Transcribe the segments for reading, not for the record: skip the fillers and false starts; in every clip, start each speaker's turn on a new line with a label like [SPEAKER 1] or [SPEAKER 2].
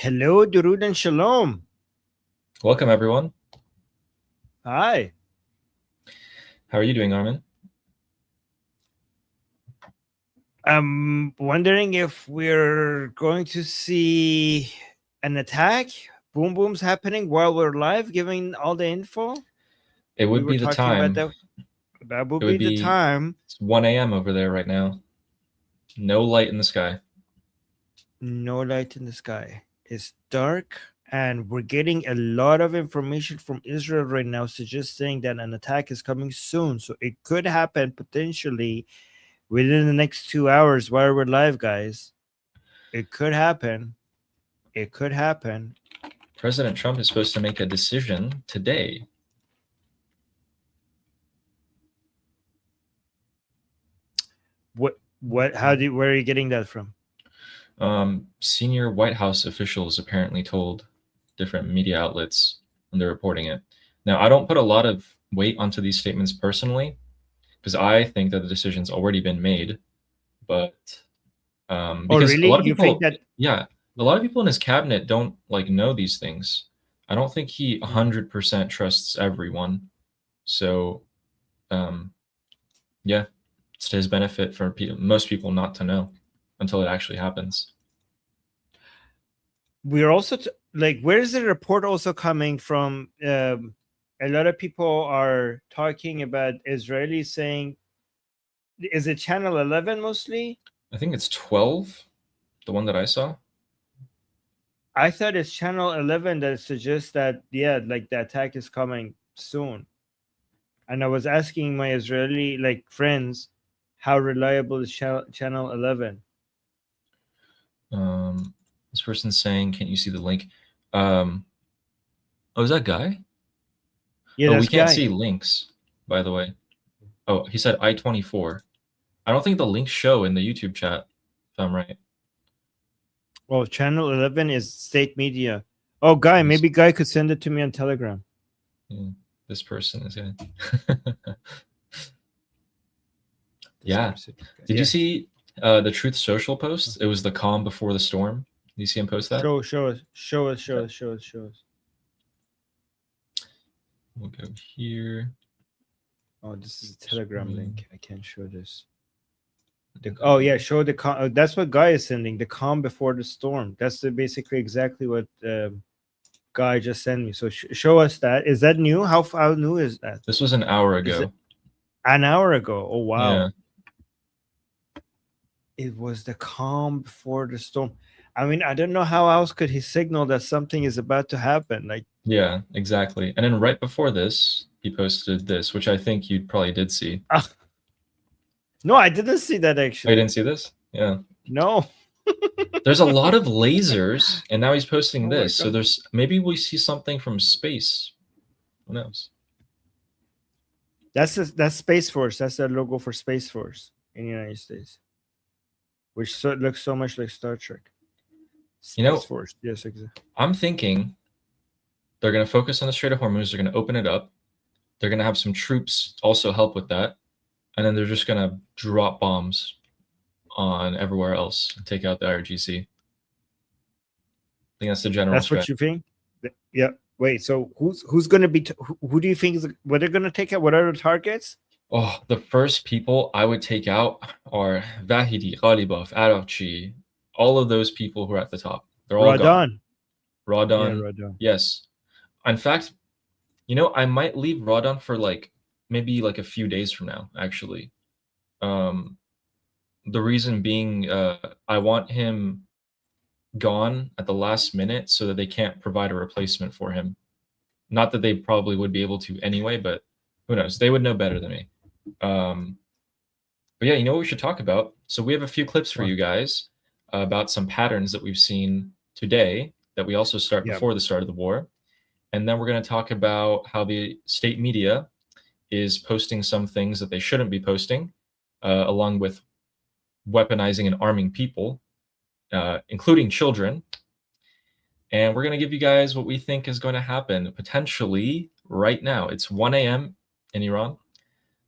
[SPEAKER 1] Hello, Durud and Shalom.
[SPEAKER 2] Welcome, everyone.
[SPEAKER 1] Hi.
[SPEAKER 2] How are you doing, Armin?
[SPEAKER 1] I'm wondering if we're going to see an attack, boom booms happening while we're live, giving all the info.
[SPEAKER 2] It
[SPEAKER 1] We
[SPEAKER 2] would
[SPEAKER 1] were
[SPEAKER 2] be the
[SPEAKER 1] talking about
[SPEAKER 2] time.
[SPEAKER 1] that. That would
[SPEAKER 2] It
[SPEAKER 1] be
[SPEAKER 2] would
[SPEAKER 1] the
[SPEAKER 2] be
[SPEAKER 1] time.
[SPEAKER 2] it's 1 a.m. over there right now. No light in the sky.
[SPEAKER 1] No light in the sky. It's dark, and we're getting a lot of information from Israel right now, suggesting that an attack is coming soon. So it could happen potentially within the next 2 hours while we're live, guys. It could happen. It could happen.
[SPEAKER 2] President Trump is supposed to make a decision today.
[SPEAKER 1] Where are you getting that from?
[SPEAKER 2] Senior White House officials apparently told different media outlets when they're reporting it. Now, I don't put a lot of weight onto these statements personally because I think that the decision's already been made. But because
[SPEAKER 1] Really?
[SPEAKER 2] a lot of
[SPEAKER 1] You think
[SPEAKER 2] people,
[SPEAKER 1] that?
[SPEAKER 2] yeah, a lot of people in his cabinet don't know these things. I don't think he 100% trusts everyone. So, yeah, it's to his benefit for most people not to know until it actually happens.
[SPEAKER 1] We're also where is the report also coming from? A lot of people are talking about Israelis saying, is it Channel 11 mostly?
[SPEAKER 2] I think it's 12, the one that I saw.
[SPEAKER 1] I thought it's Channel 11 that suggests that the attack is coming soon. And I was asking my Israeli friends, how reliable is Channel 11?
[SPEAKER 2] This person's saying, "Can't you see the link?" Oh, is that Guy?
[SPEAKER 1] Yeah,
[SPEAKER 2] Oh, we
[SPEAKER 1] that's
[SPEAKER 2] can't
[SPEAKER 1] Guy.
[SPEAKER 2] see links, by the way. Oh, he said I-24. I don't think the links show in the YouTube chat, if I'm right.
[SPEAKER 1] Well, Channel 11 is state media. Oh, Guy, maybe Guy could send it to me on Telegram.
[SPEAKER 2] Yeah, this person is good. Yeah. Did you see the Truth Social post? It was the calm before the storm. Did you see him post that?
[SPEAKER 1] Show us.
[SPEAKER 2] We'll go here.
[SPEAKER 1] Oh, this is a Telegram link. I can't show this. Oh yeah, show the calm. That's what Guy is sending. The calm before the storm. That's basically exactly what Guy just sent me. So show us that. Is that new? How new is that?
[SPEAKER 2] This was an hour ago.
[SPEAKER 1] An hour ago. Oh wow.
[SPEAKER 2] Yeah.
[SPEAKER 1] It was the calm before the storm. I mean, I don't know how else could he signal that something is about to happen.
[SPEAKER 2] Yeah, exactly. And then right before this, he posted this, which I think you probably did see.
[SPEAKER 1] No, I didn't see that actually.
[SPEAKER 2] Oh, you didn't see this? Yeah.
[SPEAKER 1] No.
[SPEAKER 2] There's a lot of lasers, and now he's posting this. So maybe we see something from space. Who knows?
[SPEAKER 1] That's Space Force. That's the logo for Space Force in the United States, which looks so much like Star Trek. Space Force. Yes, exactly.
[SPEAKER 2] I'm thinking they're going to focus on the Strait of Hormuz. They're going to open it up. They're going to have some troops also help with that. And then they're just going to drop bombs on everywhere else and take out the IRGC. I think that's the general
[SPEAKER 1] strategy. What you think? Yeah. Wait, so who's going to be who do you think is what they're going to take out? What are the targets?
[SPEAKER 2] Oh, the first people I would take out are Vahidi, Ghalibaf, Araqchi, all of those people who are at the top. They're all gone. Radon. Yeah, Radon. Yes. In fact, I might leave Radon for maybe a few days from now, actually. The reason being, I want him gone at the last minute so that they can't provide a replacement for him. Not that they probably would be able to anyway, but who knows? They would know better than me. But yeah, you know what we should talk about? So we have a few clips for you guys about some patterns that we've seen today that we also start before the start of the war. And then we're going to talk about how the state media is posting some things that they shouldn't be posting, along with weaponizing and arming people, including children. And we're going to give you guys what we think is going to happen potentially right now. It's 1 a.m. in Iran.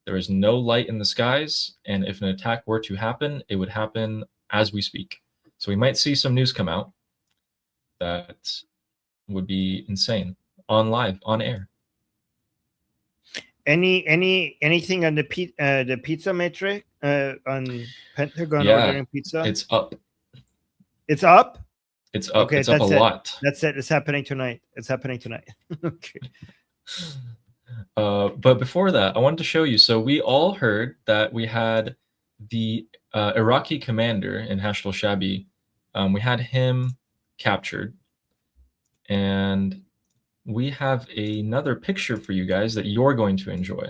[SPEAKER 2] There is no light in the skies. And if an attack were to happen, it would happen as we speak. So we might see some news come out. that would be insane on live, on air.
[SPEAKER 1] Anything on the pizza metric on Pentagon ordering pizza?
[SPEAKER 2] It's up.
[SPEAKER 1] It's up.
[SPEAKER 2] It's up.
[SPEAKER 1] Okay,
[SPEAKER 2] it's up a
[SPEAKER 1] that's it.
[SPEAKER 2] lot.
[SPEAKER 1] That's it. It's happening tonight. It's happening tonight. Okay.
[SPEAKER 2] But before that, I wanted to show you. So we all heard that we had the Iraqi commander in Hashd al-Shabi. We had him captured, and we have another picture for you guys that you're going to enjoy.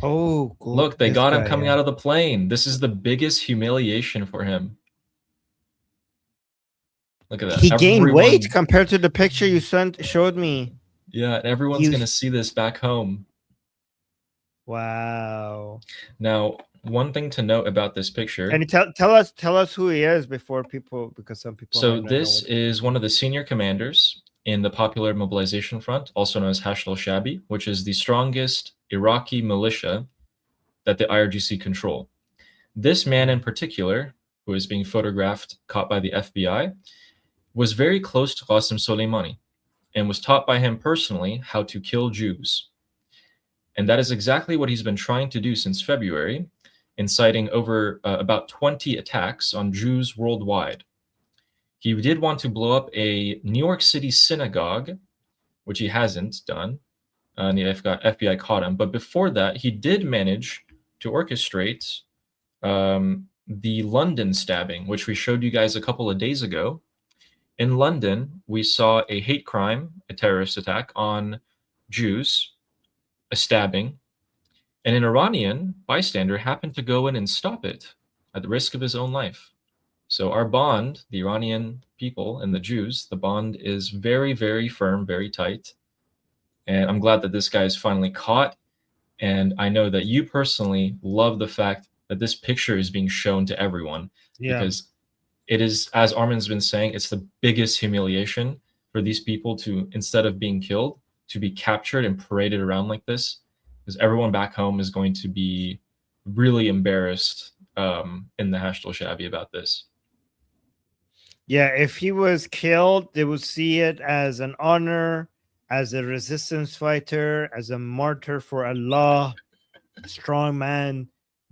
[SPEAKER 1] Oh, cool.
[SPEAKER 2] Look, they got him coming out of the plane. This is the biggest humiliation for him. Look at that.
[SPEAKER 1] He gained weight compared to the picture you showed me.
[SPEAKER 2] Yeah, everyone's going to see this back home.
[SPEAKER 1] Wow.
[SPEAKER 2] Now, one thing to note about this picture.
[SPEAKER 1] And tell us who he is before people, because some people.
[SPEAKER 2] So this is one of the senior commanders in the Popular Mobilization Front, also known as Hashd al-Shabi, which is the strongest Iraqi militia that the IRGC control. This man in particular, who is being photographed, caught by the FBI, was very close to Qasem Soleimani and was taught by him personally how to kill Jews. And that is exactly what he's been trying to do since February, inciting over about 20 attacks on Jews worldwide. He did want to blow up a New York City synagogue, which he hasn't done, and the FBI caught him. But before that, he did manage to orchestrate the London stabbing, which we showed you guys a couple of days ago. In London, we saw a hate crime, a terrorist attack on Jews, a stabbing, and an Iranian bystander happened to go in and stop it at the risk of his own life. So our bond, the Iranian people and the Jews, the bond is very, very firm, very tight. And I'm glad that this guy is finally caught. And I know that you personally love the fact that this picture is being shown to everyone. Yeah. Because it is, as Armin's been saying, it's the biggest humiliation for these people to, instead of being killed, to be captured and paraded around like this. Because everyone back home is going to be really embarrassed in the Hashd al-Shabi about this.
[SPEAKER 1] Yeah, if he was killed, they would see it as an honor, as a resistance fighter, as a martyr for Allah, a strong man,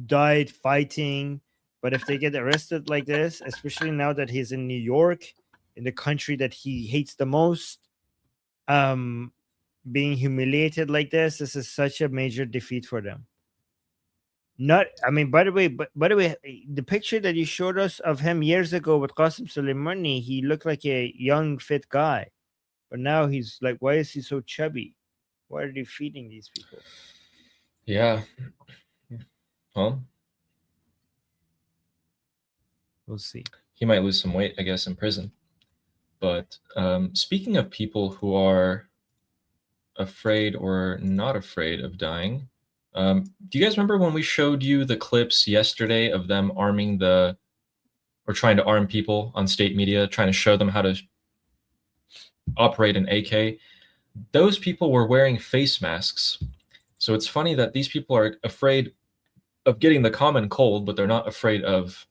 [SPEAKER 1] died fighting. But if they get arrested like this, especially now that he's in New York, in the country that he hates the most, being humiliated like this is such a major defeat for them. By the way, the picture that you showed us of him years ago with Qasem Soleimani, he looked like a young, fit guy. But now he's like, why is he so chubby? Why are they feeding these people?
[SPEAKER 2] Yeah. Well,
[SPEAKER 1] we'll see.
[SPEAKER 2] He might lose some weight, I guess, in prison. But speaking of people who are afraid or not afraid of dying, do you guys remember when we showed you the clips yesterday of them arming or trying to arm people on state media, trying to show them how to operate an AK? Those people were wearing face masks. So it's funny that these people are afraid of getting the common cold, but they're not afraid of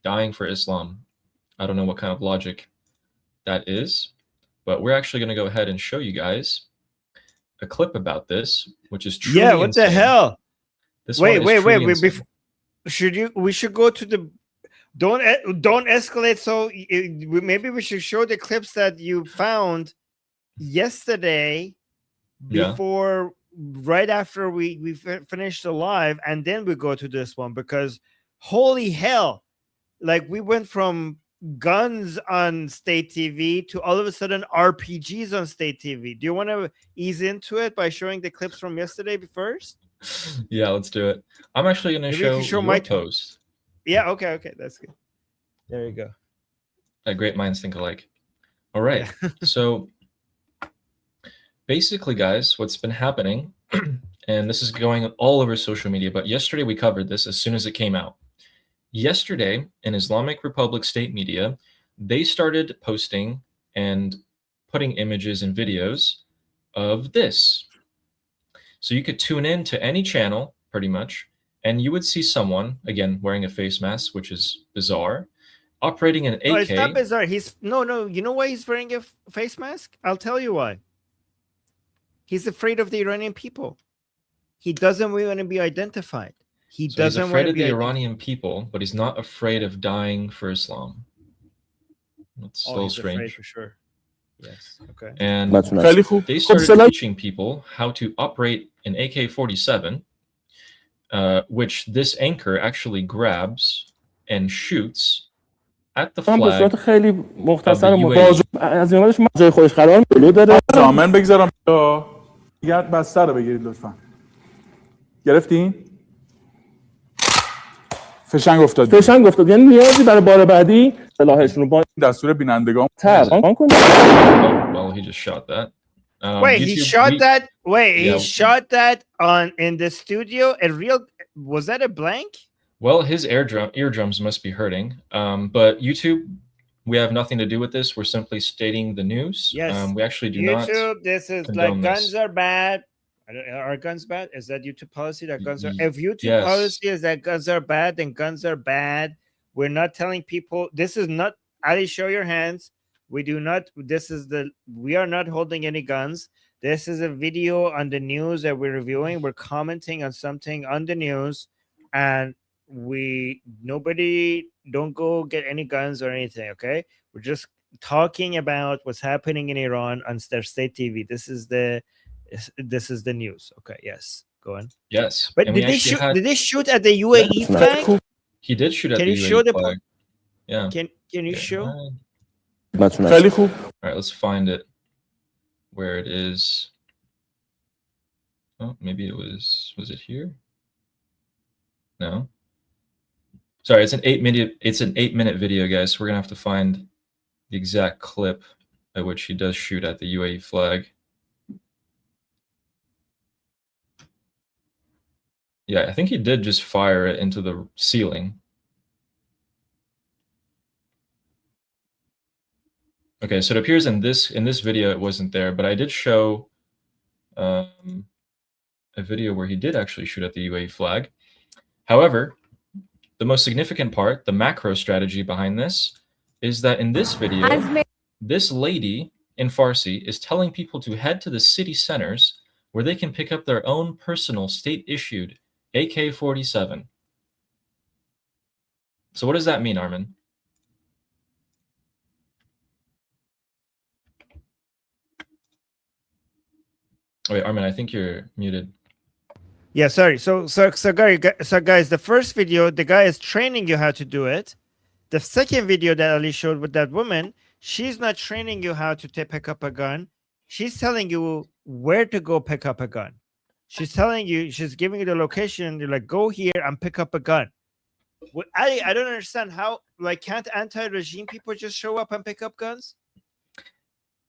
[SPEAKER 2] dying for Islam. I don't know what kind of logic that is, but we're actually going to go ahead and show you guys a clip about this, which is truly
[SPEAKER 1] what insane. The hell? Wait. We should go to the. Don't escalate. So maybe we should show the clips that you found yesterday before, right after we finished the live, and then we go to this one, because holy hell, like we went from guns on state TV to all of a sudden RPGs on state TV. Do you want to ease into it by showing the clips from yesterday first?
[SPEAKER 2] Yeah, let's do it. I'm actually going to show my post.
[SPEAKER 1] Yeah, okay, that's good. There you go.
[SPEAKER 2] Great minds think alike. All right. Yeah. So basically, guys, what's been happening, and this is going all over social media, but yesterday we covered this as soon as it came out. Yesterday, in Islamic Republic state media, they started posting and putting images and videos of this. So you could tune in to any channel, pretty much, and you would see someone, again, wearing a face mask, which is bizarre, operating an AK.
[SPEAKER 1] No, it's not bizarre. No. You know why he's wearing a face mask? I'll tell you why. He's afraid of the Iranian people. He doesn't want to be identified.
[SPEAKER 2] He's afraid of the Iranian people, but he's not afraid of dying for Islam. That's a little strange.
[SPEAKER 1] For sure. Yes. Okay.
[SPEAKER 2] And they started teaching people how to operate an AK-47, which this anchor actually grabs and shoots at the flag of the
[SPEAKER 3] UAE. فشنگ افتاد یعنی نیازی برای بار بعدی سلاحشون رو با دستور بینندگان ترقان کنه.
[SPEAKER 2] Well, he just shot that.
[SPEAKER 1] Wait, he shot that? Wait, he shot that in the studio? Was that a blank?
[SPEAKER 2] Well, his eardrums must be hurting. But YouTube, we have nothing to do with this. We're simply stating the news.
[SPEAKER 1] Yes.
[SPEAKER 2] We actually do not.
[SPEAKER 1] YouTube, this is like guns are bad. Are guns bad? Is that YouTube policy that guns are? If YouTube policy is that guns are bad, then guns are bad. We're not telling people. This is not. Ali, show your hands. We do not. We are not holding any guns. This is a video on the news that we're reviewing. We're commenting on something on the news, and nobody don't go get any guns or anything. Okay, we're just talking about what's happening in Iran on their state TV. This is the news. Okay, yes, go on.
[SPEAKER 2] Yes,
[SPEAKER 1] but did they shoot at the UAE flag?
[SPEAKER 2] He did shoot at the UAE flag. Yeah.
[SPEAKER 1] Can you show?
[SPEAKER 2] All right, let's find it where it is. Oh, maybe it was it here? No. Sorry, it's an 8-minute video, guys. So we're gonna have to find the exact clip at which he does shoot at the UAE flag. Yeah, I think he did just fire it into the ceiling. Okay, so it appears in this video it wasn't there, but I did show a video where he did actually shoot at the UAE flag. However, the most significant part, the macro strategy behind this, is that in this video, this lady in Farsi is telling people to head to the city centers where they can pick up their own personal state-issued AK-47. So what does that mean, Armin? Oh, wait, Armin, I think you're muted.
[SPEAKER 1] Yeah, sorry. So guys, the first video, the guy is training you how to do it. The second video that Ali showed with that woman, she's not training you how to pick up a gun. She's telling you where to go pick up a gun. She's telling you, she's giving you the location. You're like, go here and pick up a gun. I don't understand how, like, can't anti-regime people just show up and pick up guns?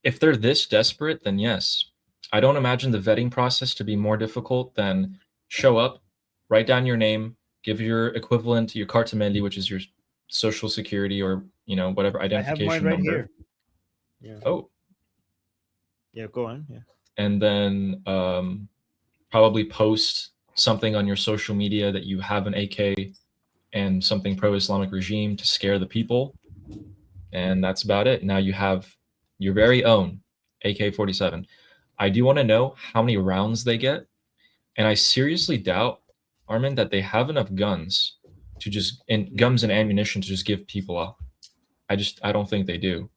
[SPEAKER 2] If they're this desperate, then yes. I don't imagine the vetting process to be more difficult than show up, write down your name, give your equivalent, your carte mail, which is your social security or, you know, whatever identification
[SPEAKER 1] I have mine right
[SPEAKER 2] number.
[SPEAKER 1] Here. Yeah.
[SPEAKER 2] Oh.
[SPEAKER 1] Yeah, go on. Yeah.
[SPEAKER 2] And then probably post something on your social media that you have an AK and something pro-Islamic regime to scare the people. And that's about it. Now you have your very own AK-47. I do want to know how many rounds they get. And I seriously doubt, Armin, that they have enough guns to guns and ammunition to just give people up. I don't think they do.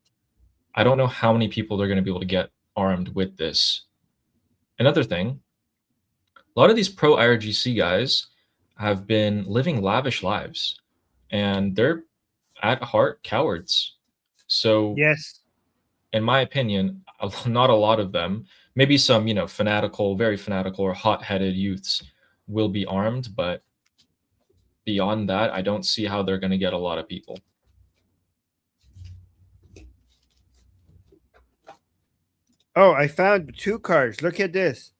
[SPEAKER 2] I don't know how many people they're going to be able to get armed with this. Another thing, a lot of these pro-IRGC guys have been living lavish lives, and they're at heart cowards. So
[SPEAKER 1] yes,
[SPEAKER 2] in my opinion, not a lot of them, maybe some, you know, very fanatical or hot-headed youths will be armed, but beyond that, I don't see how they're going to get a lot of people.
[SPEAKER 1] Oh, I found 2 cards. Look at this.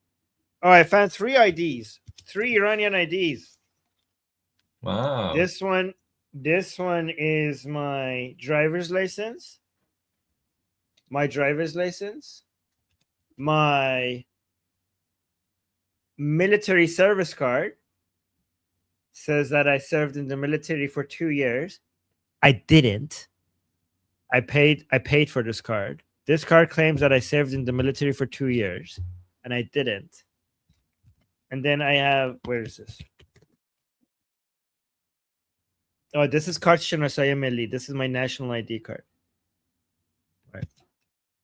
[SPEAKER 1] Oh, I found 3 IDs. 3 Iranian IDs.
[SPEAKER 2] Wow.
[SPEAKER 1] This one is my driver's license. My military service card, says that I served in the military for 2 years. I didn't. I paid for this card. This card claims that I served in the military for 2 years, and I didn't. And then I have, where is this? Oh, this is Kart Shanasaye Milli. This is my national ID card. Right.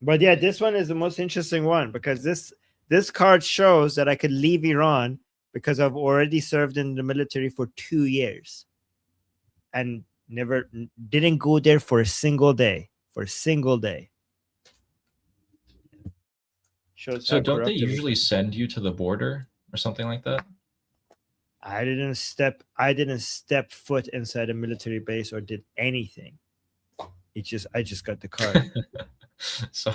[SPEAKER 1] But yeah, this one is the most interesting one because this card shows that I could leave Iran because I've already served in the military for 2 years and didn't go there for a single day. Shows
[SPEAKER 2] So
[SPEAKER 1] how
[SPEAKER 2] don't they
[SPEAKER 1] corrupt it was.
[SPEAKER 2] usually send you to the border or something like that?
[SPEAKER 1] I didn't step foot inside a military base or did anything. I just got the card.
[SPEAKER 2] So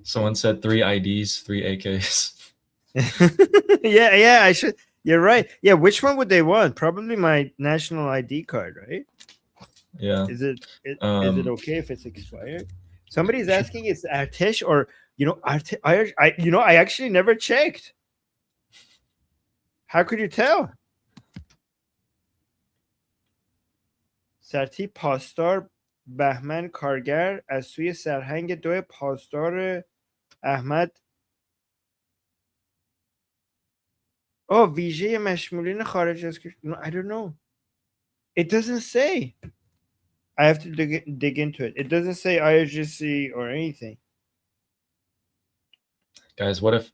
[SPEAKER 2] someone said 3 IDs, 3 AKs.
[SPEAKER 1] yeah, I should. You're right. Yeah, which one would they want? Probably my national ID card, right?
[SPEAKER 2] Yeah.
[SPEAKER 1] Is it okay if it's expired? Somebody's asking, it's Artesh or I actually never checked. How could you tell? سرتی پاسدار بهمن کارگر از سوی سرهنگ 2 پاسدار احمد ویژه مشمولین خارج از کشور. No, I don't know. It doesn't say. I have to dig into it. It doesn't say IRGC or anything.
[SPEAKER 2] Guys, what if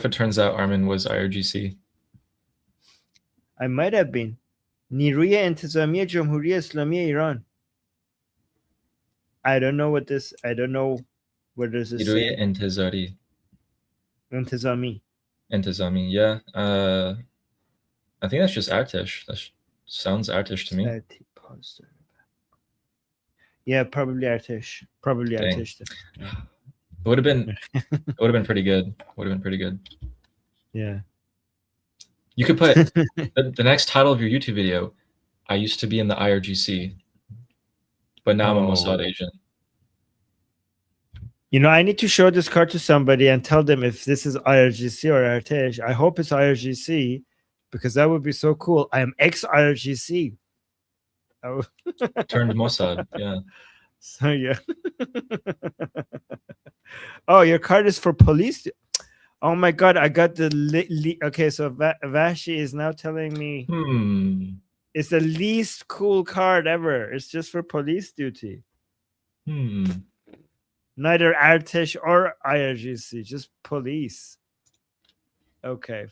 [SPEAKER 2] it turns out Armin was IRGC?
[SPEAKER 1] I might have been. نیروی انتظامی جمهوری اسلامی ایران. I don't know what does this
[SPEAKER 2] نیروی
[SPEAKER 1] say. انتظامی.
[SPEAKER 2] Yeah. I think that's just Artesh. That sounds Artesh to me.
[SPEAKER 1] Yeah, probably Artesh. Artesh.
[SPEAKER 2] It would have been pretty good.
[SPEAKER 1] Yeah.
[SPEAKER 2] You could put the next title of your YouTube video, I used to be in the IRGC, but now I'm a Mossad agent.
[SPEAKER 1] I need to show this card to somebody and tell them if this is IRGC or Artesh. I hope it's IRGC because that would be so cool. I am ex-IRGC.
[SPEAKER 2] Turned Mossad, yeah.
[SPEAKER 1] So, yeah. Oh, your card is for police? Oh my God, I got the okay, so Vashi is now telling me it's the least cool card ever. It's just for police duty. Neither Artesh or IRGC, just police. Okay.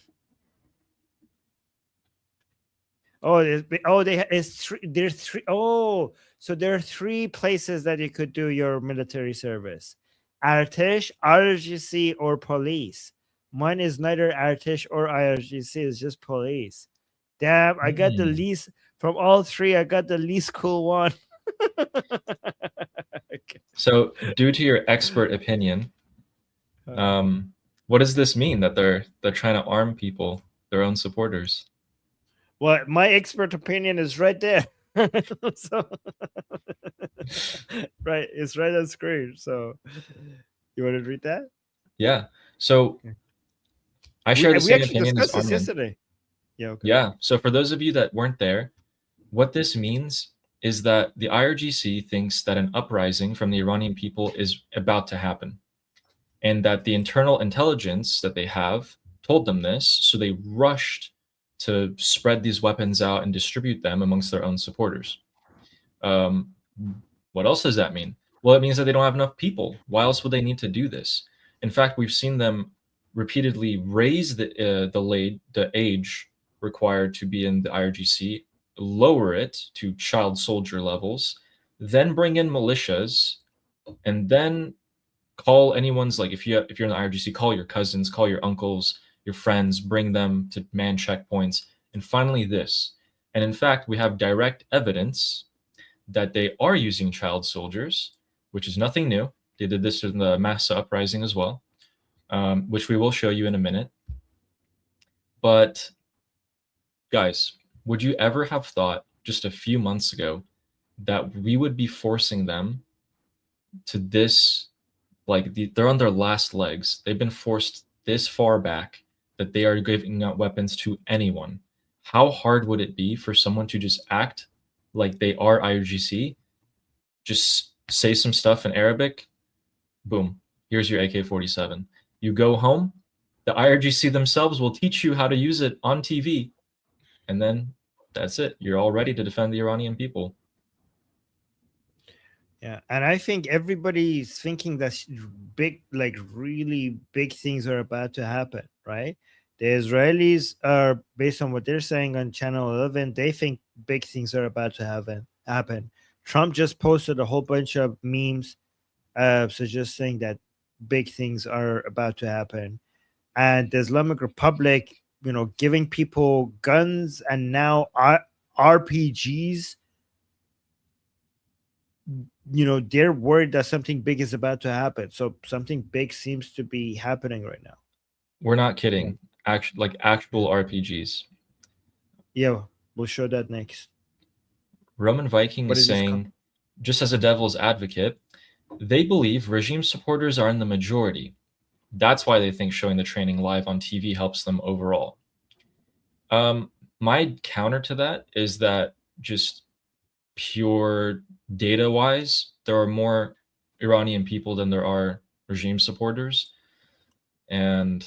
[SPEAKER 1] There's three. Oh, so there are 3 places that you could do your military service: Artesh, IRGC, or police. Mine is neither Artesh or IRGC. It's just police. Damn, I got the least from all 3. I got the least cool one.
[SPEAKER 2] Okay. So, due to your expert opinion, what does this mean that they're trying to arm people, their own supporters?
[SPEAKER 1] Well, my expert opinion is right there. So, right, it's right on screen. So, you want to read that?
[SPEAKER 2] Yeah. So, I share the same opinion as Armin.
[SPEAKER 1] Yesterday. Yeah. Okay.
[SPEAKER 2] Yeah. So, for those of you that weren't there, what this means is that the IRGC thinks that an uprising from the Iranian people is about to happen, and that the internal intelligence that they have told them this, so they rushed to spread these weapons out and distribute them amongst their own supporters. What else does that mean? Well, it means that they don't have enough people. Why else would they need to do this? In fact, we've seen them repeatedly raise the age required to be in the IRGC, lower it to child soldier levels, then bring in militias, and then call anyone's, like if you're in the IRGC, call your cousins, call your uncles, your friends, bring them to man checkpoints, and finally this. And in fact, we have direct evidence that they are using child soldiers, which is nothing new. They did this in the Massa uprising as well, which we will show you in a minute. But guys, would you ever have thought just a few months ago that we would be forcing them to this, they're on their last legs. They've been forced this far back that they are giving out weapons to anyone. how hard would it be for someone to just act like they are IRGC, just say some stuff in Arabic, boom, here's your AK-47. You go home, the IRGC themselves will teach you how to use it on TV, and then that's it. You're all ready to defend the Iranian people.
[SPEAKER 1] Yeah, and I think everybody's thinking that big, like really big things are about to happen, right? The Israelis are, based on what they're saying on Channel 11, they think big things are about to happen. Trump just posted a whole bunch of memes suggesting that big things are about to happen. And the Islamic Republic, you know, giving people guns and now RPGs, you know, they're worried that something big is about to happen. So something big seems to be happening right now.
[SPEAKER 2] We're not kidding. Like actual RPGs.
[SPEAKER 1] Yeah, we'll show that next.
[SPEAKER 2] Roman Viking is saying, just as a devil's advocate, they believe regime supporters are in the majority. That's why they think showing the training live on TV helps them overall. My counter to that is that just pure data-wise, there are more Iranian people than there are regime supporters. And,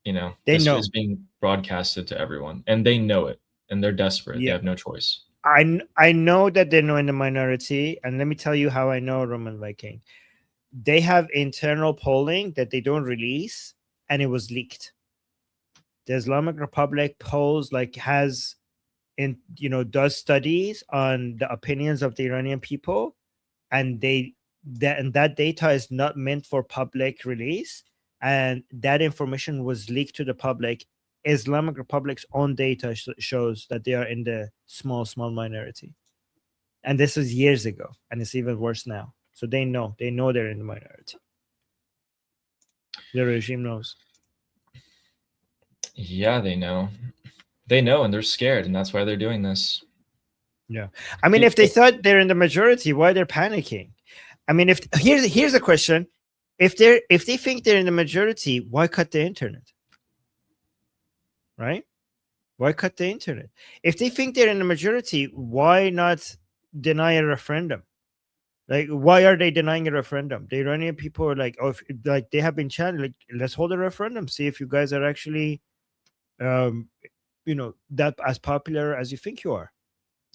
[SPEAKER 2] you know, this is being broadcasted to everyone. And they know it. And they're desperate. Yeah. They have no choice.
[SPEAKER 1] I know that they're in the minority. And let me tell you how I know, Roman Viking. They have internal polling that they don't release. And it was leaked. The Islamic Republic polls, like, has... and, you know, does studies on the opinions of the Iranian people, and that data is not meant for public release, and that information was leaked to the public. Islamic Republic's own data shows that they are in the small minority, and this was years ago, and it's even worse now. So they know they're in the minority. The regime knows.
[SPEAKER 2] Yeah, they know. They know, and they're scared, and that's why they're doing this.
[SPEAKER 1] Yeah, I mean, if they thought they're in the majority, why they're panicking? I mean, if here's a question: if they think they're in the majority, why cut the internet? Right? Why cut the internet? If they think they're in the majority, why not deny a referendum? Like, why are they denying a referendum? The Iranian people are like, oh, like they have been chanting, like, let's hold a referendum, see if you guys are actually, you know, that as popular as you think you are.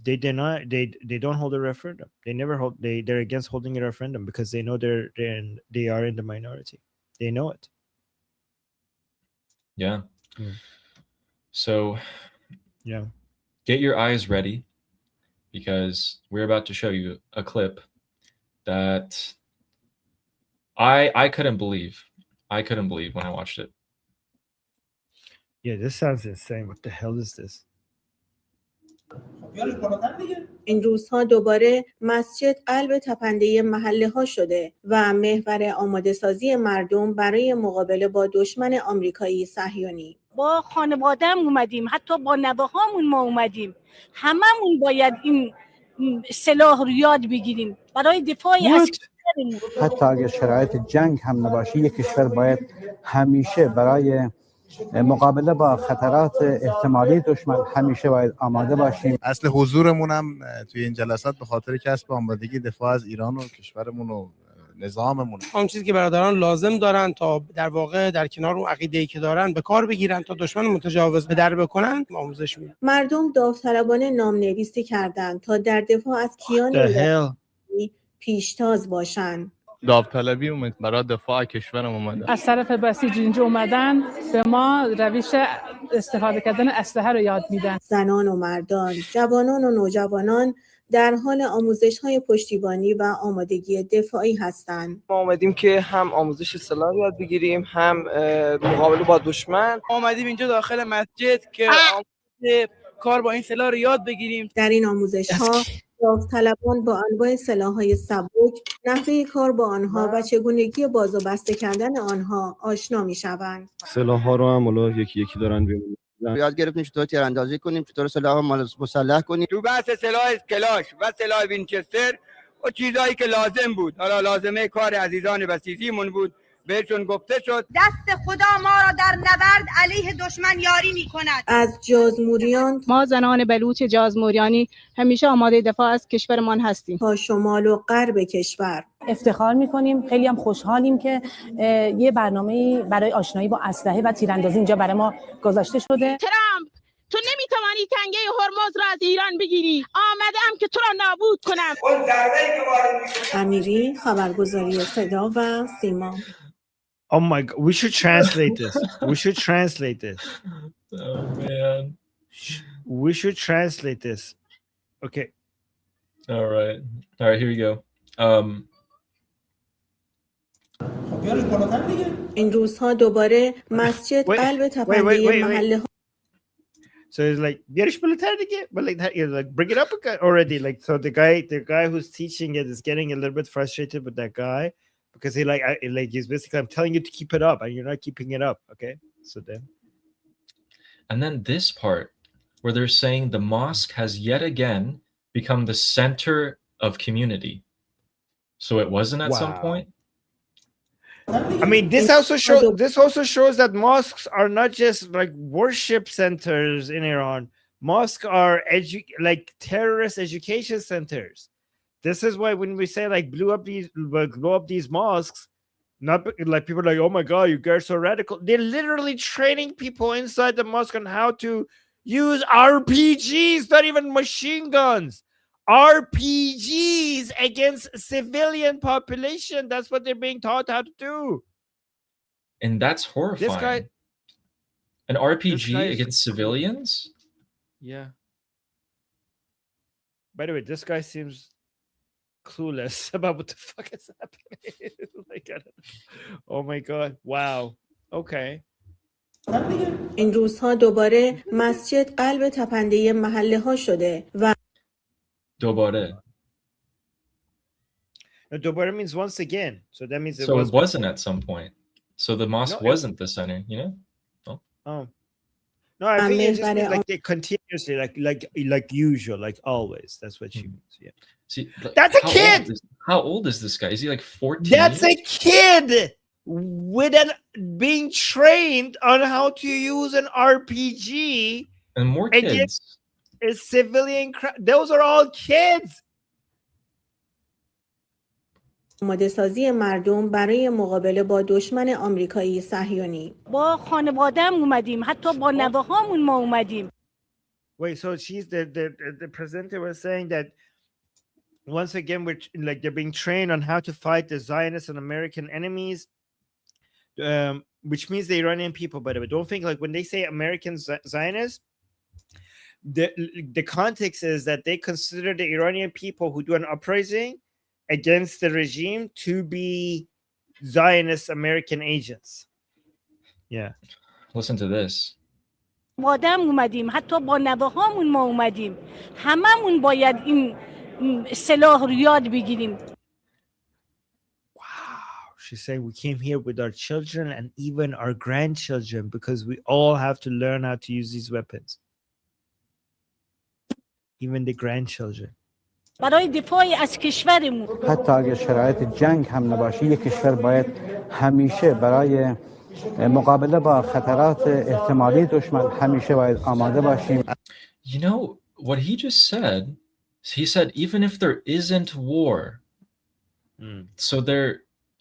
[SPEAKER 1] They deny, they don't hold a referendum. They never hold. They're against holding a referendum because they know they are in the minority. They know it.
[SPEAKER 2] Yeah. So, yeah, get your eyes ready, because we're about to show you a clip that I couldn't believe. I couldn't believe when I watched it.
[SPEAKER 1] Yeah, this sounds insane. What the hell is this?
[SPEAKER 4] این روزها دوباره مسجد قلب تپنده محله ها شده و محور آماده سازی مردم برای مقابله با دشمن آمریکایی صهیونی.
[SPEAKER 5] با خانواده‌ام اومدیم، حتی با نوه‌هامون ما اومدیم. هممون باید این سلاح رو یاد بگیریم برای دفاع از کشورمون.
[SPEAKER 6] حتی اگر شرایط جنگ هم نباشه، یک کشور باید همیشه برای مقابله با خطرات احتمالی دشمن همیشه باید آماده باشیم.
[SPEAKER 7] اصل حضورمون هم توی این جلسات به خاطر کسب آمادگی دفاع از ایران و کشورمون و نظاممون.
[SPEAKER 8] اون چیزی که برادران لازم دارن تا در واقع در کنار اون عقیده‌ای که دارن به کار بگیرن تا دشمن متجاوز به در بکنن، آموزش میدن.
[SPEAKER 4] مردم داوطلبانه نامنویسی کردند تا در دفاع از کیان پیشتاز باشن.
[SPEAKER 9] داوطلبی اومد برای دفاع کشورم اومدن.
[SPEAKER 10] از طرف بسیج اینجا اومدن به ما روش استفاده کردن اسلحه رو یاد میدن.
[SPEAKER 4] زنان و مردان، جوانان و نوجوانان در حال آموزش‌های پشتیبانی و آمادگی دفاعی هستند.
[SPEAKER 11] ما اومدیم که هم آموزش سلاح یاد بگیریم، هم مقابله با دشمن. اومدیم اینجا داخل مسجد که کار با این سلاح رو یاد بگیریم.
[SPEAKER 4] در این آموزش‌ها داوطلبان با انواع سلاح‌های سبک، نحوه کار با آنها و چگونگی باز و بسته کردن آنها آشنا می‌شوند.
[SPEAKER 12] سلاح‌ها رو هم حالا یکی یکی دارن
[SPEAKER 13] یاد گرفتیم چطور تیراندازی کنیم، چطور سلاح مسلح کنیم.
[SPEAKER 14] تو بحث سلاح کلاش و سلاح وینچستر و چیزایی که لازم بود، حالا لازمه کار عزیزان بسیجیمون بود، بهشون گفته شد
[SPEAKER 15] دست خدا ما را در نبرد علیه دشمن یاری می‌کند.
[SPEAKER 4] از جازموریان
[SPEAKER 10] ما زنان بلوچ جازموریانی همیشه آماده دفاع از کشورمان هستیم.
[SPEAKER 4] تا شمال و غرب کشور
[SPEAKER 16] افتخار می‌کنیم، خیلی هم خوشحالیم که یه برنامه‌ای برای آشنایی با اسلحه و تیراندازی اینجا برای ما گذاشته شده.
[SPEAKER 17] ترامپ، تو نمیتوانی تنگه هرمز را از ایران بگیری. آمدم که تو را نابود کنم.
[SPEAKER 4] امیری، خبرگزاری صدا و سیما.
[SPEAKER 1] Oh my God, we should translate this. We should translate this.
[SPEAKER 2] Oh man.
[SPEAKER 1] We should translate this. Okay.
[SPEAKER 2] All right, here we go.
[SPEAKER 4] این روزها دوباره مسجد قلب تپنده محله ها.
[SPEAKER 1] So it's like but like that, you're like bring it up already. Like so, the guy who's teaching it is getting a little bit frustrated with that guy because he's basically, I'm telling you to keep it up and you're not keeping it up. Okay, so then,
[SPEAKER 2] and then this part where they're saying the mosque has yet again become the center of community. So it wasn't at some point.
[SPEAKER 1] I mean, this also shows that mosques are not just like worship centers in Iran. Mosques are like terrorist education centers. This is why when we say like blow up these mosques, not like people are like, oh my God, you guys are so radical. They're literally training people inside the mosque on how to use RPGs, not even machine guns. RPGs against civilian population. That's what they're being taught how to do.
[SPEAKER 2] And that's horrifying.
[SPEAKER 1] This guy,
[SPEAKER 2] an RPG against civilians?
[SPEAKER 1] Yeah. By the way, this guy seems clueless about what the fuck is happening. Like, oh my God. Wow. Okay.
[SPEAKER 4] این روزها دوباره مسجد قلب تپنده محله ها شده و
[SPEAKER 2] Dobare.
[SPEAKER 1] Dobare means once again. So that means
[SPEAKER 2] it wasn't at some point. So the mosque wasn't the center, you know?
[SPEAKER 1] Oh. No, I think it's just like they continuously, like usual, like always. That's what she means. Yeah.
[SPEAKER 2] See,
[SPEAKER 1] that's a kid.
[SPEAKER 2] How old is this guy? Is he like 14?
[SPEAKER 1] That's a kid with being trained on how to use an RPG.
[SPEAKER 2] And more kids.
[SPEAKER 1] A civilian those are all kids.
[SPEAKER 4] آماده سازی مردم برای مقابله با دشمن آمریکایی صهیونی.
[SPEAKER 5] با خانواده‌ام اومدیم، حتی با نوه‌هامون ما اومدیم.
[SPEAKER 1] Wait, so she's the presenter was saying that once again they're being trained on how to fight the Zionist and American enemies, which means the Iranian people, by the way. Don't think like when they say American Zionists, the context is that they consider the Iranian people who do an uprising against the regime to be Zionist American agents. Yeah.
[SPEAKER 2] Listen to this.
[SPEAKER 5] مادم اومدیم، حتی با نوه‌هامون ما اومدیم. هممون باید این سلاح رو یاد بگیریم.
[SPEAKER 1] Wow. She's saying we came here with our children and even our grandchildren because we all have to learn how to use these weapons. Even the grandchildren.
[SPEAKER 5] برای دفاع از کشورمون.
[SPEAKER 6] حتی اگر شرایط جنگ هم نباشه یک کشور باید همیشه برای مقابله با خطرات احتمالی دشمن همیشه باید آماده باشیم.
[SPEAKER 2] You know what he just said? He said even if there isn't war. So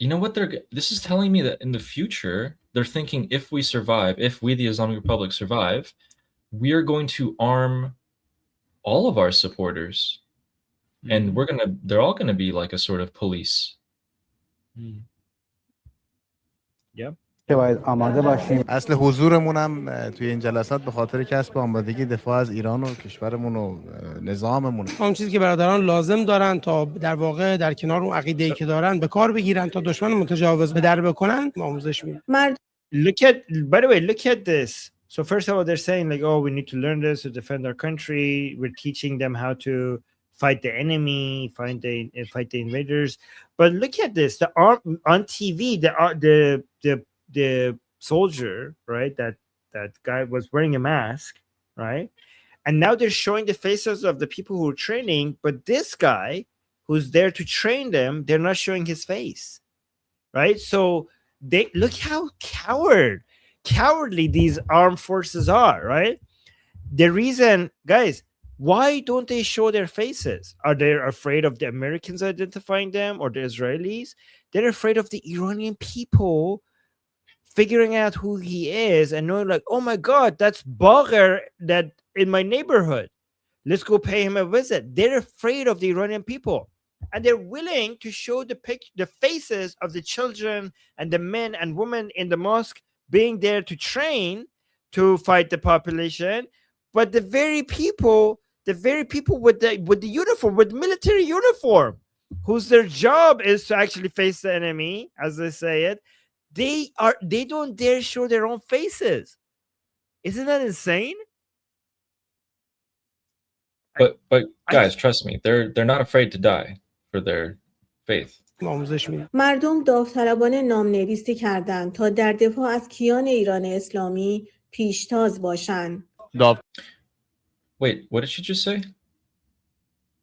[SPEAKER 2] you know what this is telling me that in the future they're thinking if we survive, if we the Islamic Republic survive, we are going to arm all of our supporters. And they're all gonna be like a sort of police.
[SPEAKER 1] Yeah.
[SPEAKER 6] باید آماده باشیم.
[SPEAKER 7] اصل حضورمون هم توی این جلسات به خاطر کسب آمادگی دفاع از ایران و کشورمون و نظاممون.
[SPEAKER 8] اون چیزی که برادران لازم دارن تا در واقع در کنار اون عقیده‌ای که دارن به کار بگیرن تا دشمن متجاوز به در بکنن آموزش میدن.
[SPEAKER 1] By the way, look at this. So first of all, they're saying like, oh, we need to learn this to defend our country. We're teaching them how to fight the enemy, fight the invaders. But look at this: on TV, the soldier, right? That guy was wearing a mask, right? And now they're showing the faces of the people who are training, but this guy who's there to train them, they're not showing his face, right? So they look how cowardly these armed forces are, right? The reason, guys, why don't they show their faces? Are they afraid of the Americans identifying them or the Israelis? They're afraid of the Iranian people figuring out who he is and knowing, like, oh my God, that's Bagher that in my neighborhood. Let's go pay him a visit. They're afraid of the Iranian people. And they're willing to show the faces of the children and the men and women in the mosque being there to train to fight the population. But the very people with the uniform, with military uniform, whose their job is to actually face the enemy, as they say it, they don't dare show their own faces. Isn't that insane?
[SPEAKER 2] But guys, trust me, they're not afraid to die for their faith.
[SPEAKER 4] مردم داوطلبانه نامنویسی کردند تا در دفاع از کیان ایران اسلامی پیشتاز باشند.
[SPEAKER 2] Wait, what did she just say?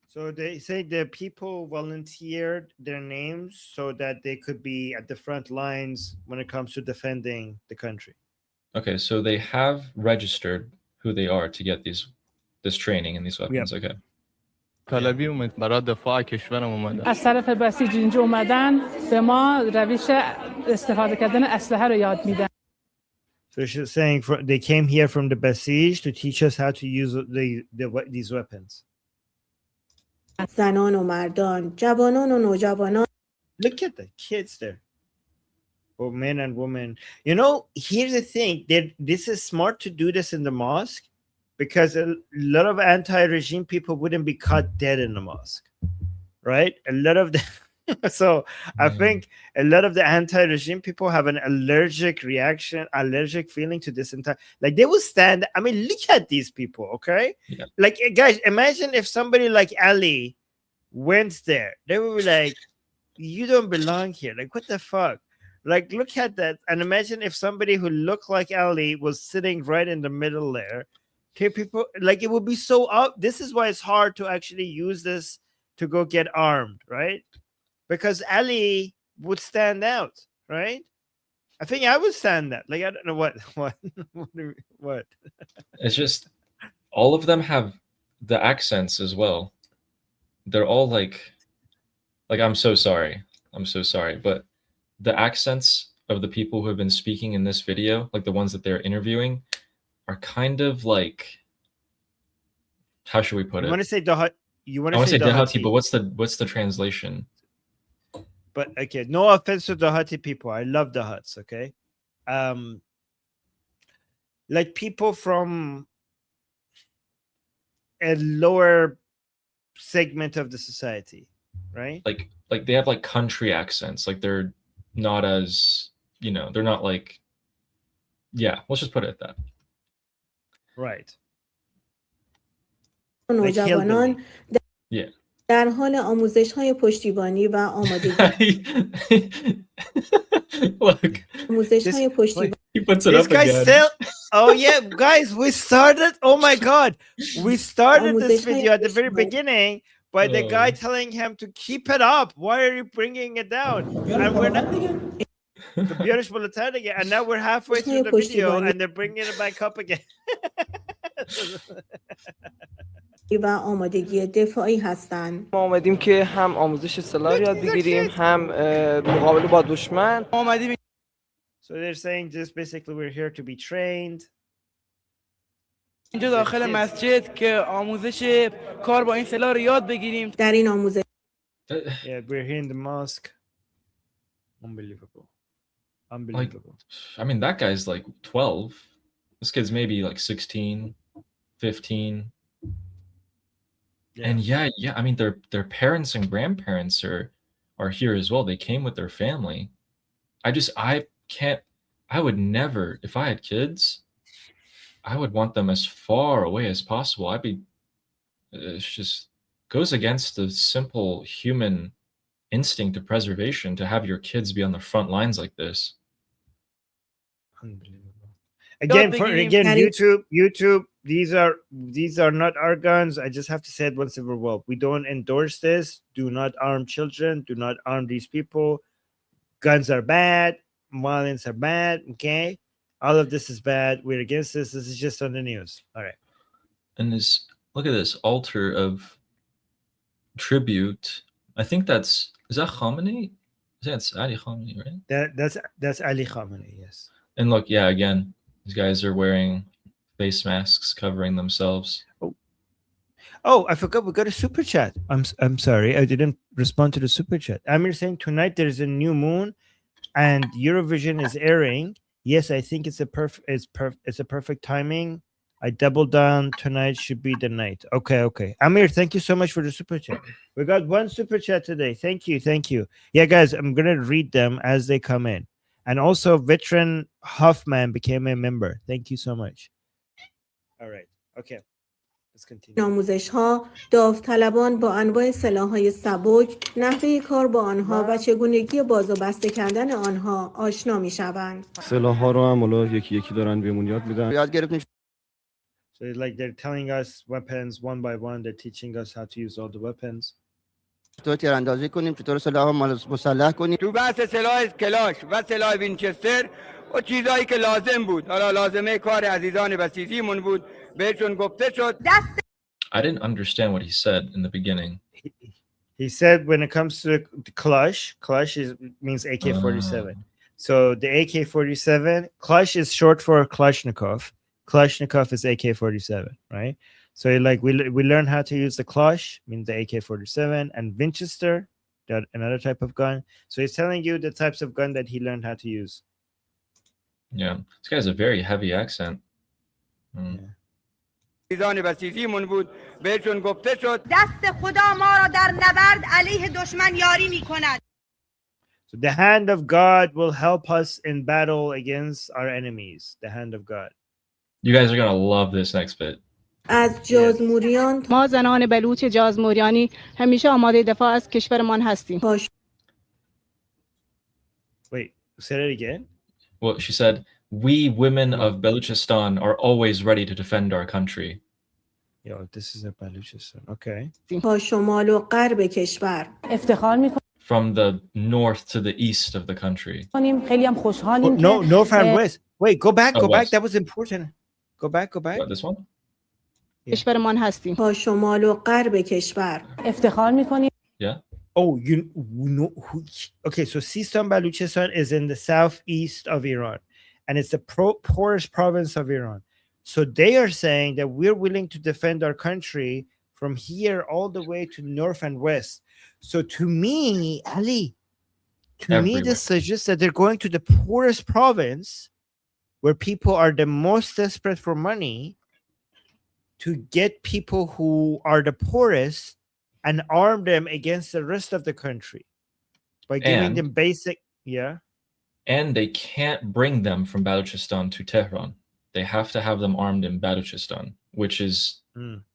[SPEAKER 1] So they say the people volunteered their names so that they could be at the front lines when it comes to defending the country.
[SPEAKER 2] Okay, so they have registered who they are to get this training and these weapons. Okay.
[SPEAKER 9] طلبی اومد برای دفاع کشورم اومدن.
[SPEAKER 10] از طرف بسیج اینجا اومدن به ما روش استفاده کردن اسلحه رو یاد میدن.
[SPEAKER 1] So she's saying they came here from the Basij to teach us how to use these weapons.
[SPEAKER 4] زنان و مردان، جوانان و نوجوانان.
[SPEAKER 1] Look at the kids there. Both men and women. You know, here's the thing. This is smart to do this in the mosque because a lot of anti-regime people wouldn't be caught dead in the mosque. Right? A lot of the so I think a lot of the anti-regime people have an allergic feeling to this entire, like they will stand. I mean, look at these people, okay?
[SPEAKER 2] Yeah.
[SPEAKER 1] Like, guys, imagine if somebody like Ali went there. They would be like, you don't belong here. Like, what the fuck? Like, look at that. And imagine if somebody who looked like Ali was sitting right in the middle there. Okay, people, like, it would be so up. This is why it's hard to actually use this to go get armed, right? Because Ali would stand out, right? I think I would stand out. Like, I don't know what.
[SPEAKER 2] It's just all of them have the accents as well. They're all like I'm so sorry, but the accents of the people who have been speaking in this video, like the ones that they're interviewing, are kind of like, how should we put it?
[SPEAKER 1] You want to say Dahati?
[SPEAKER 2] I want to say Dahati, but what's the translation?
[SPEAKER 1] But okay, no offense to Dahati people. I love Dahats, okay? Like people from a lower segment of the society, right?
[SPEAKER 2] Like they have like country accents. Like they're not as, they're not like, yeah, let's just put it at that.
[SPEAKER 1] Right.
[SPEAKER 4] نوجوانان
[SPEAKER 2] Yeah.
[SPEAKER 4] در حال آموزش‌های پشتیبانی و آمادگی.
[SPEAKER 2] Look.
[SPEAKER 4] آموزش‌های پشتیبانی.
[SPEAKER 2] He puts it
[SPEAKER 1] This
[SPEAKER 2] up
[SPEAKER 1] guy
[SPEAKER 2] again.
[SPEAKER 1] still. Oh yeah, guys, we started. Oh my God, we started this video at the very beginning by the guy telling him to keep it up. Why are you bringing it down? And we're not. And now we're halfway through the video, and they're bringing it back up again.
[SPEAKER 4] و آمادگی دفاعی هستند.
[SPEAKER 11] ما اومدیم که هم آموزش سلاح یاد بگیریم، هم مقابله با دشمن. اومدیم.
[SPEAKER 1] So they're saying just basically we're here to be trained.
[SPEAKER 11] اینجا داخل مسجد که آموزش کار با این سلاح رو یاد بگیریم.
[SPEAKER 4] در این آموزش.
[SPEAKER 1] Yeah, we're here in the mosque. Unbelievable. Unbelievable.
[SPEAKER 2] Like, I mean, that guy's like 12. This kid's maybe like 16, 15. Yeah. And yeah, I mean, their parents and grandparents are here as well. They came with their family. I would never, if I had kids, I would want them as far away as possible. It's just goes against the simple human instinct of preservation to have your kids be on the front lines like this.
[SPEAKER 1] Unbelievable. Again, YouTube, these are not our guns. I just have to say it once and for all. We don't endorse this. Do not arm children. Do not arm these people. Guns are bad. violence are bad. Okay, all of this is bad. We're against this. This is just on the news. All right.
[SPEAKER 2] And this, look at this altar of tribute. I think is that Khamenei? I think that's Ali Khamenei, right?
[SPEAKER 1] That's Ali Khamenei, yes.
[SPEAKER 2] And look, yeah, again, these guys are wearing face masks covering themselves.
[SPEAKER 1] Oh, I forgot we got a super chat. I'm sorry, I didn't respond to the super chat. Amir saying tonight there's a new moon, and Eurovision is airing. Yes, I think it's a perfect timing. I doubled down. Tonight should be the night. Okay. Amir, thank you so much for the super chat. We got one super chat today. Thank you. Yeah, guys, I'm gonna read them as they come in. And also, veteran Huffman became a member. Thank you so much. All right. Okay. Let's continue.
[SPEAKER 4] آموزش‌ها، داوطلبان با انواع سلاح‌های سبک، نحوه کار با آنها و چگونگی باز و بسته کردن آنها آشنا می‌شوند.
[SPEAKER 12] سلاح‌ها رو هم حالا یکی یکی دارن بهمون یاد میدن.
[SPEAKER 13] یاد گرفتیم.
[SPEAKER 1] So like they're telling us weapons one by one. They're teaching us how to use all the weapons.
[SPEAKER 13] چطور تیراندازی کنیم، چطور سلاح مسلح کنیم.
[SPEAKER 14] تو بحث سلاح کلاش و سلاح وینچستر و چیزایی که لازم بود، حالا لازمه کار عزیزان بسیجیمون بود، بهشون گفته شد.
[SPEAKER 2] I didn't understand what he said in the beginning.
[SPEAKER 1] He said when it comes to the Kalash means AK-47. So the AK-47, Kalash is short for Kalashnikov. Kalashnikov is AK-47, right? So like we learn how to use the Kalash, means the AK-47, and Winchester, that another type of gun. So he's telling you the types of gun that he learned how to use.
[SPEAKER 2] Yeah, this guy has a very heavy accent.
[SPEAKER 14] عزیزان بسیجیمون بود، بهشون گفته شد.
[SPEAKER 15] دست خدا ما را در نبرد علیه دشمن یاری می‌کند.
[SPEAKER 1] So the hand of God will help us in battle against our enemies. The hand of God.
[SPEAKER 2] You guys are gonna love this next bit.
[SPEAKER 4] از جازموریان
[SPEAKER 17] ما زنان بلوچ جازموریانی همیشه آماده دفاع از کشورمان هستیم.
[SPEAKER 1] Wait, say that again?
[SPEAKER 2] Well, she said, we women of Baluchistan are always ready to defend our country.
[SPEAKER 1] Yo, this is a Baluchistan. Okay.
[SPEAKER 4] تا شمال و غرب کشور
[SPEAKER 16] افتخار می‌کنیم.
[SPEAKER 2] From the north to the east of the country.
[SPEAKER 16] خیلی هم خوشحالیم که
[SPEAKER 1] No, north and west. Wait, go back.
[SPEAKER 2] West.
[SPEAKER 1] That was important. Go back.
[SPEAKER 2] What, this one?
[SPEAKER 17] کشورمان هستیم.
[SPEAKER 4] تا شمال و غرب کشور
[SPEAKER 16] افتخار می‌کنیم.
[SPEAKER 2] Yeah.
[SPEAKER 1] Oh, you know who? Okay, so Sistan Baluchistan is in the southeast of Iran, and it's the poorest province of Iran. So they are saying that we're willing to defend our country from here all the way to north and west. So to me, Ali, me, this suggests that they're going to the poorest province where people are the most desperate for money to get people who are the poorest and arm them against the rest of the country by giving them basic,
[SPEAKER 2] And they can't bring them from Baluchistan to Tehran. They have to have them armed in Baluchistan, which is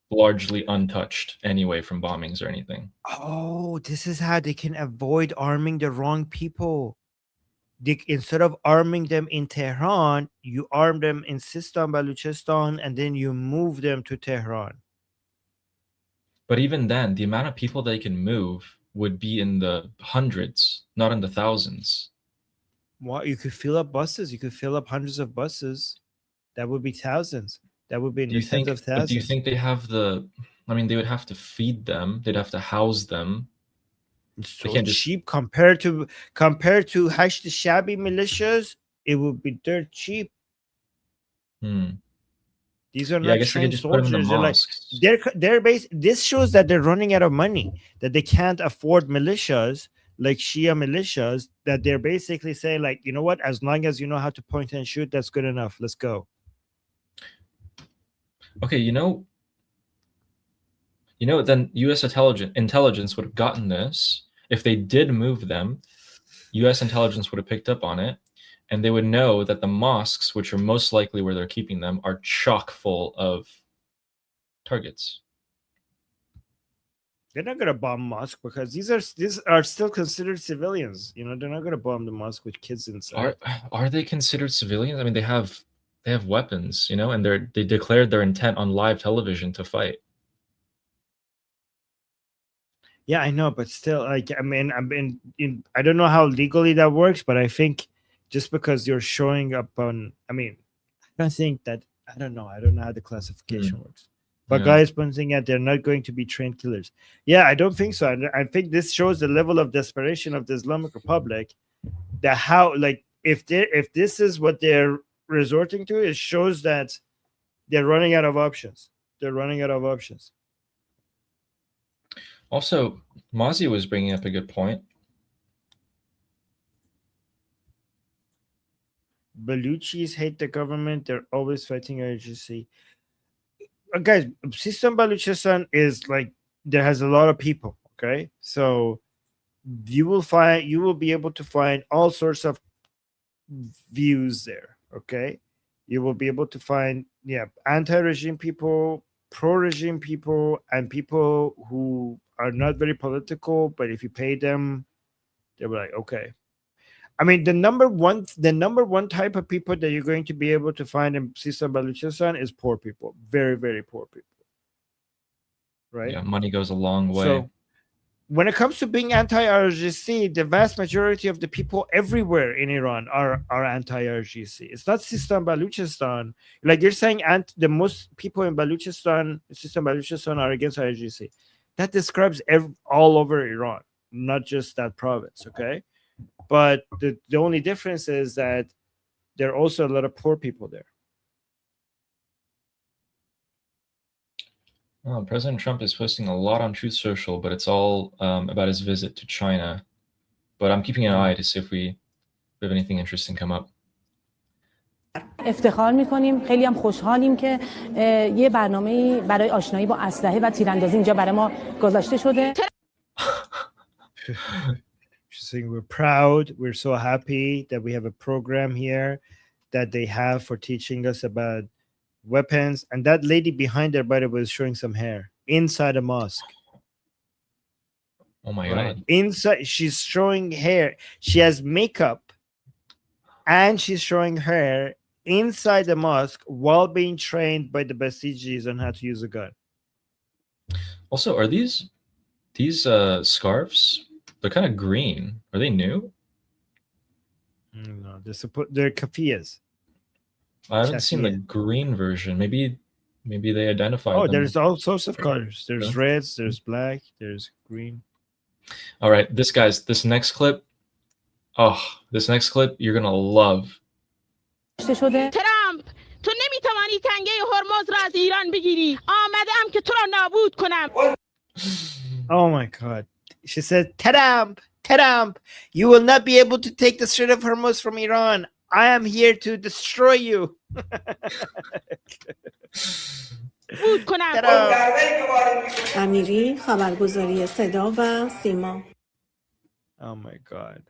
[SPEAKER 2] largely untouched anyway from bombings or anything.
[SPEAKER 1] Oh, this is how they can avoid arming the wrong people. Instead of arming them in Tehran, you arm them in Sistan, Baluchistan, and then you move them to Tehran.
[SPEAKER 2] But even then, the amount of people they can move would be in the hundreds, not in the thousands.
[SPEAKER 1] Well, you could fill up buses. You could fill up hundreds of buses. That would be thousands. That would be in the tens of thousands.
[SPEAKER 2] Do you think they have they would have to feed them. They'd have to house them.
[SPEAKER 1] It's so cheap compared to Hashd Shabi militias. It would be dirt cheap. These are not trained soldiers. They're based. This shows that they're running out of money. That they can't afford militias like Shia militias. That they're basically saying, like, you know what? As long as you know how to point and shoot, that's good enough. Let's go.
[SPEAKER 2] Okay, then U.S. intelligence would have gotten this. If they did move them, U.S. intelligence would have picked up on it, and they would know that the mosques, which are most likely where they're keeping them, are chock full of targets.
[SPEAKER 1] They're not going to bomb mosque because these are still considered civilians. They're not going to bomb the mosque with kids inside.
[SPEAKER 2] Are they considered civilians? I mean, they have weapons, and they declared their intent on live television to fight.
[SPEAKER 1] Yeah, I know, but still, like, I mean, I don't know how legally that works, but I think just because you're showing up on. I mean, I don't think that. I don't know. I don't know how the classification works. But guys pointing out they're not going to be trained killers. Yeah, I don't think so. I think this shows the level of desperation of the Islamic Republic. That how, like, if this is what they're resorting to, it shows that they're running out of options. They're running out of options.
[SPEAKER 2] Also, Mazi was bringing up a good point.
[SPEAKER 1] Baluchis hate the government. They're always fighting IRGC. Guys, Sistan Baluchistan is like, there has a lot of people. Okay, so you will be able to find all sorts of views there. Okay, you will be able to find anti-regime people, pro-regime people, and people who are not very political, but if you pay them, they'll be like, okay. I mean, the number one type of people that you're going to be able to find in Sistan Baluchistan is poor people, very, very poor people. Right?
[SPEAKER 2] Yeah, money goes a long way.
[SPEAKER 1] So when it comes to being anti-IRGC, the vast majority of the people everywhere in Iran are anti-IRGC. It's not Sistan Baluchistan. Like you're saying, the most people in Sistan Baluchistan are against IRGC. That describes all over Iran, not just that province. Okay. But the only difference is that there are also a lot of poor people there.
[SPEAKER 2] Well, President Trump is posting a lot on Truth Social, but it's all about his visit to China. But I'm keeping an eye to see if we have anything interesting come up.
[SPEAKER 16] افتخار می‌کنیم، خیلی هم خوشحالیم که یه برنامه‌ای برای آشنایی با اسلحه و تیراندازی اینجا برای ما گذاشته شده.
[SPEAKER 1] She's saying we're proud, we're so happy that we have a program here that they have for teaching us about weapons. And that lady behind her, by the way, is showing some hair inside a mosque.
[SPEAKER 2] Oh my God.
[SPEAKER 1] Inside, she's showing hair. She has makeup and she's showing hair inside the mosque while being trained by the Basijis on how to use a gun.
[SPEAKER 2] Also, are these scarves? They're kind of green. Are they new?
[SPEAKER 1] No, they're kafiyas.
[SPEAKER 2] I haven't seen the green version. Maybe they identified them.
[SPEAKER 1] There's all sorts of colors. There's reds, there's black, there's green.
[SPEAKER 2] All right, this next clip. Oh, this next clip you're gonna love.
[SPEAKER 17] ترامپ تو نمیتوانی تنگه هرمز را از ایران بگیری. آمدم که تو را نابود کنم.
[SPEAKER 1] Oh my God. She said, Trump, you will not be able to take the Strait of Hormuz from Iran. I am here to destroy you.
[SPEAKER 4] امیری، خبرگزاری صدا و سیما.
[SPEAKER 1] Oh my God.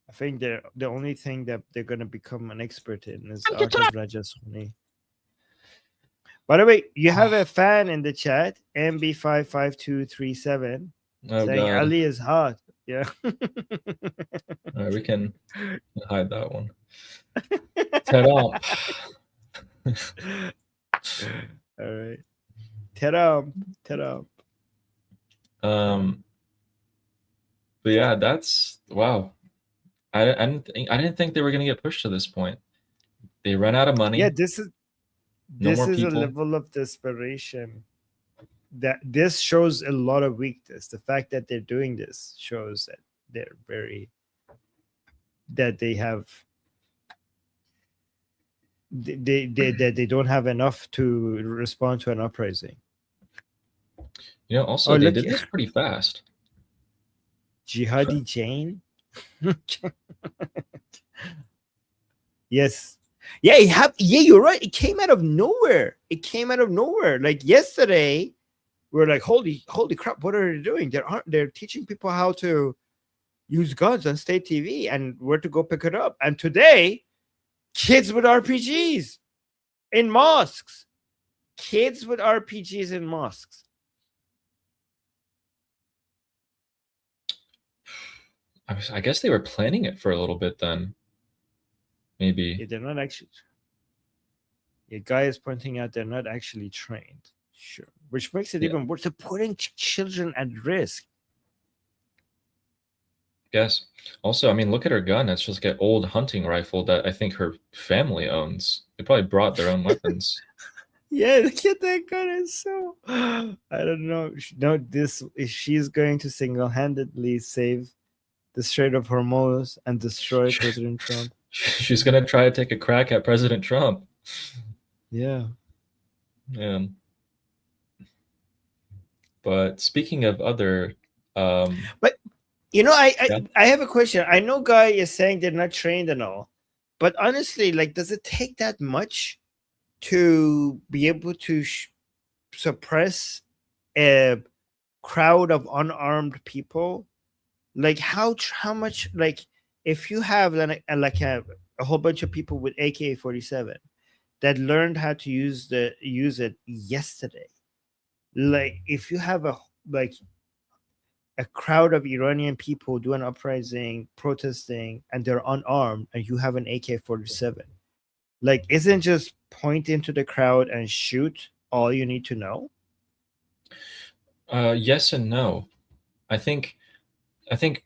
[SPEAKER 1] I think the only thing that they're going to become an expert in is Artav Rajaswani. By the way, you have a fan in the chat, MB55237, saying
[SPEAKER 2] God.
[SPEAKER 1] Ali is hot. Yeah.
[SPEAKER 2] All right, we can hide that one. Ta-da.
[SPEAKER 1] All right. Ta-da.
[SPEAKER 2] But yeah, that's wow. I didn't think they were gonna get pushed to this point. They ran out of money.
[SPEAKER 1] Yeah, this is
[SPEAKER 2] a
[SPEAKER 1] level of desperation that this shows a lot of weakness. The fact that they're doing this shows that they have they don't have enough to respond to an uprising.
[SPEAKER 2] Also they did this pretty fast.
[SPEAKER 1] Jihadi Jane. Yes. Yeah, you're right. It came out of nowhere. Like yesterday, we were like, holy crap, what are they doing? They're teaching people how to use guns on state TV and where to go pick it up. And today, kids with RPGs in mosques. Kids with RPGs in mosques.
[SPEAKER 2] I guess they were planning it for a little bit then. Maybe.
[SPEAKER 1] Yeah, they're not actually. The guy is pointing out they're not actually trained. Sure. Which makes it even worse. They're putting children at risk.
[SPEAKER 2] Guess. Also, I mean, look at her gun. It's just like an old hunting rifle that I think her family owns. They probably brought their own weapons.
[SPEAKER 1] Yeah, look at that gun. It's so. I don't know. No, this she's going to single-handedly save the Strait of Hormuz and destroy President Trump.
[SPEAKER 2] She's gonna try to take a crack at President Trump.
[SPEAKER 1] Yeah.
[SPEAKER 2] Yeah. But speaking of other,
[SPEAKER 1] but you know, I have a question. I know Guy is saying they're not trained and all, but honestly, like, does it take that much to be able to suppress a crowd of unarmed people? Like, how much? Like, if you have a whole bunch of people with AK-47 that learned how to use it yesterday, like, if you have a crowd of Iranian people do an uprising, protesting, and they're unarmed, and you have an AK-47, like, isn't just point into the crowd and shoot all you need to know?
[SPEAKER 2] Yes and no. I think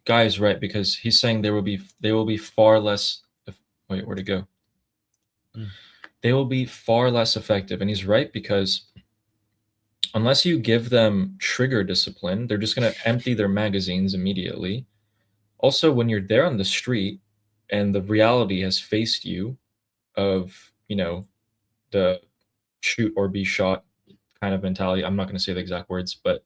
[SPEAKER 2] Guy's right, because he's saying they will be far less. Wait, where'd it go? They will be far less effective, and he's right, because unless you give them trigger discipline, they're just going to empty their magazines immediately. Also, when you're there on the street and the reality has faced you of, the shoot or be shot kind of mentality, I'm not going to say the exact words, but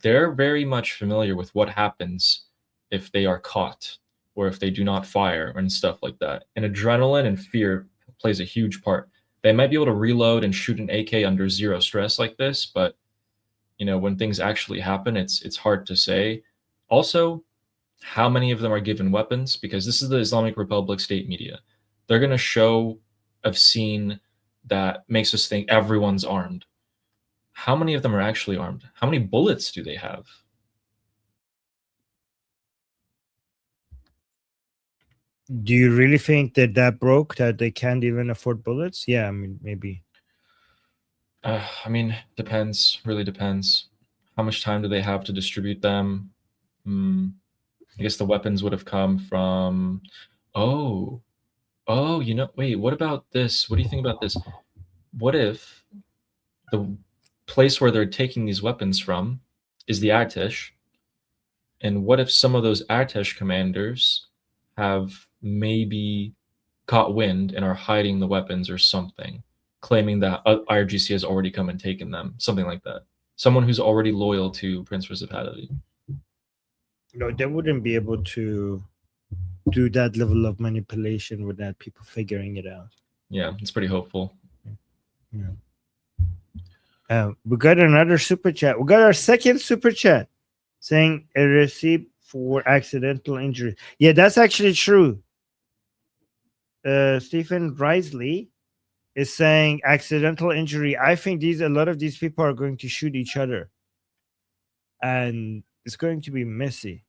[SPEAKER 2] they're very much familiar with what happens if they are caught or if they do not fire and stuff like that. And adrenaline and fear plays a huge part. They might be able to reload and shoot an AK under zero stress like this, but when things actually happen, it's hard to say. Also, how many of them are given weapons? Because this is the Islamic Republic state media. They're going to show a scene that makes us think everyone's armed. How many of them are actually armed? How many bullets do they have?
[SPEAKER 1] Do you really think that broke, that they can't even afford bullets? Yeah, I mean, maybe.
[SPEAKER 2] I mean, depends. Really depends. How much time do they have to distribute them? I guess the weapons would have come from. Oh, wait, what about this? What do you think about this? What if the place where they're taking these weapons from is the Artesh? And what if some of those Artesh commanders have maybe caught wind and are hiding the weapons or something, claiming that IRGC has already come and taken them, something like that? Someone who's already loyal to Prince Principality.
[SPEAKER 1] No, they wouldn't be able to do that level of manipulation without people figuring it out.
[SPEAKER 2] Yeah, it's pretty hopeful.
[SPEAKER 1] Yeah. We got another super chat. We got our second super chat saying a receipt for accidental injury. Yeah, that's actually true. Stephen Risley is saying accidental injury. I think a lot of these people are going to shoot each other, and it's going to be messy.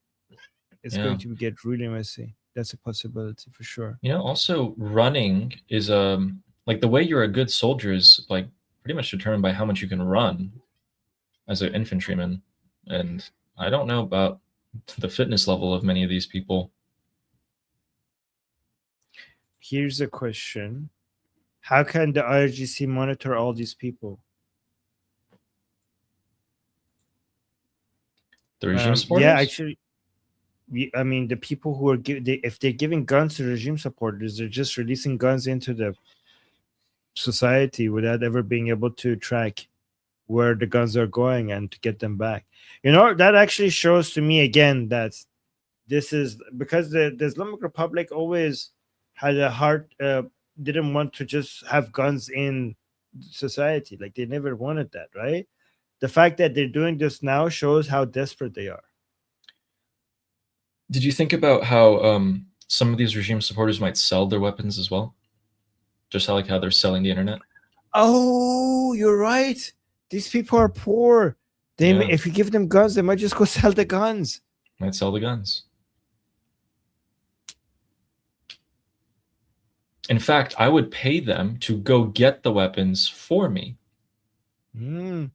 [SPEAKER 1] It's going to get really messy. That's a possibility for sure.
[SPEAKER 2] Also running is like the way you're a good soldier is like pretty much determined by how much you can run as an infantryman. And I don't know about the fitness level of many of these people.
[SPEAKER 1] Here's a question. How can the IRGC monitor all these people?
[SPEAKER 2] The regime supporters?
[SPEAKER 1] Yeah, actually, I mean, the people who are if they're giving guns to regime supporters, they're just releasing guns into the society without ever being able to track where the guns are going and to get them back. That actually shows to me again that this is because the Islamic Republic always had a heart, didn't want to just have guns in society. Like, they never wanted that, right? The fact that they're doing this now shows how desperate they are.
[SPEAKER 2] Did you think about how some of these regime supporters might sell their weapons as well? Just how they're selling the internet?
[SPEAKER 1] Oh, you're right. These people are poor. If you give them guns, they might just go sell the guns.
[SPEAKER 2] Might sell the guns. In fact, I would pay them to go get the weapons for me.
[SPEAKER 1] You're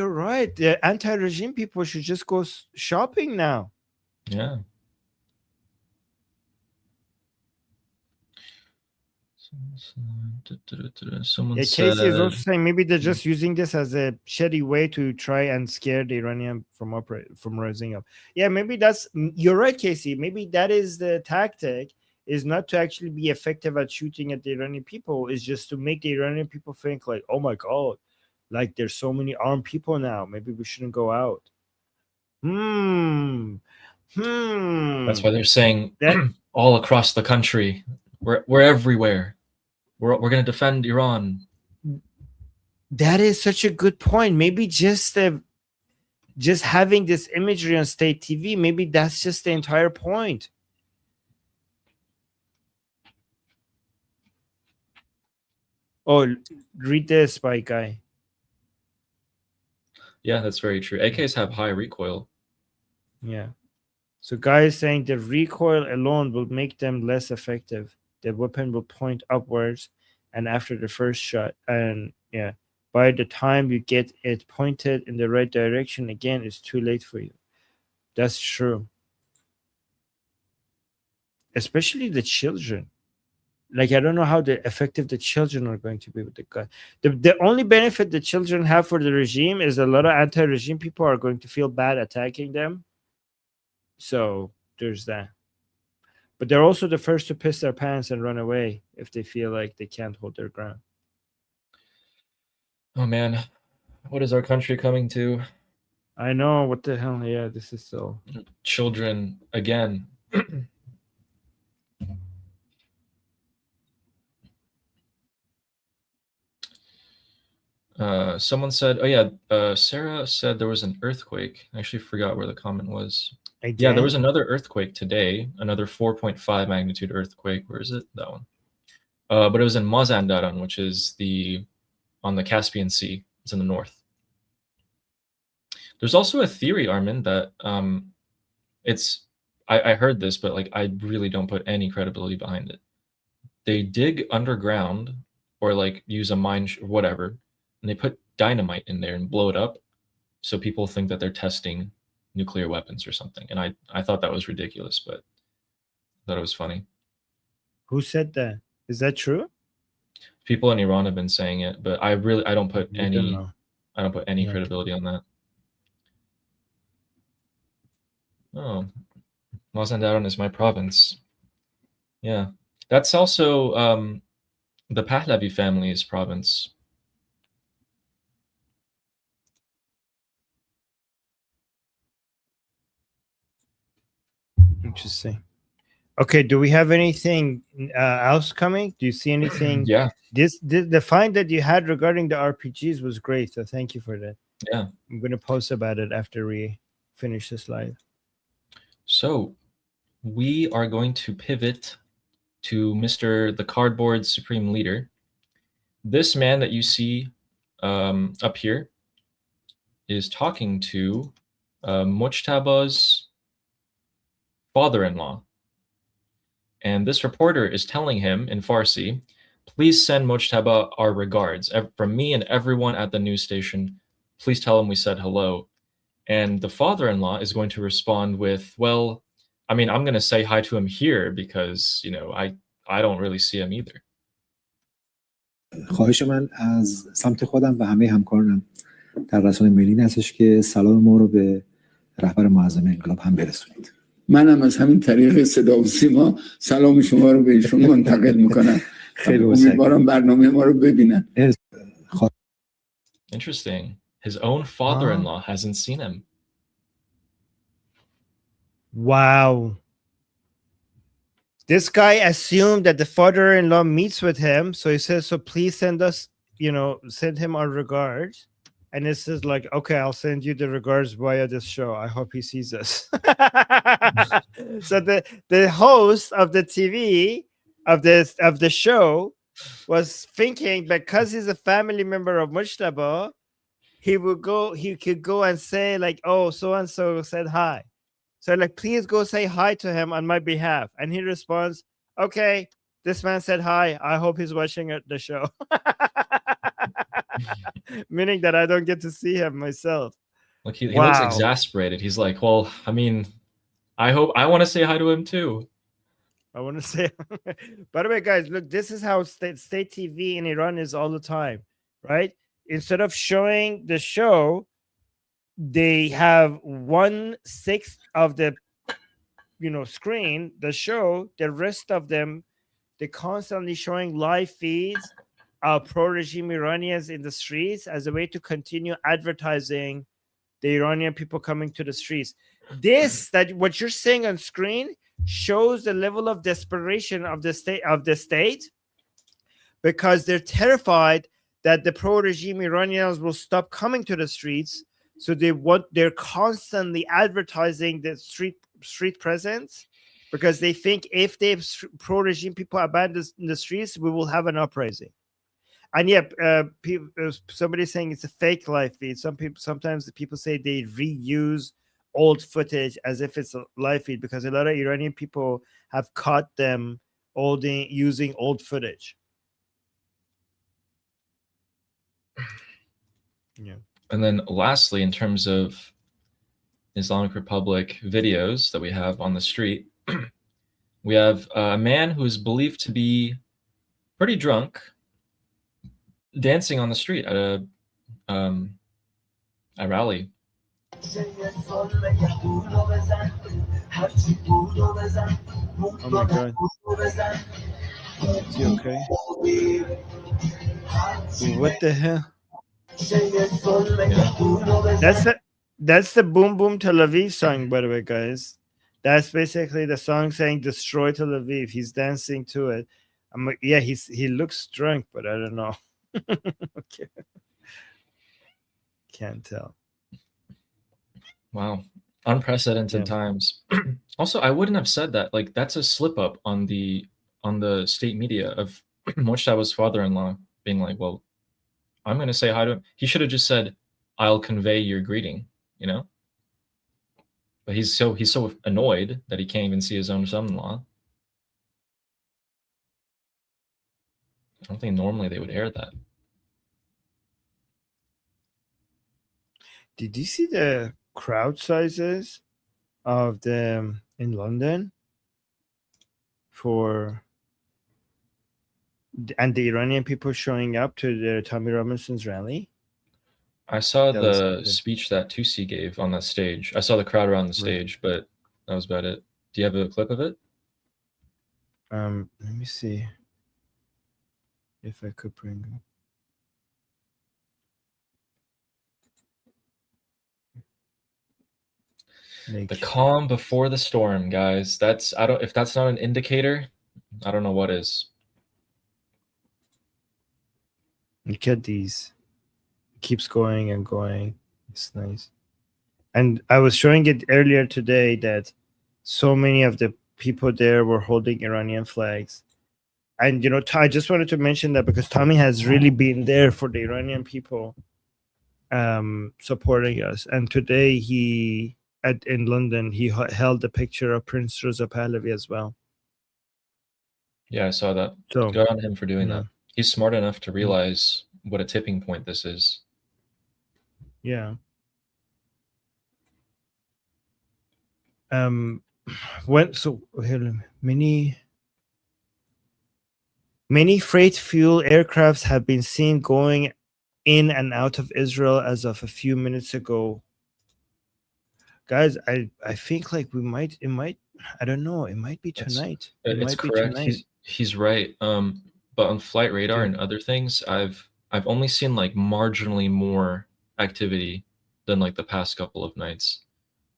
[SPEAKER 1] right. The anti-regime people should just go shopping now.
[SPEAKER 2] Yeah. Someone
[SPEAKER 1] Yeah,
[SPEAKER 2] said,
[SPEAKER 1] Casey is also saying maybe they're just using this as a shitty way to try and scare the Iranian from rising up. Yeah, maybe you're right, Casey. Maybe that is the tactic, is not to actually be effective at shooting at the Iranian people, is just to make the Iranian people think like, oh my God, like there's so many armed people now. Maybe we shouldn't go out.
[SPEAKER 2] That's why they're saying that all across the country, we're everywhere. We're going to defend Iran.
[SPEAKER 1] That is such a good point. Maybe just having this imagery on state TV, maybe that's just the entire point. Oh, read this, by guy.
[SPEAKER 2] Yeah, that's very true. AKs have high recoil.
[SPEAKER 1] Yeah. So guy is saying the recoil alone will make them less effective. The weapon will point upwards, and after the first shot, and yeah, by the time you get it pointed in the right direction again, it's too late for you. That's true. Especially the children. Like, I don't know how effective the children are going to be with the gun. The only benefit the children have for the regime is a lot of anti-regime people are going to feel bad attacking them. So there's that. But they're also the first to piss their pants and run away if they feel like they can't hold their ground.
[SPEAKER 2] Oh man, what is our country coming to?
[SPEAKER 1] I know, what the hell. Yeah, this is so.
[SPEAKER 2] Children again. Someone said, oh yeah, Sarah said there was an earthquake. I actually forgot where the comment was.
[SPEAKER 1] Again?
[SPEAKER 2] Yeah, there was another earthquake today, another 4.5 magnitude earthquake. Where is it? That one. But it was in Mazandaran, which is on the Caspian Sea. It's in the north. There's also a theory, Armin, that I heard this, but like I really don't put any credibility behind it. They dig underground or like use a mine or whatever, and they put dynamite in there and blow it up, so people think that they're testing nuclear weapons or something. And I thought that was ridiculous, but I thought it was funny.
[SPEAKER 1] Who said that? Is that true?
[SPEAKER 2] People in Iran have been saying it, but I don't put any credibility on that. Oh, Mazandaran is my province. Yeah, that's also the Pahlavi family's province.
[SPEAKER 1] Interesting. Okay, do we have anything else coming? Do you see anything?
[SPEAKER 2] Yeah.
[SPEAKER 1] The find that you had regarding the RPGs was great, so thank you for that.
[SPEAKER 2] Yeah.
[SPEAKER 1] I'm going to post about it after we finish this live.
[SPEAKER 2] So we are going to pivot to Mr. the Cardboard Supreme Leader. This man that you see up here is talking to Mojtaba's father-in-law. And this reporter is telling him in Farsi, please send Mojtaba our regards. From me and everyone at the news station, please tell him we said hello. And the father-in-law is going to respond with, well, I mean, I'm going to say hi to him here because, I don't really see him either.
[SPEAKER 18] خواهش من از سمت خودم و همه همکارانم در رسانه ملی هستش که سلام ما رو به رهبر معظم انقلاب هم برسونید.
[SPEAKER 19] منم از همین طریق صدا و سیما سلام شما رو به ایشون منتقل میکنم. خیلی امیدوارم برنامه ما رو ببینن.
[SPEAKER 2] Interesting. His own father-in-law hasn't seen him.
[SPEAKER 1] Wow. This guy assumed that the father-in-law meets with him, so he says, so please send him our regards. And it says like, okay, I'll send you the regards via this show. I hope he sees us. So the host of the TV of the show was thinking, because he's a family member of Mujtaba, he could go and say like, oh, so and so said hi. So like, please go say hi to him on my behalf. And he responds, okay, this man said hi. I hope he's watching the show. Meaning that I don't get to see him myself.
[SPEAKER 2] Look, he looks exasperated. He's like, well, I mean, I want to say hi to him too.
[SPEAKER 1] I want to say. By the way, guys, look, this is how state TV in Iran is all the time, right? Instead of showing the show, they have 1/6 of the screen, the show. The rest of them, they're constantly showing live feeds of pro-regime Iranians in the streets as a way to continue advertising the Iranian people coming to the streets. That what you're seeing on screen shows the level of desperation of the state because they're terrified that the pro-regime Iranians will stop coming to the streets. So they're constantly advertising the street presence because they think if the pro-regime people abandon the streets, we will have an uprising. And somebody saying it's a fake live feed. Sometimes the people say they reuse old footage as if it's a live feed because a lot of Iranian people have caught them using old footage. Yeah.
[SPEAKER 2] And then lastly, in terms of Islamic Republic videos that we have on the street, we have a man who is believed to be pretty drunk dancing on the street at a rally.
[SPEAKER 1] Oh my God. Is he okay? What the hell? Yeah. That's the Boom Boom Tel Aviv song, by the way, guys. That's basically the song saying destroy Tel Aviv. He's dancing to it. I'm like, yeah, he looks drunk, but I don't know. Okay. Can't tell.
[SPEAKER 2] Wow. Unprecedented times. Also, I wouldn't have said that. Like, that's a slip up on the state media of Mojtaba's father-in-law being like, well, I'm going to say hi to him. He should have just said, I'll convey your greeting, you know? But he's so annoyed that he can't even see his own son-in-law. I don't think normally they would air that.
[SPEAKER 1] Did you see the crowd sizes of them in London and the Iranian people showing up to the Tommy Robinson's rally?
[SPEAKER 2] I saw the speech that Tusi gave on that stage. I saw the crowd around the stage, but that was about it. Do you have a clip of it?
[SPEAKER 1] Let me see if I could bring it.
[SPEAKER 2] The calm before the storm, guys. If that's not an indicator, I don't know what is.
[SPEAKER 1] Look at these. It keeps going and going. It's nice. And I was showing it earlier today that so many of the people there were holding Iranian flags. And, I just wanted to mention that because Tommy has really been there for the Iranian people, supporting us. And today in London, he held a picture of Prince Reza Pahlavi as well.
[SPEAKER 2] Yeah, I saw that.
[SPEAKER 1] So,
[SPEAKER 2] good on him for doing that. He's smart enough to realize what a tipping point this is.
[SPEAKER 1] Yeah. Many freight fuel aircrafts have been seen going in and out of Israel as of a few minutes ago. Guys, I think like it might I don't know, it might be tonight.
[SPEAKER 2] It's correct. He's right. But on flight radar and other things, I've only seen like marginally more activity than like the past couple of nights.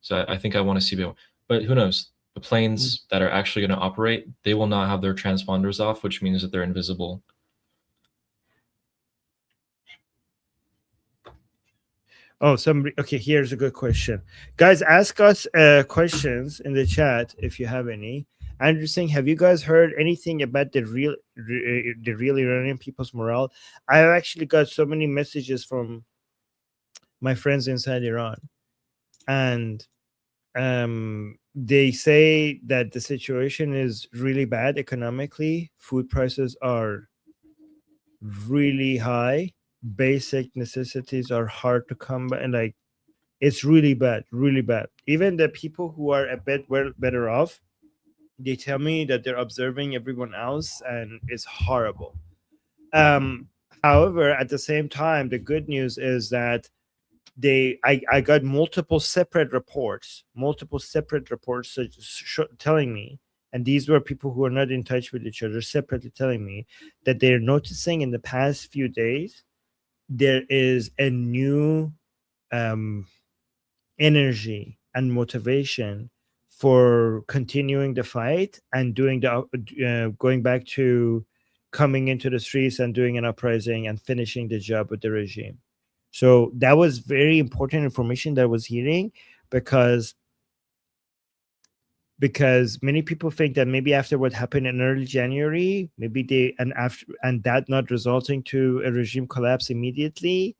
[SPEAKER 2] So I think I want to see more. But who knows? The planes that are actually going to operate, they will not have their transponders off, which means that they're invisible.
[SPEAKER 1] Oh, okay, here's a good question. Guys, ask us questions in the chat if you have any. Andrew saying, have you guys heard anything about the real Iranian people's morale? I've actually got so many messages from my friends inside Iran. And they say that the situation is really bad economically. Food prices are really high. Basic necessities are hard to come by, and like it's really bad. Even the people who are a bit better off, They tell me that they're observing everyone else, and it's horrible. However, at the same time, the good news is that I got multiple separate reports telling me, and these were people who are not in touch with each other, separately telling me that they're noticing in the past few days there is a new energy and motivation for continuing the fight and doing going back to coming into the streets and doing an uprising and finishing the job with the regime. So that was very important information that I was hearing, because many people think that maybe after what happened in early January, maybe that not resulting to a regime collapse immediately,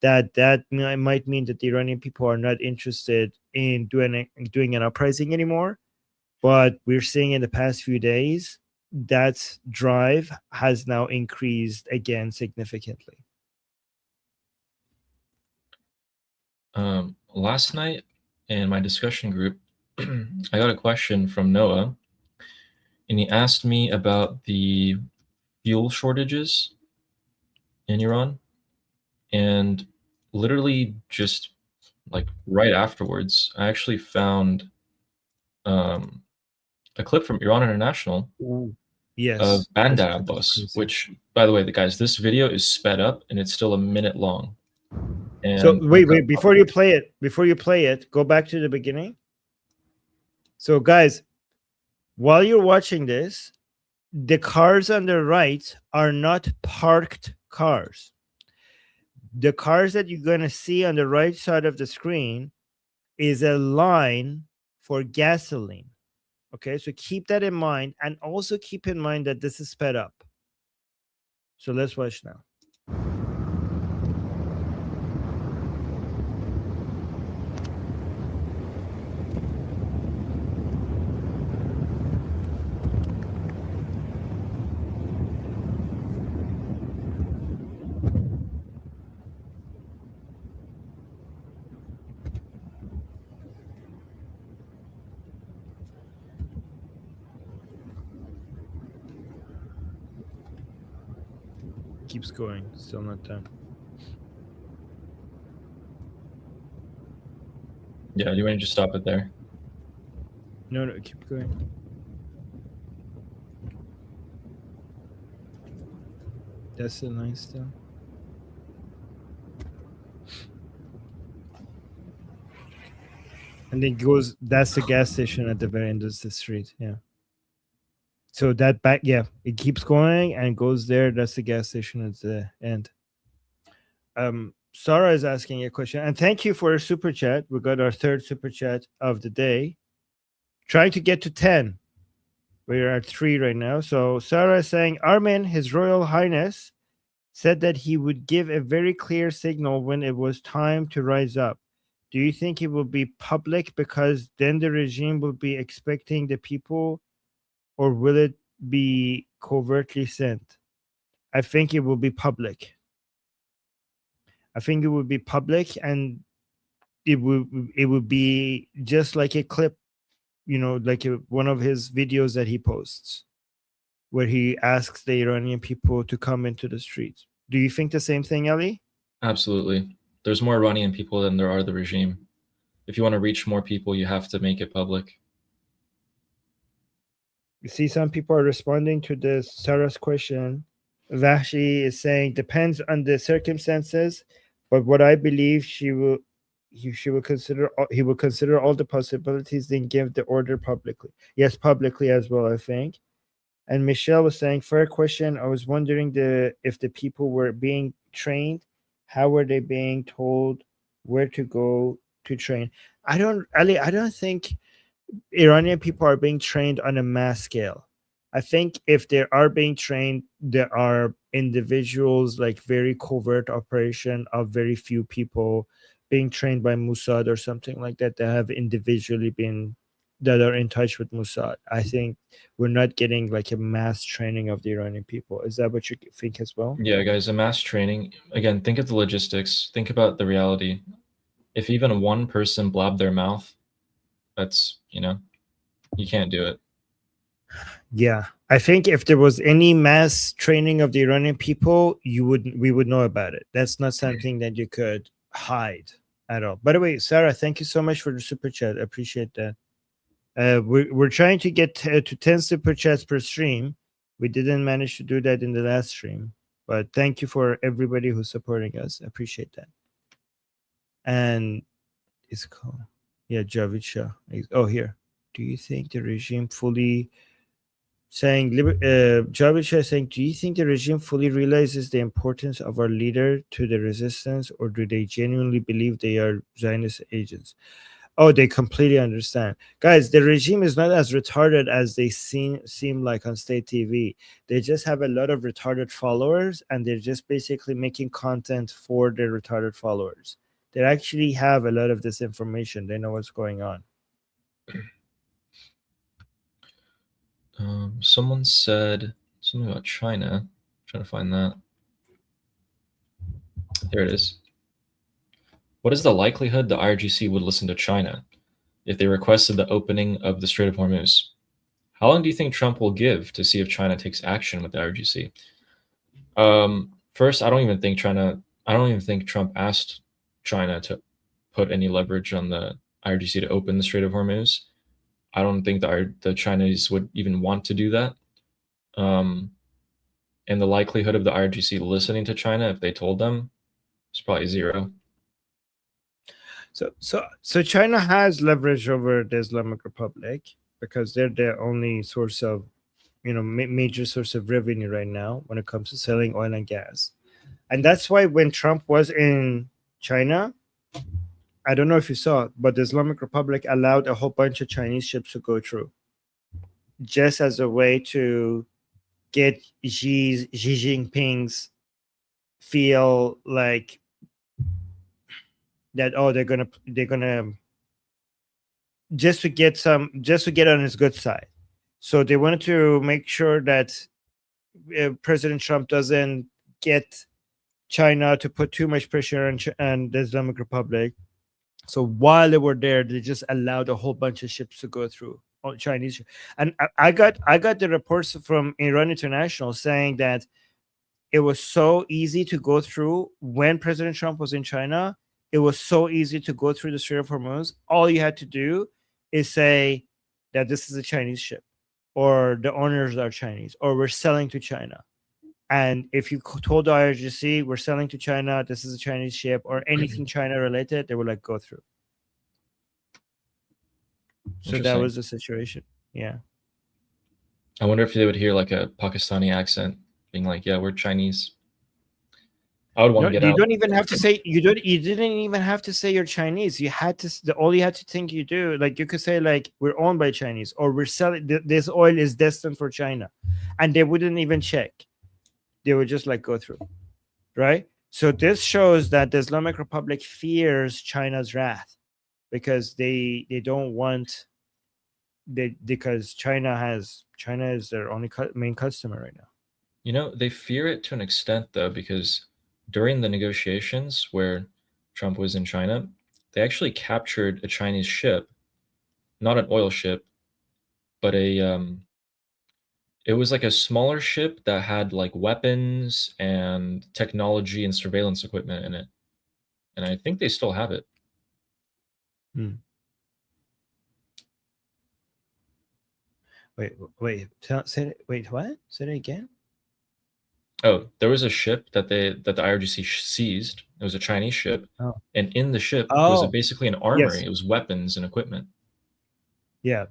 [SPEAKER 1] that might mean that the Iranian people are not interested in doing an uprising anymore. But we're seeing in the past few days that drive has now increased again significantly.
[SPEAKER 2] Last night in my discussion group, I got a question from Noah, and he asked me about the fuel shortages in Iran. And literally just like right afterwards, I actually found a clip from Iran International of Bandar Abbas, which, by the way, guys, this video is sped up and it's still a minute long. And
[SPEAKER 1] so wait, before you play it, go back to the beginning. So guys, while you're watching this, the cars on the right are not parked cars. The cars that you're going to see on the right side of the screen is a line for gasoline. Okay, so keep that in mind, and also keep in mind that this is sped up. So let's watch now. Keeps going, still not done.
[SPEAKER 2] Yeah, do you want to just stop it there?
[SPEAKER 1] No, keep going. That's the line still. And it goes, that's the gas station at the very end of the street. Yeah. So that back, yeah, it keeps going and goes there. That's the gas station at the end. Sarah is asking a question, and thank you for a super chat. We got our third super chat of the day. Trying to get to 10. We're at 3 right now. So Sarah is saying, Armin, His Royal Highness, said that he would give a very clear signal when it was time to rise up. Do you think it will be public because then the regime will be expecting the people, or will it be covertly sent? I think it will be public. I think it would be public, and it would be just like a clip, like one of his videos that he posts, where he asks the Iranian people to come into the streets. Do you think the same thing, Ali?
[SPEAKER 2] Absolutely. There's more Iranian people than there are the regime. If you want to reach more people, you have to make it public.
[SPEAKER 1] You see, some people are responding to this Sarah's question. Vahshi is saying, depends on the circumstances, but what I believe he will consider all the possibilities, then give the order publicly. Yes, publicly as well, I think. And Michelle was saying, fair question. I was wondering if the people were being trained, how were they being told where to go to train? I don't think Iranian people are being trained on a mass scale. I think if they are being trained, there are individuals, like very covert operation of very few people being trained by Mossad or something like that, that have individually been, that are in touch with Mossad. I think we're not getting like a mass training of the Iranian people. Is that what you think as well?
[SPEAKER 2] Yeah, guys, a mass training. Again, think of the logistics. Think about the reality. If even one person blabbed their mouth, that's, you can't do it.
[SPEAKER 1] Yeah, I think if there was any mass training of the Iranian people, we would know about it. That's not something that you could hide at all. By the way, Sarah, thank you so much for the super chat. I appreciate that. We're trying to get to 10 super chats per stream. We didn't manage to do that in the last stream, but thank you for everybody who's supporting us. I appreciate that. And it's called, yeah, Javid Shah. Oh, here. Do you think the regime fully saying Javid Shah saying, do you think the regime fully realizes the importance of our leader to the resistance, or do they genuinely believe they are Zionist agents? Oh, they completely understand. Guys, the regime is not as retarded as they seem like on state TV. They just have a lot of retarded followers, and they're just basically making content for their retarded followers. They actually have a lot of this information. They know what's going on.
[SPEAKER 2] Someone said something about China. I'm trying to find that. There it is. What is the likelihood the IRGC would listen to China if they requested the opening of the Strait of Hormuz? How long do you think Trump will give to see if China takes action with the IRGC? First, I don't even think Trump asked China to put any leverage on the IRGC to open the Strait of Hormuz. I don't think the Chinese would even want to do that. And the likelihood of the IRGC listening to China if they told them is probably zero.
[SPEAKER 1] So China has leverage over the Islamic Republic because they're the only source of, major source of revenue right now when it comes to selling oil and gas. And that's why when Trump was in China, I don't know if you saw it, but the Islamic Republic allowed a whole bunch of Chinese ships to go through just as a way to get Xi Jinping's feel like that, oh, they're gonna just to get on his good side. So they wanted to make sure that President Trump doesn't get China to put too much pressure on the Islamic Republic. So while they were there, they just allowed a whole bunch of ships to go through, Chinese. And I got the reports from Iran International saying that it was so easy to go through when President Trump was in China. It was so easy to go through the Strait of Hormuz. All you had to do is say that this is a Chinese ship, or the owners are Chinese, or we're selling to China. And if you told the IRGC we're selling to China, this is a Chinese ship, or anything China related, they would like go through. So that was the situation. Yeah.
[SPEAKER 2] I wonder if they would hear like a Pakistani accent being like, yeah, we're Chinese. I would want to get out.
[SPEAKER 1] You don't even have to say you didn't even have to say you're Chinese. You had to all you had to think you do, like you could say like we're owned by Chinese, or we're selling this oil is destined for China, and they wouldn't even check. They would just like go through, right? So this shows that the Islamic Republic fears China's wrath because they don't want because China is their only main customer right now.
[SPEAKER 2] They fear it to an extent though, because during the negotiations where Trump was in China, they actually captured a Chinese ship, not an oil ship, but it was like a smaller ship that had like weapons and technology and surveillance equipment in it. And I think they still have it.
[SPEAKER 1] Wait, say it. Wait, what? Say it again.
[SPEAKER 2] Oh, there was a ship that the IRGC seized. It was a Chinese ship, and in the ship was basically an armory. Yes. It was weapons and equipment.
[SPEAKER 1] Yeah,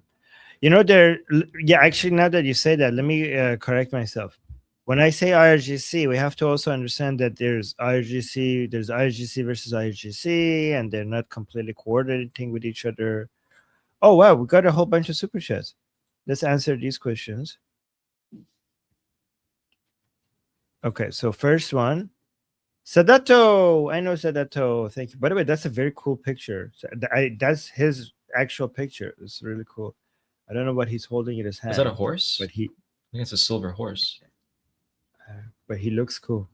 [SPEAKER 1] actually, now that you say that, let me correct myself. When I say IRGC, we have to also understand that there's IRGC versus IRGC, and they're not completely coordinating with each other. Oh wow, we got a whole bunch of super chats. Let's answer these questions. Okay, so first one, Sadato. I know Sadato. Thank you. By the way, that's a very cool picture. That's his actual picture. It's really cool. I don't know what he's holding in his hand.
[SPEAKER 2] Is that a horse?
[SPEAKER 1] But
[SPEAKER 2] I think it's a silver horse.
[SPEAKER 1] But he looks cool.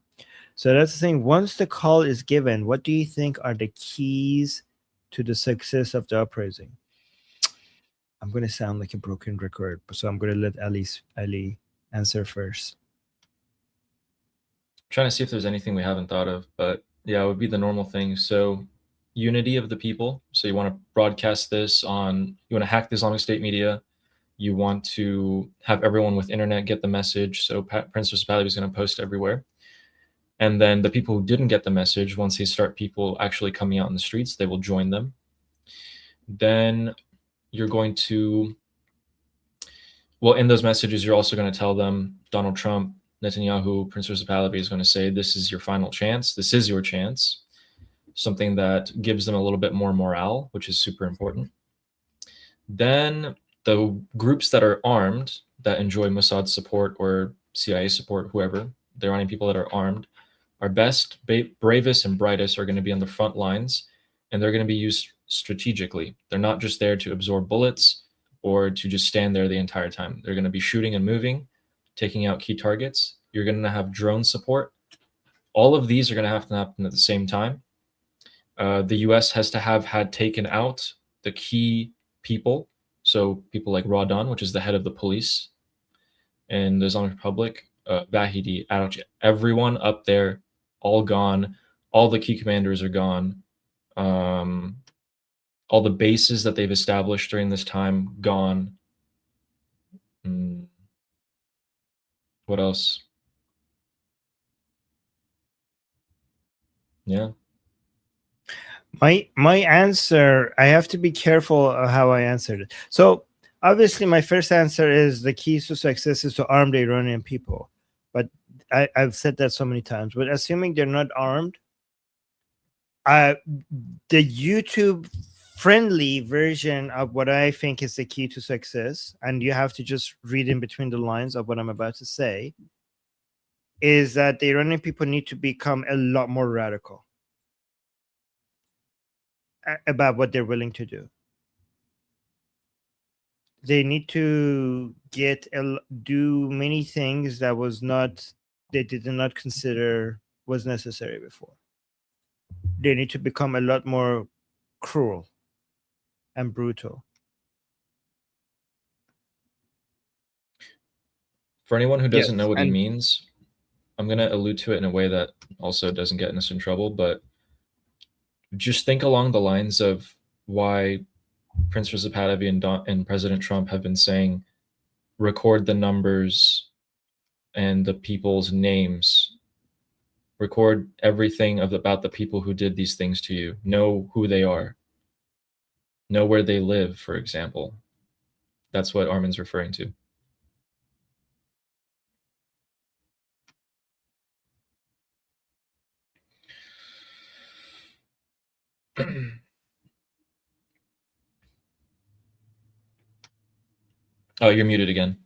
[SPEAKER 1] So that's the thing. Once the call is given, what do you think are the keys to the success of the uprising? I'm going to sound like a broken record, so I'm going to let Ali answer first.
[SPEAKER 2] I'm trying to see if there's anything we haven't thought of, but yeah, it would be the normal thing. So unity of the people. So you want to broadcast this on, you want to hack the Islamic State media. You want to have everyone with internet get the message. So Prince Pahlavi is going to post everywhere. And then the people who didn't get the message, once they start people actually coming out in the streets, they will join them. Then you're going to, well, in those messages, you're also going to tell them Donald Trump, Netanyahu, Prince Pahlavi is going to say, this is your final chance. This is your chance. Something that gives them a little bit more morale, which is super important. Then the groups that are armed, that enjoy Mossad support or CIA support, whoever, the Iranian people that are armed, our best, bravest, and brightest are going to be on the front lines, and they're going to be used strategically. They're not just there to absorb bullets or to just stand there the entire time. They're going to be shooting and moving, taking out key targets. You're going to have drone support. All of these are going to have to happen at the same time. The US has to have had taken out the key people. So people like Radan, which is the head of the police in the Islamic Republic, Vahidi, Arachi, everyone up there, all gone. All the key commanders are gone. All the bases that they've established during this time, gone. What else? Yeah.
[SPEAKER 1] My answer, I have to be careful of how I answered it. So obviously my first answer is the keys to success is to arm the Iranian people. But I've said that so many times. But assuming they're not armed, the YouTube friendly version of what I think is the key to success, and you have to just read in between the lines of what I'm about to say, is that the Iranian people need to become a lot more radical about what they're willing to do. They need to do many things that they did not consider was necessary before. They need to become a lot more cruel and brutal.
[SPEAKER 2] For anyone who doesn't know what he means, I'm going to allude to it in a way that also doesn't get us in trouble, but just think along the lines of why Prince Reza Pahlavi and President Trump have been saying, record the numbers and the people's names. Record everything about the people who did these things to you. Know who they are. Know where they live, for example. That's what Armin's referring to. Oh, you're muted again.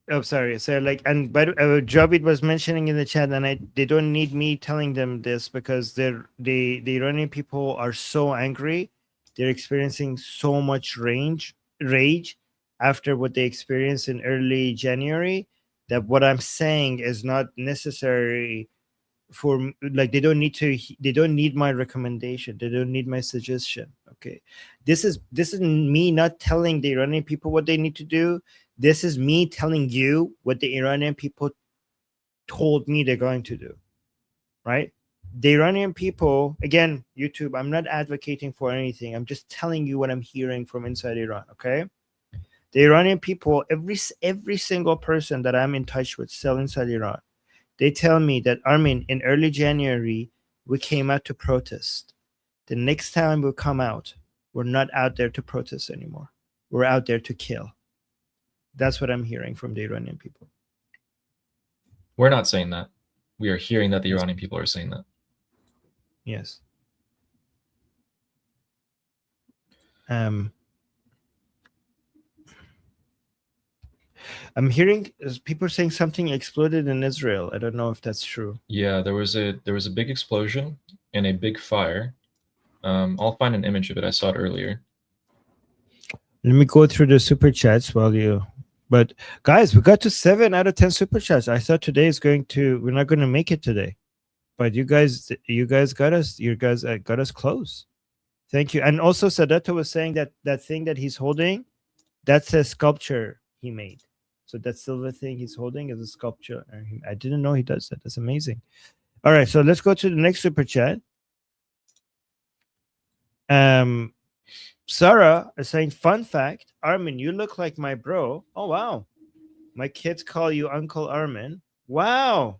[SPEAKER 1] Oh, sorry. So and but Javid was mentioning in the chat, and they don't need me telling them this because the Iranian people are so angry. They're experiencing so much rage after what they experienced in early January, that what I'm saying is not necessary for, like, they don't need my recommendation. They don't need my suggestion. Okay. This is me not telling the Iranian people what they need to do. This is me telling you what the Iranian people told me they're going to do, right? The Iranian people, again, YouTube, I'm not advocating for anything. I'm just telling you what I'm hearing from inside Iran, okay? The Iranian people, every single person that I'm in touch with still inside Iran, they tell me that, Armin, in early January, we came out to protest. The next time we come out, we're not out there to protest anymore. We're out there to kill. That's what I'm hearing from the Iranian people.
[SPEAKER 2] We're not saying that. We are hearing that the Iranian people are saying that.
[SPEAKER 1] Yes. I'm hearing people saying something exploded in Israel. I don't know if that's true.
[SPEAKER 2] Yeah, there was a big explosion and a big fire. I'll find an image of it. I saw it earlier.
[SPEAKER 1] Let me go through the super chats while you. But guys, we got to 7 out of 10 super chats. I thought today is we're not going to make it today, but you guys got us. You guys got us close. Thank you. And also Sadato was saying that that thing that he's holding, that's a sculpture he made. So that silver thing he's holding is a sculpture. I didn't know he does that. That's amazing. All right, so let's go to the next super chat. Sarah is saying, fun fact, Armin, you look like my bro. Oh, wow. My kids call you Uncle Armin. Wow.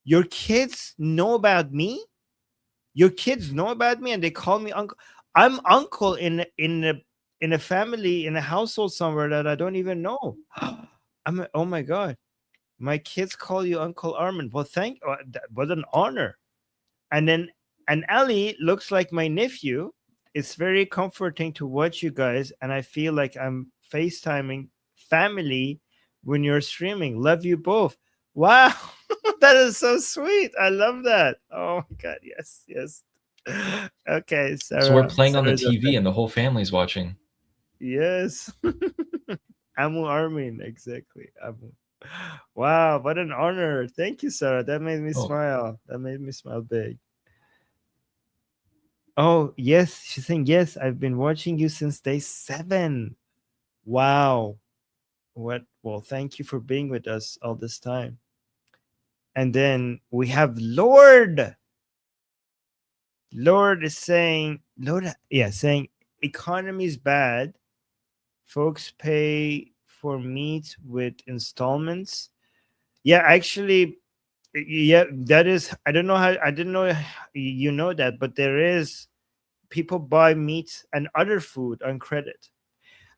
[SPEAKER 1] Your kids know about me? Your kids know about me and they call me uncle. I'm uncle in a family, in a household somewhere that I don't even know. Oh my God. My kids call you Uncle Armin. Well, what an honor. And Ali looks like my nephew. It's very comforting to watch you guys, and I feel like I'm FaceTiming family when you're streaming. Love you both. Wow, that is so sweet. I love that. Oh my God, yes. Okay, Sarah.
[SPEAKER 2] So we're playing on the
[SPEAKER 1] Sarah's
[SPEAKER 2] TV
[SPEAKER 1] okay.
[SPEAKER 2] and the whole family's watching.
[SPEAKER 1] Yes. Amu Armin, exactly. Amu. Wow, what an honor. Thank you, Sarah. That made me smile. That made me smile big. Oh, yes. She's saying, yes, I've been watching you since day 7. Wow. Well, thank you for being with us all this time. And then we have Lord. Lord is saying, saying economy is bad. Folks pay for meat with installments. Yeah, actually, that is, I didn't know you know that, but there is, people buy meat and other food on credit.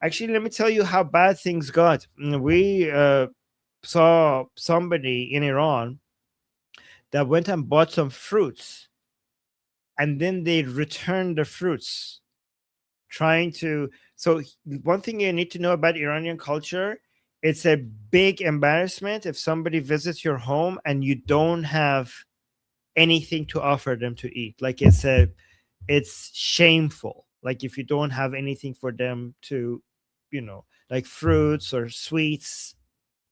[SPEAKER 1] Actually, let me tell you how bad things got. We saw somebody in Iran that went and bought some fruits, and then they returned the fruits, trying to. So one thing you need to know about Iranian culture, it's a big embarrassment if somebody visits your home and you don't have anything to offer them to eat. Like it's shameful. Like if you don't have anything for them to, like fruits or sweets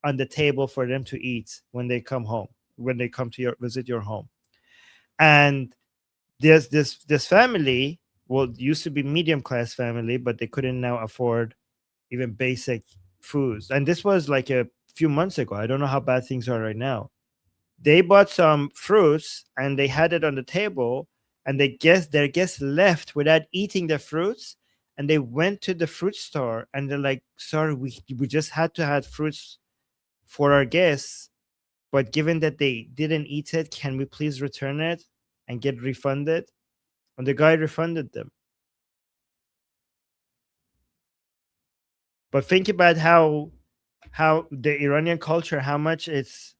[SPEAKER 1] on the table for them to eat when they come home, when they come to visit your home. And there's this family, well, used to be medium class family, but they couldn't now afford even basic foods. And this was like a few months ago. I don't know how bad things are right now. They bought some fruits and they had it on the table, and their guests left without eating the fruits, and they went to the fruit store and they're like, sorry, we just had to have fruits for our guests, but given that they didn't eat it, can we please return it and get refunded? And the guy refunded them. But think about how the Iranian culture, how much it's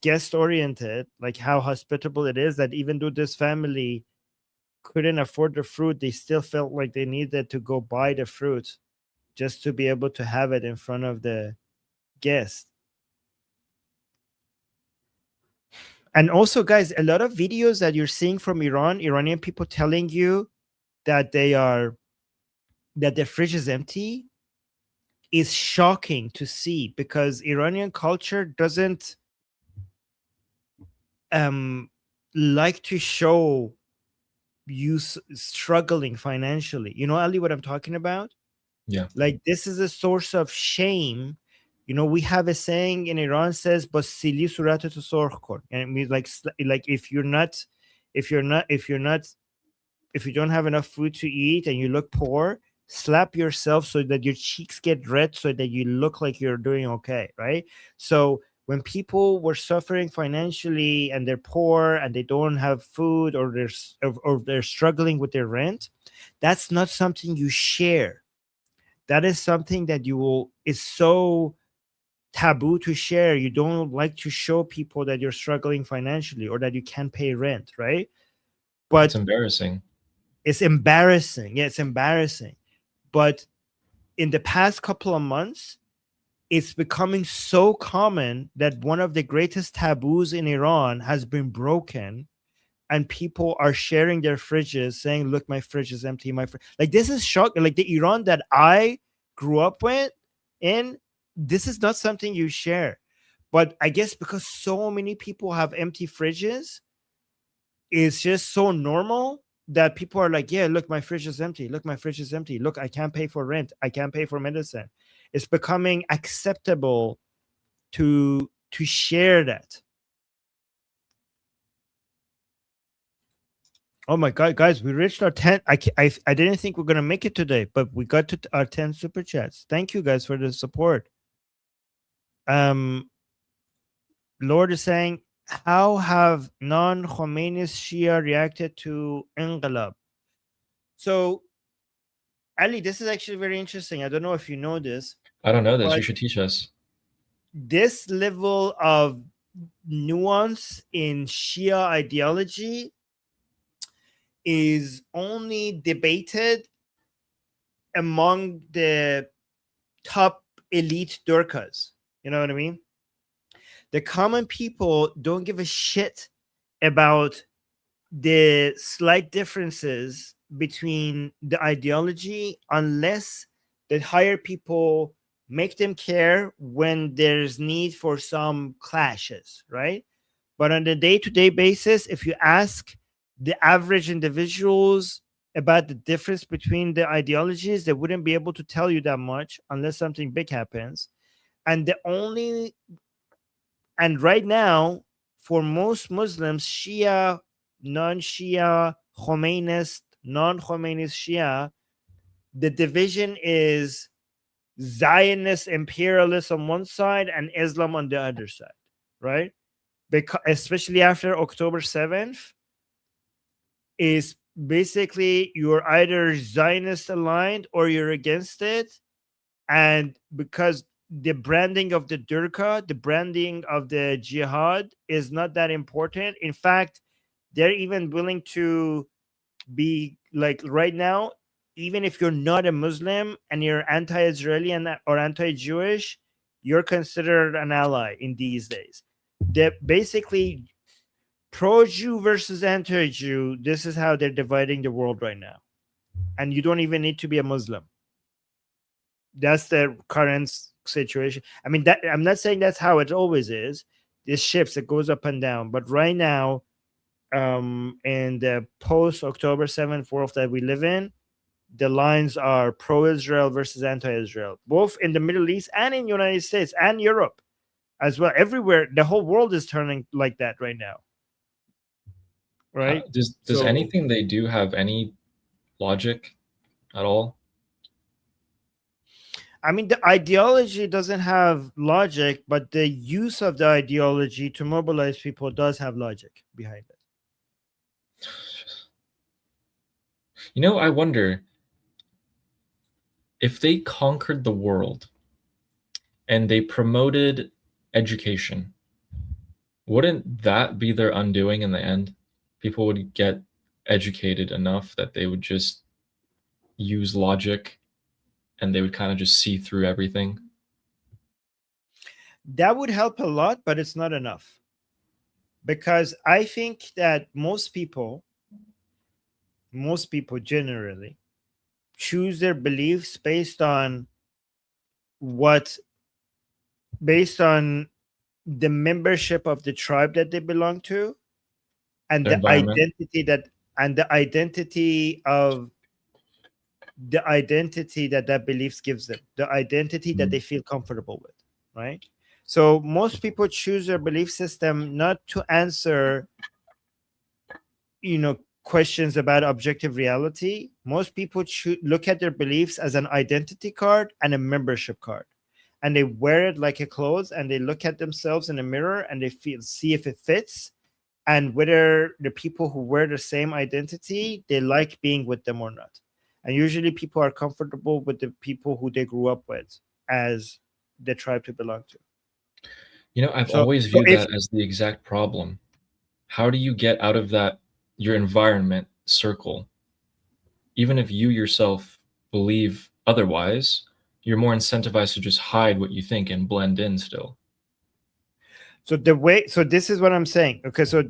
[SPEAKER 1] guest oriented, like how hospitable it is, that even though this family couldn't afford the fruit, they still felt like they needed to go buy the fruit just to be able to have it in front of the guest. And also, guys, a lot of videos that you're seeing from Iranian people telling you that their fridge is empty, is shocking to see, because Iranian culture doesn't like to show you struggling financially. You know, Ali, what I'm talking about?
[SPEAKER 2] Yeah.
[SPEAKER 1] Like, this is a source of shame. You know, we have a saying in Iran says, "Ba sili suratato sorkh kon." And it means like if you don't have enough food to eat and you look poor, slap yourself so that your cheeks get red, so that you look like you're doing okay, right? So when people were suffering financially and they're poor and they don't have food, or they're struggling with their rent, that's not something you share. That is something that is so taboo to share. You don't like to show people that you're struggling financially or that you can't pay rent, right? But
[SPEAKER 2] it's embarrassing.
[SPEAKER 1] It's embarrassing. Yeah, it's embarrassing. But in the past couple of months, it's becoming so common that one of the greatest taboos in Iran has been broken, and people are sharing their fridges, saying, look, my fridge is empty. Like, this is shocking. Like, the Iran that I grew up in, this is not something you share. But I guess because so many people have empty fridges, it's just so normal that people are like, yeah, look, my fridge is empty. Look, my fridge is empty. Look, I can't pay for rent. I can't pay for medicine. It's becoming acceptable to share that. Oh my God, guys, we reached our 10. I didn't think we're going to make it today, but we got to our 10 super chats. Thank you guys for the support. Lord is saying, how have non-Khomeinist Shia reacted to Inqilab? So, Ali, this is actually very interesting. I don't know if you know this.
[SPEAKER 2] I don't know this. You should teach us.
[SPEAKER 1] This level of nuance in Shia ideology is only debated among the top elite Durkas. You know what I mean? The common people don't give a shit about the slight differences between the ideology unless the higher people make them care when there's need for some clashes, right? But on a day-to-day basis, if you ask the average individuals about the difference between the ideologies, they wouldn't be able to tell you that much unless something big happens. And right now, for most Muslims, Shia, non-Shia, Khomeinist, non-Khomeinist Shia, the division is Zionist imperialists on one side and Islam on the other side, right? Because especially after October 7th, is basically you're either Zionist aligned or you're against it. And because the branding of the Durka, the branding of the jihad is not that important. In fact, they're even willing to be like right now, even if you're not a Muslim and you're anti-Israeli or anti-Jewish, you're considered an ally in these days. They're basically pro-Jew versus anti-Jew. This is how they're dividing the world right now. And you don't even need to be a Muslim. That's the current situation. I mean, that I'm not saying that's how it always is. This shifts, it goes up and down. But right now, in the post-October 7th world that we live in, the lines are pro-Israel versus anti-Israel, both in the Middle East and in the United States and Europe as well. Everywhere, the whole world is turning like that right now. Right?
[SPEAKER 2] Does anything they do have any logic at all?
[SPEAKER 1] I mean, the ideology doesn't have logic, but the use of the ideology to mobilize people does have logic behind it.
[SPEAKER 2] You know, I wonder if they conquered the world and they promoted education, wouldn't that be their undoing in the end? People would get educated enough that they would just use logic and they would kind of just see through everything.
[SPEAKER 1] That would help a lot, but it's not enough. Because I think that most people generally choose their beliefs based on the membership of the tribe that they belong to, and the identity that beliefs gives them, the identity that they feel comfortable with, right? So most people choose their belief system not to answer, questions about objective reality. Most people look at their beliefs as an identity card and a membership card, and they wear it like a clothes, and they look at themselves in a mirror and they see if it fits, and whether the people who wear the same identity, they like being with them or not. And usually people are comfortable with the people who they grew up with as the tribe to belong to.
[SPEAKER 2] You know, I've always viewed that as the exact problem. How do you get out of that, your environment circle? Even if you yourself believe otherwise, you're more incentivized to just hide what you think and blend in still.
[SPEAKER 1] So this is what I'm saying. Okay, so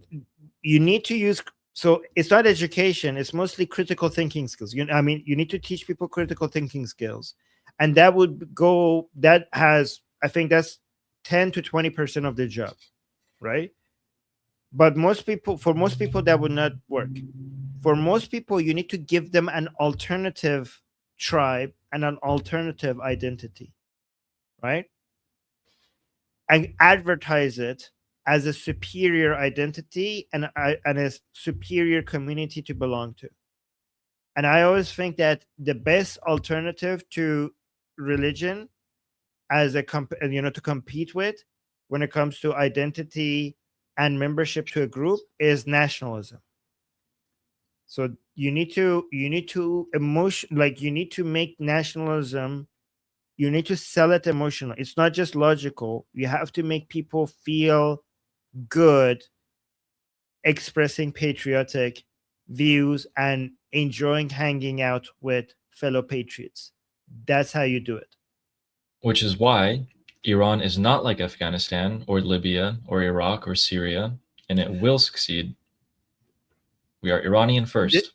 [SPEAKER 1] you need to use, so it's not education, it's mostly critical thinking skills. You need to teach people critical thinking skills. And that has, I think that's 10 to 20% of the job, right? But for most people, that would not work. for most people, you need to give them an alternative tribe and an alternative identity, right? And advertise it as a superior identity and a superior community to belong to. And I always think that the best alternative to religion as a to compete with when it comes to identity and membership to a group is nationalism. So you need to you need to make nationalism, you need to sell it emotionally. It's not just logical. You have to make people feel good expressing patriotic views and enjoying hanging out with fellow patriots. That's how you do it.
[SPEAKER 2] Which is why Iran is not like Afghanistan or Libya or Iraq or Syria, and it will succeed. We are Iranian first.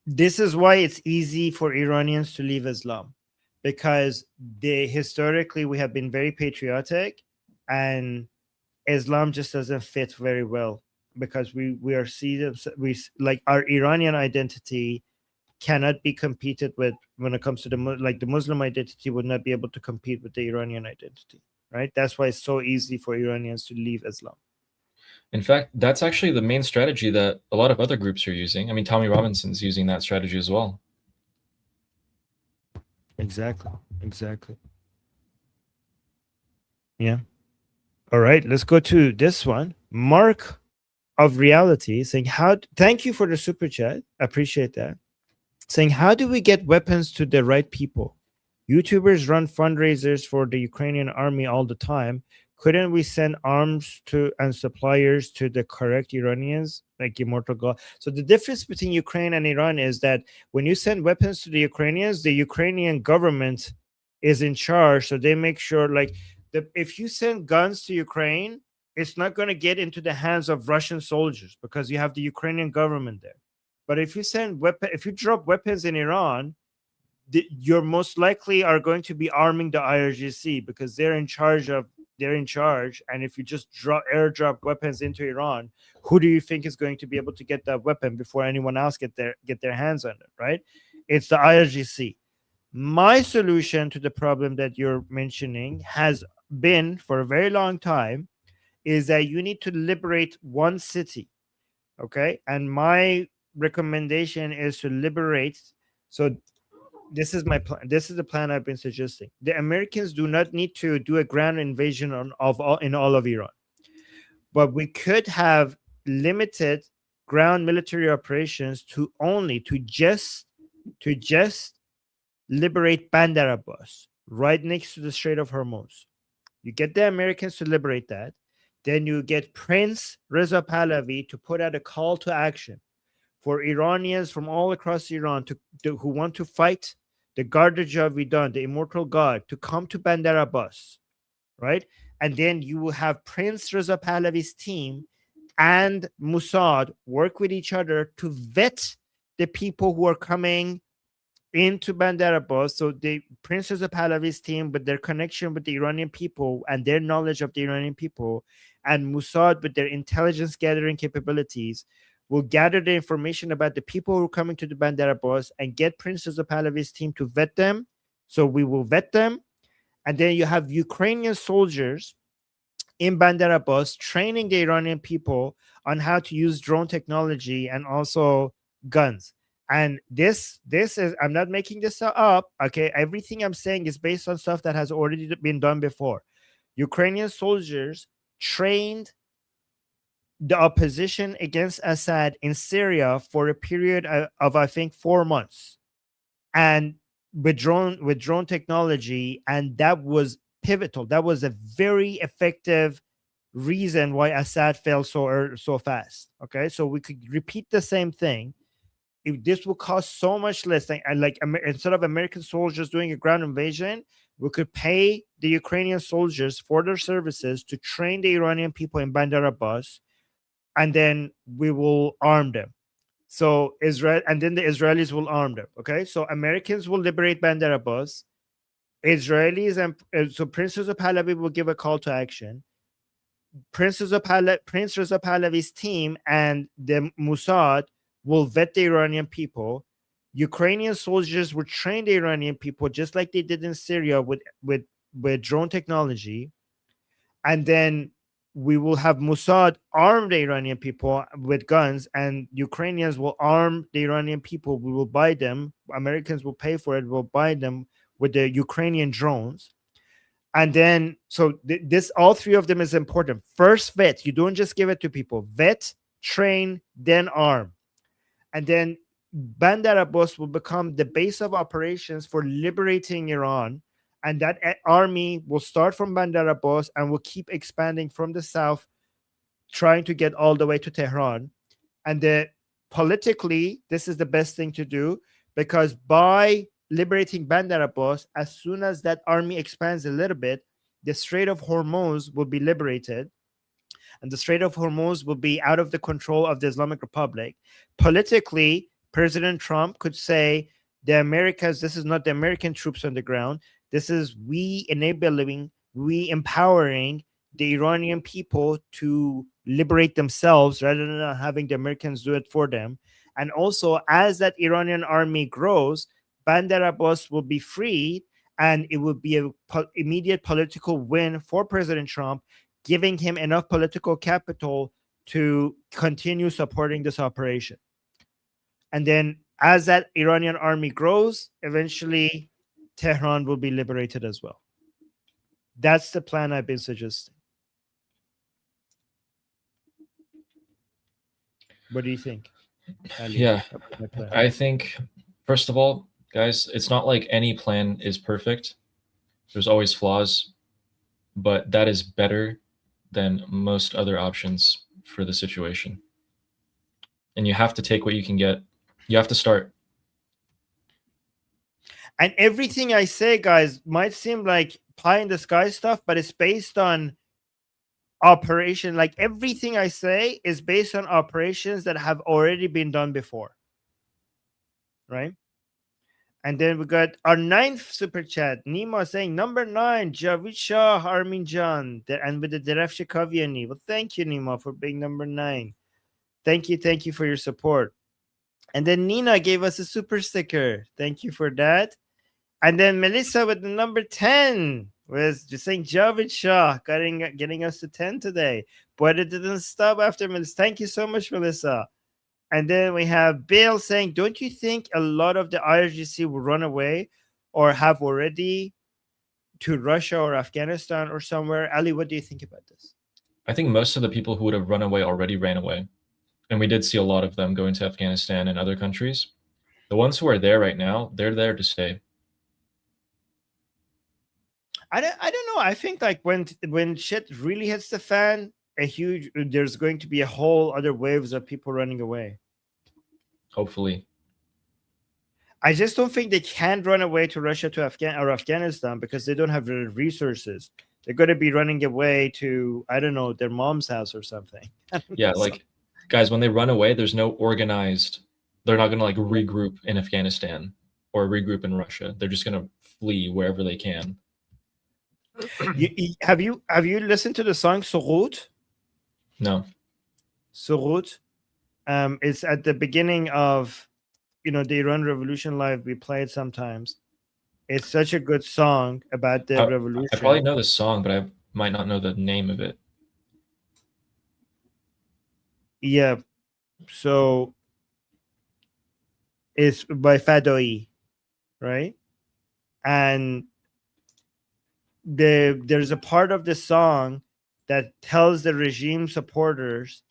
[SPEAKER 1] This is why it's easy for Iranians to leave Islam, because historically we have been very patriotic, and Islam just doesn't fit very well, because we like our Iranian identity cannot be competed with when it comes to the Muslim identity would not be able to compete with the Iranian identity, right? That's why it's so easy for Iranians to leave Islam.
[SPEAKER 2] In fact, that's actually the main strategy that a lot of other groups are using. I mean, Tommy Robinson's using that strategy as well.
[SPEAKER 1] Exactly. Yeah. All right, let's go to this one. Mark of Reality saying, thank you for the super chat. Appreciate that. Saying, how do we get weapons to the right people? YouTubers run fundraisers for the Ukrainian army all the time. Couldn't we send arms to and suppliers to the correct Iranians, like Immortal God? So the difference between Ukraine and Iran is that when you send weapons to the Ukrainians, the Ukrainian government is in charge. So they make sure, if you send guns to Ukraine, it's not going to get into the hands of Russian soldiers because you have the Ukrainian government there. But if you drop weapons in Iran, you're most likely are going to be arming the IRGC because they're in charge. And if you just airdrop weapons into Iran, who do you think is going to be able to get that weapon before anyone else get their hands on it, right? It's the IRGC. My solution to the problem that you're mentioning has been for a very long time is that you need to liberate one city, okay? And my recommendation is to liberate. So this is my plan. This is the plan I've been suggesting. The Americans do not need to do a ground invasion in all of Iran, but we could have limited ground military operations to just liberate Bandar Abbas, right next to the Strait of Hormuz. You get the Americans to liberate that. Then you get Prince Reza Pahlavi to put out a call to action for Iranians from all across Iran who want to fight the Garda Javidan, the immortal God, to come to Bandar Abbas, right? And then you will have Prince Reza Pahlavi's team and Mossad work with each other to vet the people who are coming into Bandar Abbas. So the Prince Reza Pahlavi's team, with their connection with the Iranian people and their knowledge of the Iranian people, and Mossad with their intelligence gathering capabilities, will gather the information about the people who are coming to the Bandar Abbas and get Prince Reza Pahlavi's team to vet them. So we will vet them. And then you have Ukrainian soldiers in Bandar Abbas training the Iranian people on how to use drone technology and also guns. And this is, I'm not making this up, okay? Everything I'm saying is based on stuff that has already been done before. Ukrainian soldiers trained the opposition against Assad in Syria for a period of I think 4 months, and with drone technology, and that was pivotal. That was a very effective reason why Assad fell so fast. Okay, so we could repeat the same thing. If this will cost so much less, instead of American soldiers doing a ground invasion, we could pay the Ukrainian soldiers for their services to train the Iranian people in Bandar Abbas, and then we will arm them. So Israel, and then the Israelis will arm them. Okay, so Americans will liberate Bandar Abbas. Israelis and so Prince Reza Pahlavi will give a call to action. Prince Reza Pahlavi's team and the Mossad will vet the Iranian people. Ukrainian soldiers will train the Iranian people just like they did in Syria with drone technology. And then we will have Mossad arm the Iranian people with guns, and Ukrainians will arm the Iranian people. We will buy them. Americans will pay for it. We'll buy them with the Ukrainian drones. And then, so this, all three of them is important. First, vet. You don't just give it to people. Vet, train, then arm. And then Bandar Abbas will become the base of operations for liberating Iran. And that army will start from Bandar Abbas and will keep expanding from the south, trying to get all the way to Tehran. And politically, this is the best thing to do, because by liberating Bandar Abbas, as soon as that army expands a little bit, the Strait of Hormuz will be liberated. And the Strait of Hormuz will be out of the control of the Islamic Republic. Politically, President Trump could say, the Americas, this is not the American troops on the ground. This is we enabling, we empowering the Iranian people to liberate themselves rather than having the Americans do it for them. And also, as that Iranian army grows, Bandar Abbas will be freed, and it will be an immediate political win for President Trump, giving him enough political capital to continue supporting this operation. And then as that Iranian army grows, eventually Tehran will be liberated as well. That's the plan I've been suggesting. What do you think, Ali?
[SPEAKER 2] Yeah, I think, first of all, guys, it's not like any plan is perfect. There's always flaws, but that is better than most other options for the situation. And you have to take what you can get. You have to start.
[SPEAKER 1] And everything I say, guys, might seem like pie in the sky stuff, but it's based on operation. Like everything I say is based on operations that have already been done before. Right? And then we got our 9th super chat. Nima saying, number 9, Javid Shah Arminjan. And with the Deref Shekaviani. Well, thank you, Nima, for being number 9. Thank you for your support. And then Nina gave us a super sticker. Thank you for that. And then Melissa with the number 10 was just saying Javid Shah, getting us to 10 today. But it didn't stop after Melissa. Thank you so much, Melissa. And then we have Bill saying, don't you think a lot of the IRGC will run away or have already to Russia or Afghanistan or somewhere? Ali, what do you think about this?
[SPEAKER 2] I think most of the people who would have run away already ran away. And we did see a lot of them going to Afghanistan and other countries. The ones who are there right now, they're there to stay.
[SPEAKER 1] I don't know. I think like when shit really hits the fan, there's going to be a whole other waves of people running away.
[SPEAKER 2] Hopefully.
[SPEAKER 1] I just don't think they can run away to Russia or Afghanistan because they don't have the resources. They're going to be running away to, I don't know, their mom's house or something.
[SPEAKER 2] Yeah, like, guys, when they run away, there's no organized, they're not going to like regroup in Afghanistan or regroup in Russia. They're just going to flee wherever they can.
[SPEAKER 1] Have you listened to the song Surut?
[SPEAKER 2] No.
[SPEAKER 1] Surut. It's at the beginning of, the Iran Revolution Live. We play it sometimes. It's such a good song about the revolution.
[SPEAKER 2] I probably know the song, but I might not know the name of it.
[SPEAKER 1] Yeah. So it's by Fadoi, right? And there's a part of the song that tells the regime supporters,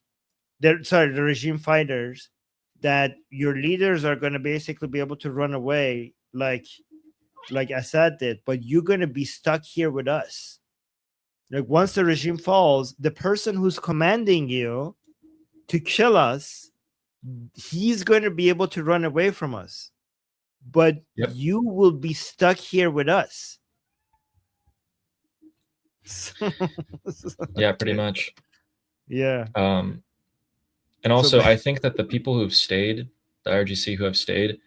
[SPEAKER 1] the regime fighters, that your leaders are going to basically be able to run away like Assad did, but you're going to be stuck here with us. Like once the regime falls, the person who's commanding you to kill us, he's going to be able to run away from us, but you will be stuck here with us.
[SPEAKER 2] Yeah, pretty much.
[SPEAKER 1] Yeah.
[SPEAKER 2] And also, I think that the people who have stayed, the IRGC who have stayed,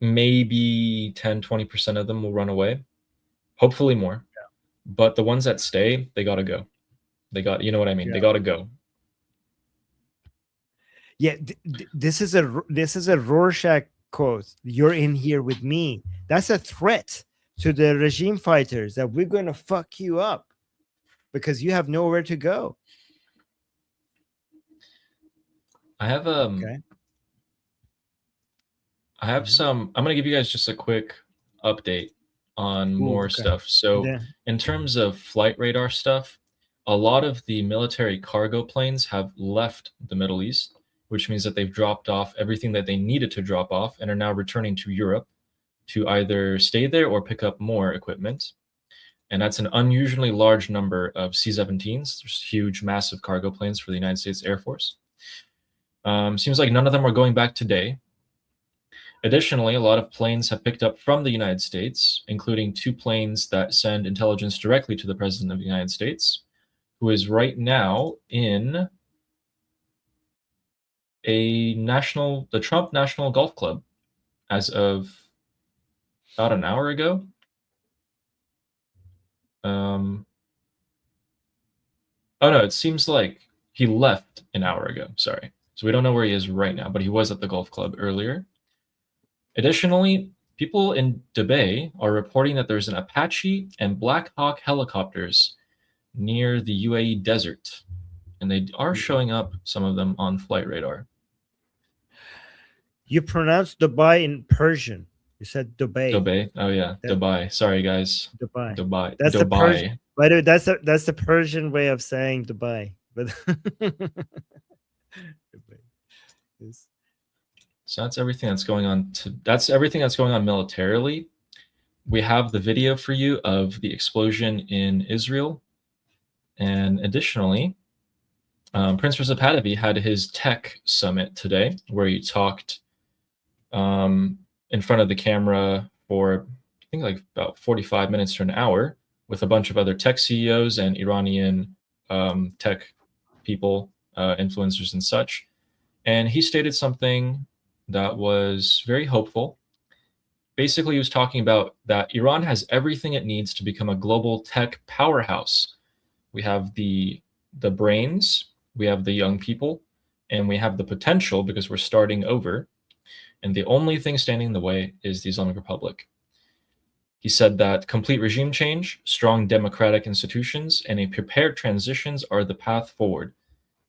[SPEAKER 2] maybe 10-20% of them will run away. Hopefully more. Yeah. But the ones that stay, they got to go. You know what I mean? Yeah. They got to go.
[SPEAKER 1] Yeah, this is a Rorschach quote. You're in here with me. That's a threat to the regime fighters that we're going to fuck you up because you have nowhere to go.
[SPEAKER 2] I have
[SPEAKER 1] Okay.
[SPEAKER 2] I have some. I'm going to give you guys just a quick update on more stuff. So, in terms of flight radar stuff, a lot of the military cargo planes have left the Middle East, which means that they've dropped off everything that they needed to drop off and are now returning to Europe to either stay there or pick up more equipment. And that's an unusually large number of C-17s. There's huge, massive cargo planes for the United States Air Force. Seems like none of them are going back today. Additionally, a lot of planes have picked up from the United States, including 2 planes that send intelligence directly to the President of the United States, who is right now in the Trump National Golf Club as of about an hour ago. Oh no, it seems like he left an hour ago. Sorry. So we don't know where he is right now, but he was at the golf club earlier. Additionally, people in Dubai are reporting that there's an Apache and Black Hawk helicopters near the UAE desert, and they are showing up, some of them, on flight radar.
[SPEAKER 1] You pronounced Dubai in Persian. You said Dubai.
[SPEAKER 2] Dubai. Oh yeah, Dubai. Sorry guys.
[SPEAKER 1] Dubai.
[SPEAKER 2] Dubai.
[SPEAKER 1] That's
[SPEAKER 2] Dubai.
[SPEAKER 1] the Persian. By the way, that's the Persian way of saying Dubai. But
[SPEAKER 2] yes. So that's everything that's going on. That's everything that's going on militarily. We have the video for you of the explosion in Israel, and additionally, Prince Reza Pahlavi had his tech summit today, where he talked in front of the camera for I think like about 45 minutes to an hour with a bunch of other tech CEOs and Iranian tech people, influencers and such. And he stated something that was very hopeful. Basically, he was talking about that Iran has everything it needs to become a global tech powerhouse. We have the brains, we have the young people, and we have the potential because we're starting over. And the only thing standing in the way is the Islamic Republic. He said that complete regime change, strong democratic institutions, and a prepared transitions are the path forward,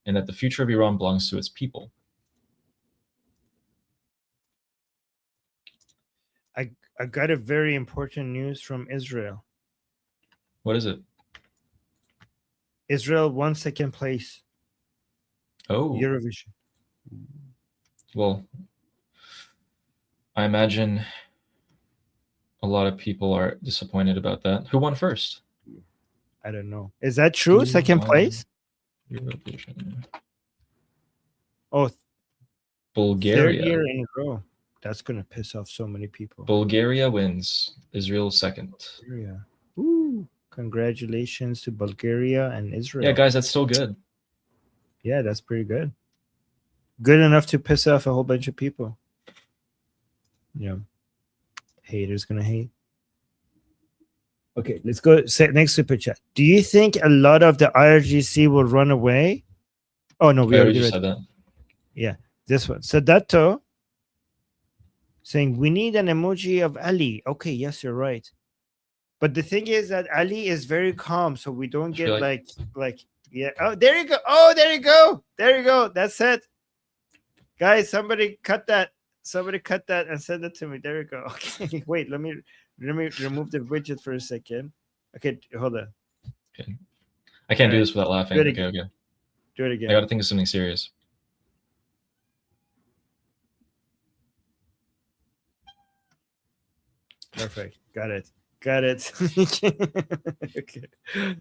[SPEAKER 2] and that the future of Iran belongs to its people.
[SPEAKER 1] I got a very important news from Israel.
[SPEAKER 2] What is it?
[SPEAKER 1] Israel won second place.
[SPEAKER 2] Oh.
[SPEAKER 1] Eurovision.
[SPEAKER 2] Well, I imagine a lot of people are disappointed about that. Who won first?
[SPEAKER 1] I don't know. Is that true? Second place?
[SPEAKER 2] Eurovision.
[SPEAKER 1] Oh,
[SPEAKER 2] Bulgaria.
[SPEAKER 1] 3rd year in a row. That's going to piss off so many people.
[SPEAKER 2] Bulgaria wins. Israel second.
[SPEAKER 1] Bulgaria. Ooh, congratulations to Bulgaria and Israel.
[SPEAKER 2] Yeah, guys, that's still good.
[SPEAKER 1] Yeah, that's pretty good. Good enough to piss off a whole bunch of people. Yeah. Haters going to hate. Okay, let's go next super chat. Do you think a lot of the IRGC will run away? Oh, no, we already
[SPEAKER 2] said that.
[SPEAKER 1] Yeah, this one. Sadato saying, we need an emoji of Ali. Okay, yes, you're right. But the thing is that Ali is very calm, so we don't get like, yeah. Oh, there you go. Oh, there you go. There you go. That's it. Guys, somebody cut that. Somebody cut that and send it to me. There you go. Okay, wait, let me remove the widget for a second. Okay, hold on.
[SPEAKER 2] Okay. I can't do this without laughing. Okay.
[SPEAKER 1] Do it again.
[SPEAKER 2] I gotta think of something serious.
[SPEAKER 1] Perfect. Got it. Okay.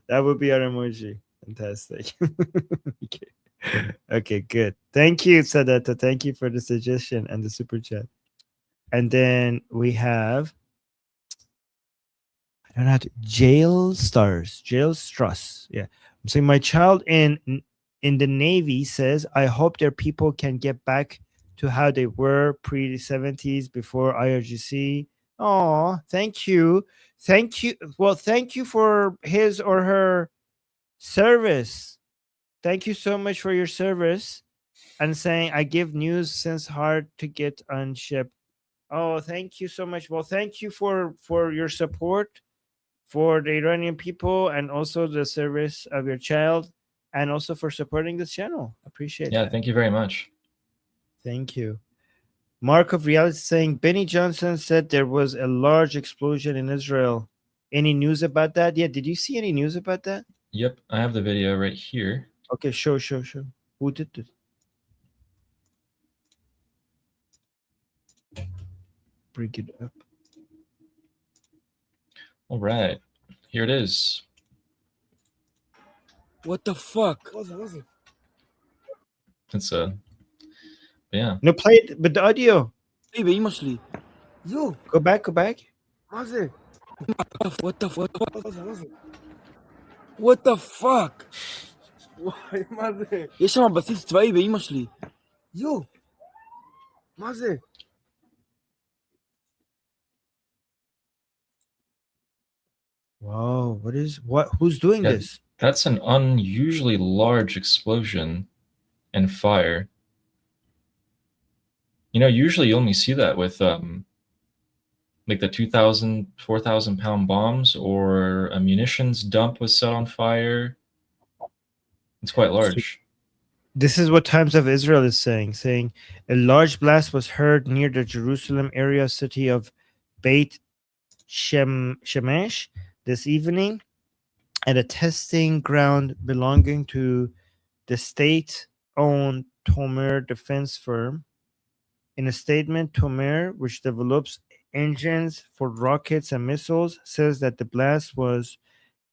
[SPEAKER 1] That would be our emoji. Fantastic. Okay, good. Thank you, Sadata. Thank you for the suggestion and the super chat. And then we have, I don't know how to, Jail Struss. Yeah. I'm saying my child in the Navy says, I hope their people can get back to how they were pre-70s before IRGC. Oh, thank you. Thank you. Well, thank you for his or her service. Thank you so much for your service. and saying, I give news since hard to get on ship. Oh, thank you so much. Well, thank you for your support for the Iranian people and also the service of your child and also for supporting this channel. Appreciate
[SPEAKER 2] Yeah,
[SPEAKER 1] that.
[SPEAKER 2] thank you very much.
[SPEAKER 1] Thank you. Mark of Reality saying Benny Johnson said there was a large explosion in Israel. Any news about that? Yeah, did you see any news about that?
[SPEAKER 2] Yep, I have the video right here.
[SPEAKER 1] Okay, show. Who did it? Bring it up.
[SPEAKER 2] All right, here it is.
[SPEAKER 20] What the fuck?
[SPEAKER 2] It's yeah.
[SPEAKER 1] No, play it, but the audio.
[SPEAKER 20] Hey, be mostly. Yo.
[SPEAKER 1] Go back.
[SPEAKER 20] Maze. What the fuck? What the fuck?
[SPEAKER 3] وای مزه
[SPEAKER 20] یه شما بسیط توایی به این مشلی یو مزه
[SPEAKER 1] Wow, who's doing this?
[SPEAKER 2] That's an unusually large explosion and fire. You know, usually you only see that with like the 2,000, 4,000 pound bombs or a munitions dump was set on fire. It's quite large.
[SPEAKER 1] This is what Times of Israel is saying a large blast was heard near the Jerusalem area city of Beit Shemesh this evening at a testing ground belonging to the state-owned Tomer defense firm. In a statement, Tomer, which develops engines for rockets and missiles, says that the blast was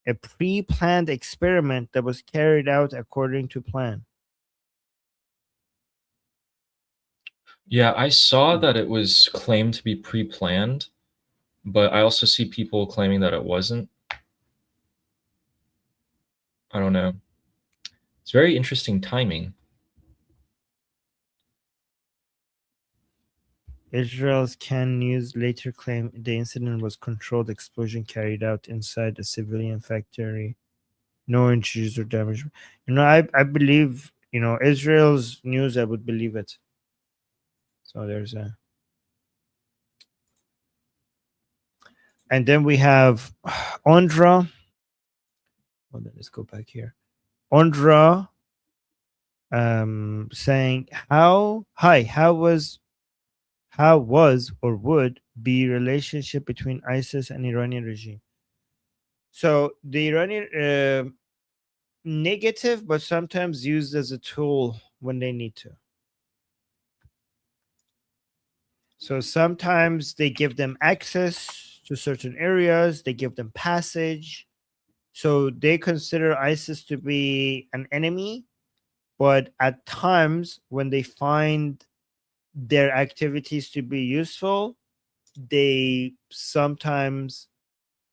[SPEAKER 1] a pre-planned experiment that was carried out according to plan.
[SPEAKER 2] Yeah, I saw that it was claimed to be pre-planned, but I also see people claiming that it wasn't. I don't know. It's very interesting timing.
[SPEAKER 1] Israel's Can News later claimed the incident was controlled explosion carried out inside a civilian factory. No injuries or damage. You know, I believe, you know, Israel's news, I would believe it. So there's a... And then we have Ondra. Well, let's go back here. Ondra saying, how was or would be relationship between ISIS and Iranian regime? So the Iranian negative, but sometimes used as a tool when they need to. So sometimes they give them access to certain areas, they give them passage. So they consider ISIS to be an enemy, but at times when they find their activities to be useful, they sometimes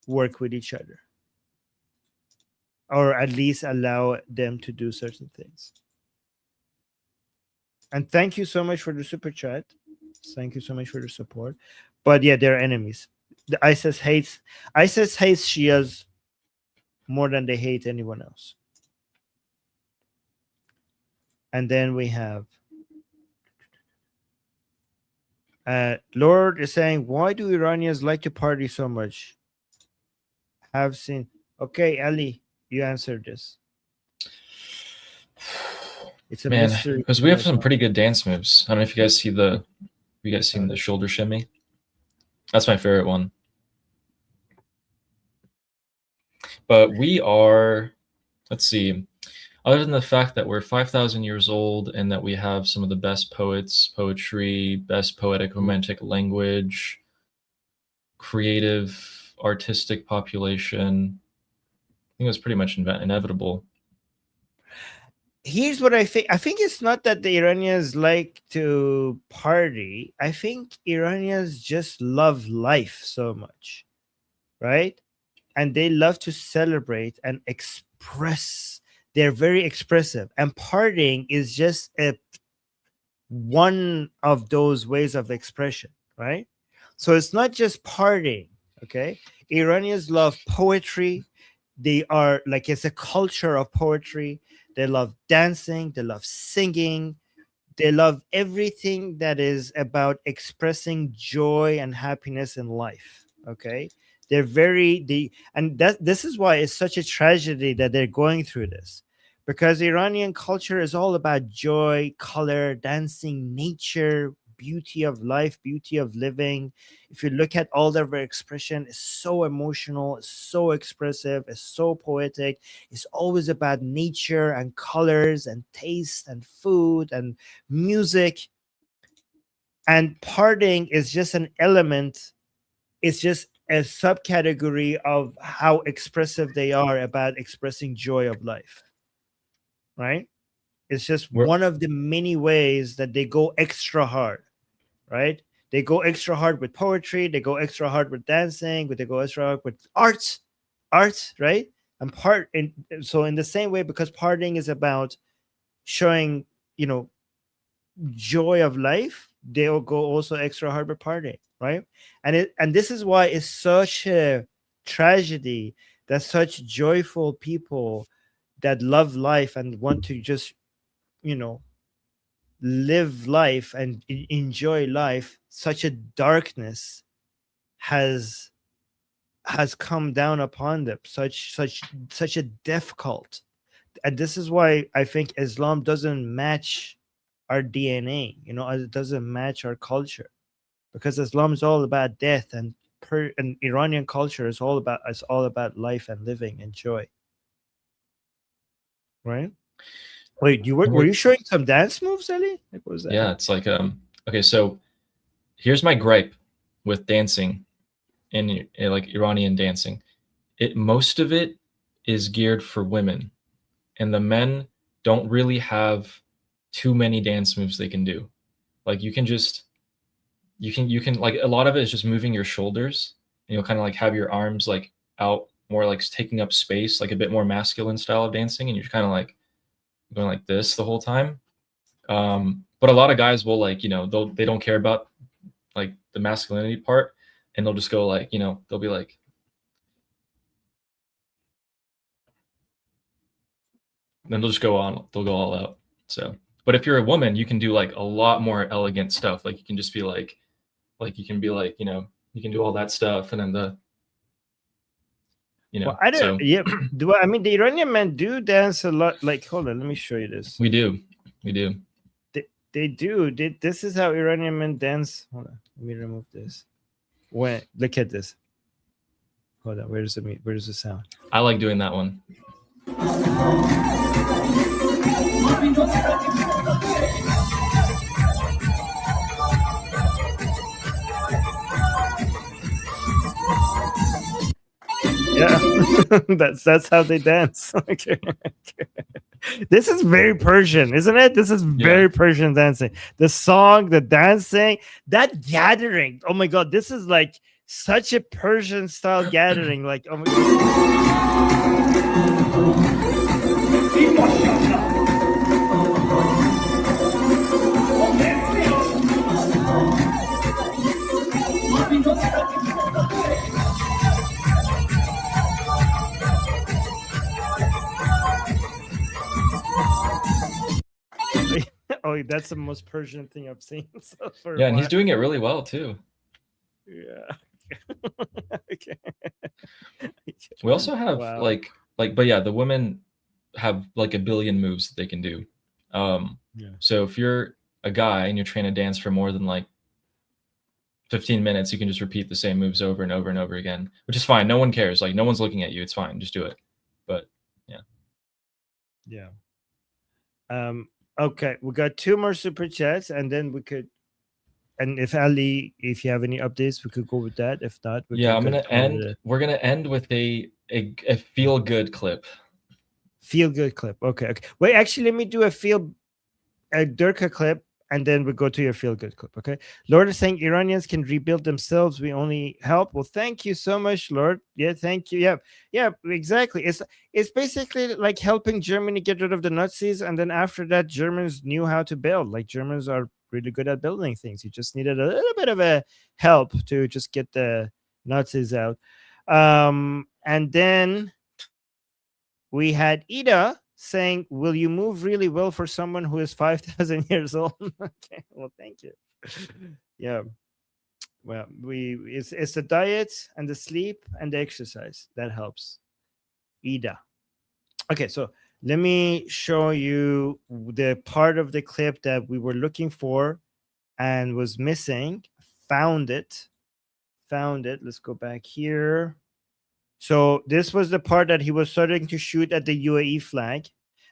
[SPEAKER 1] work with each other, or at least allow them to do certain things. And thank you so much for the super chat. Thank you so much for the support. But yeah, they're enemies. The ISIS hates Shias more than they hate anyone else. And then we have Lord is saying, why do Iranians like to party so much? Have seen. Okay, Ali, you answered this. It's a mystery.
[SPEAKER 2] Because we have some pretty good dance moves. I don't know if you guys see the... You guys seen the shoulder shimmy? That's my favorite one. But we are, let's see, other than the fact that we're 5,000 years old and that we have some of the best poets, poetry, best poetic romantic language, creative, artistic population, I think it was pretty much inevitable.
[SPEAKER 1] Here's what I think. I think it's not that the Iranians like to party. I think Iranians just love life so much, right? And they love to celebrate and express. They're very expressive. And partying is just one of those ways of expression, right? So it's not just partying, okay? Iranians love poetry. They are like, it's a culture of poetry. They love dancing. They love singing. They love everything that is about expressing joy and happiness in life. Okay, and this is why it's such a tragedy that they're going through this, because Iranian culture is all about joy, color, dancing, nature, beauty of life, beauty of living. If you look at all their expression, it's so emotional, it's so expressive, it's so poetic. It's always about nature and colors and taste and food and music. And partying is just an element, it's just a subcategory of how expressive they are about expressing joy of life, right? It's just one of the many ways that they go extra hard, right? They go extra hard with poetry, they go extra hard with dancing, but they go extra hard with art, right? So in the same way, because partying is about showing, joy of life, they'll go also extra hard with partying, right? And this is why it's such a tragedy that such joyful people that love life and want to just, live life and enjoy life, such a darkness has come down upon them, such a death cult. And this is why I think Islam doesn't match our DNA, it doesn't match our culture, because Islam is all about death, and Iranian culture is all about life and living and joy, right? Wait, were you showing some dance moves, Ali? What was that?
[SPEAKER 2] Yeah, it's like okay, so here's my gripe with dancing in like Iranian dancing. Most of it is geared for women, and the men don't really have too many dance moves they can do. Like you can like, a lot of it is just moving your shoulders, and you'll kind of like have your arms like out more, like taking up space, like a bit more masculine style of dancing, and you're kind of like going like this the whole time. But a lot of guys will, like, they don't care about like the masculinity part, and they'll just go like, they'll be like, then they'll just go all out. So, but if you're a woman, you can do like a lot more elegant stuff. Like you can just be like you can be like, you can do all that stuff, and then
[SPEAKER 1] well, I don't. Yeah, I mean, the Iranian men do dance a lot. Like, hold on, let me show you this.
[SPEAKER 2] We do.
[SPEAKER 1] They do. This is how Iranian men dance. Hold on, let me remove this. Look at this. Hold on, where's the sound?
[SPEAKER 2] I like doing that one.
[SPEAKER 1] Yeah, that's how they dance. Okay. This is very Persian, isn't it? This is very Persian dancing. The song, the dancing, that gathering. Oh my god, this is like such a Persian style gathering. Like, oh my oh, that's the most Persian thing I've seen. So
[SPEAKER 2] yeah, and he's doing it really well too.
[SPEAKER 1] Yeah. Okay.
[SPEAKER 2] We also have like, but yeah, the women have like a billion moves that they can do. So if you're a guy and you're trying to dance for more than like 15 minutes, you can just repeat the same moves over and over and over again, which is fine. No one cares. Like, no one's looking at you. It's fine. Just do it. But
[SPEAKER 1] yeah. Okay, we got 2 more super chats, and then we could. And if Ali, if you have any updates, we could go with that. If not,
[SPEAKER 2] we're gonna end with a feel good clip.
[SPEAKER 1] Feel good clip. Okay. Wait, actually, let me do a Durka clip, and then we go to your feel good clip. Okay. Lord is saying Iranians can rebuild themselves. We only help. Well, thank you so much, Lord. Yeah, thank you. Yeah, exactly. It's basically like helping Germany get rid of the Nazis, and then after that, Germans knew how to build. Like, Germans are really good at building things. You just needed a little bit of a help to just get the Nazis out. And then we had Ida saying, "Will you move really well for someone who is 5,000 years old?" Okay, well, thank you. Yeah. Well, it's the diet and the sleep and the exercise that helps. Ida. Okay, so let me show you the part of the clip that we were looking for and was missing. Found it. Let's go back here. So this was the part that he was starting to shoot at the UAE flag.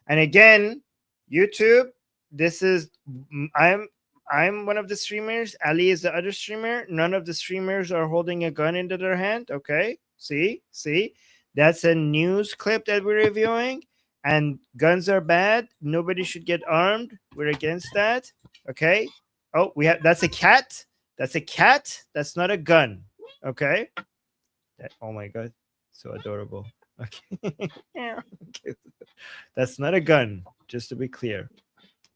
[SPEAKER 1] And again, YouTube, this is I'm one of the streamers. Ali is the other streamer. None of the streamers are holding a gun into their hand. Okay. See? That's a news clip that we're reviewing. And guns are bad. Nobody should get armed. We're against that. Okay. Oh, that's a cat. That's a cat. That's not a gun. Okay. Oh my god. So adorable. Okay. Okay. That's not a gun, just to be clear.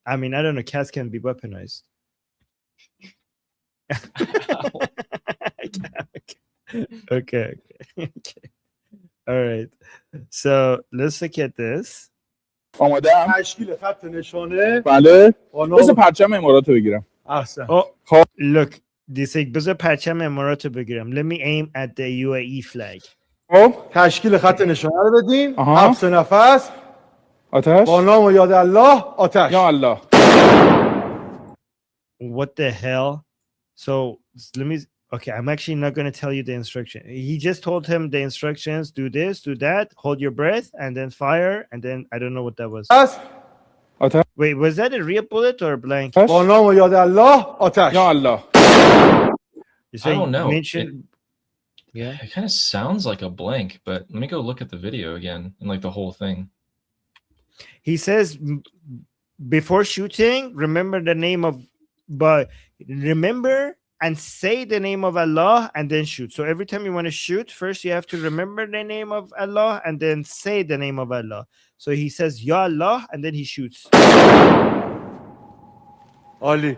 [SPEAKER 1] I mean, I don't know. Cats can be weaponized. Okay. All right. So let's look at this.
[SPEAKER 3] آماده‌ام.
[SPEAKER 21] تشکیل خط نشانه
[SPEAKER 3] بله.
[SPEAKER 21] با نام
[SPEAKER 3] بذار پرچم امارات رو بگیرم.
[SPEAKER 21] احسن.
[SPEAKER 1] Oh, look. This is بذار پرچم امارات رو بگیرم. Let me aim at the UAE flag.
[SPEAKER 21] خب تشکیل خط نشانه رو بدین. حبس نفس.
[SPEAKER 3] آتش.
[SPEAKER 21] با نام و یاد الله آتش.
[SPEAKER 3] یا الله.
[SPEAKER 1] What the hell? So let me. Okay, I'm actually not going to tell you the instruction. He just told him the instructions: do this, do that, hold your breath, and then fire. And then I don't know what that was.
[SPEAKER 3] آتش.
[SPEAKER 1] Wait, was that a real bullet or a blank?
[SPEAKER 21] با نام و یاد الله آتش.
[SPEAKER 3] یا الله.
[SPEAKER 2] I don't know.
[SPEAKER 1] Yeah.
[SPEAKER 2] It kind of sounds like a blank, but let me go look at the video again and like the whole thing.
[SPEAKER 1] He says before shooting, remember the name of, but remember and say the name of Allah and then shoot. So every time you want to shoot, first you have to remember the name of Allah and then say the name of Allah. So he says Ya Allah and then he shoots.
[SPEAKER 21] عالی.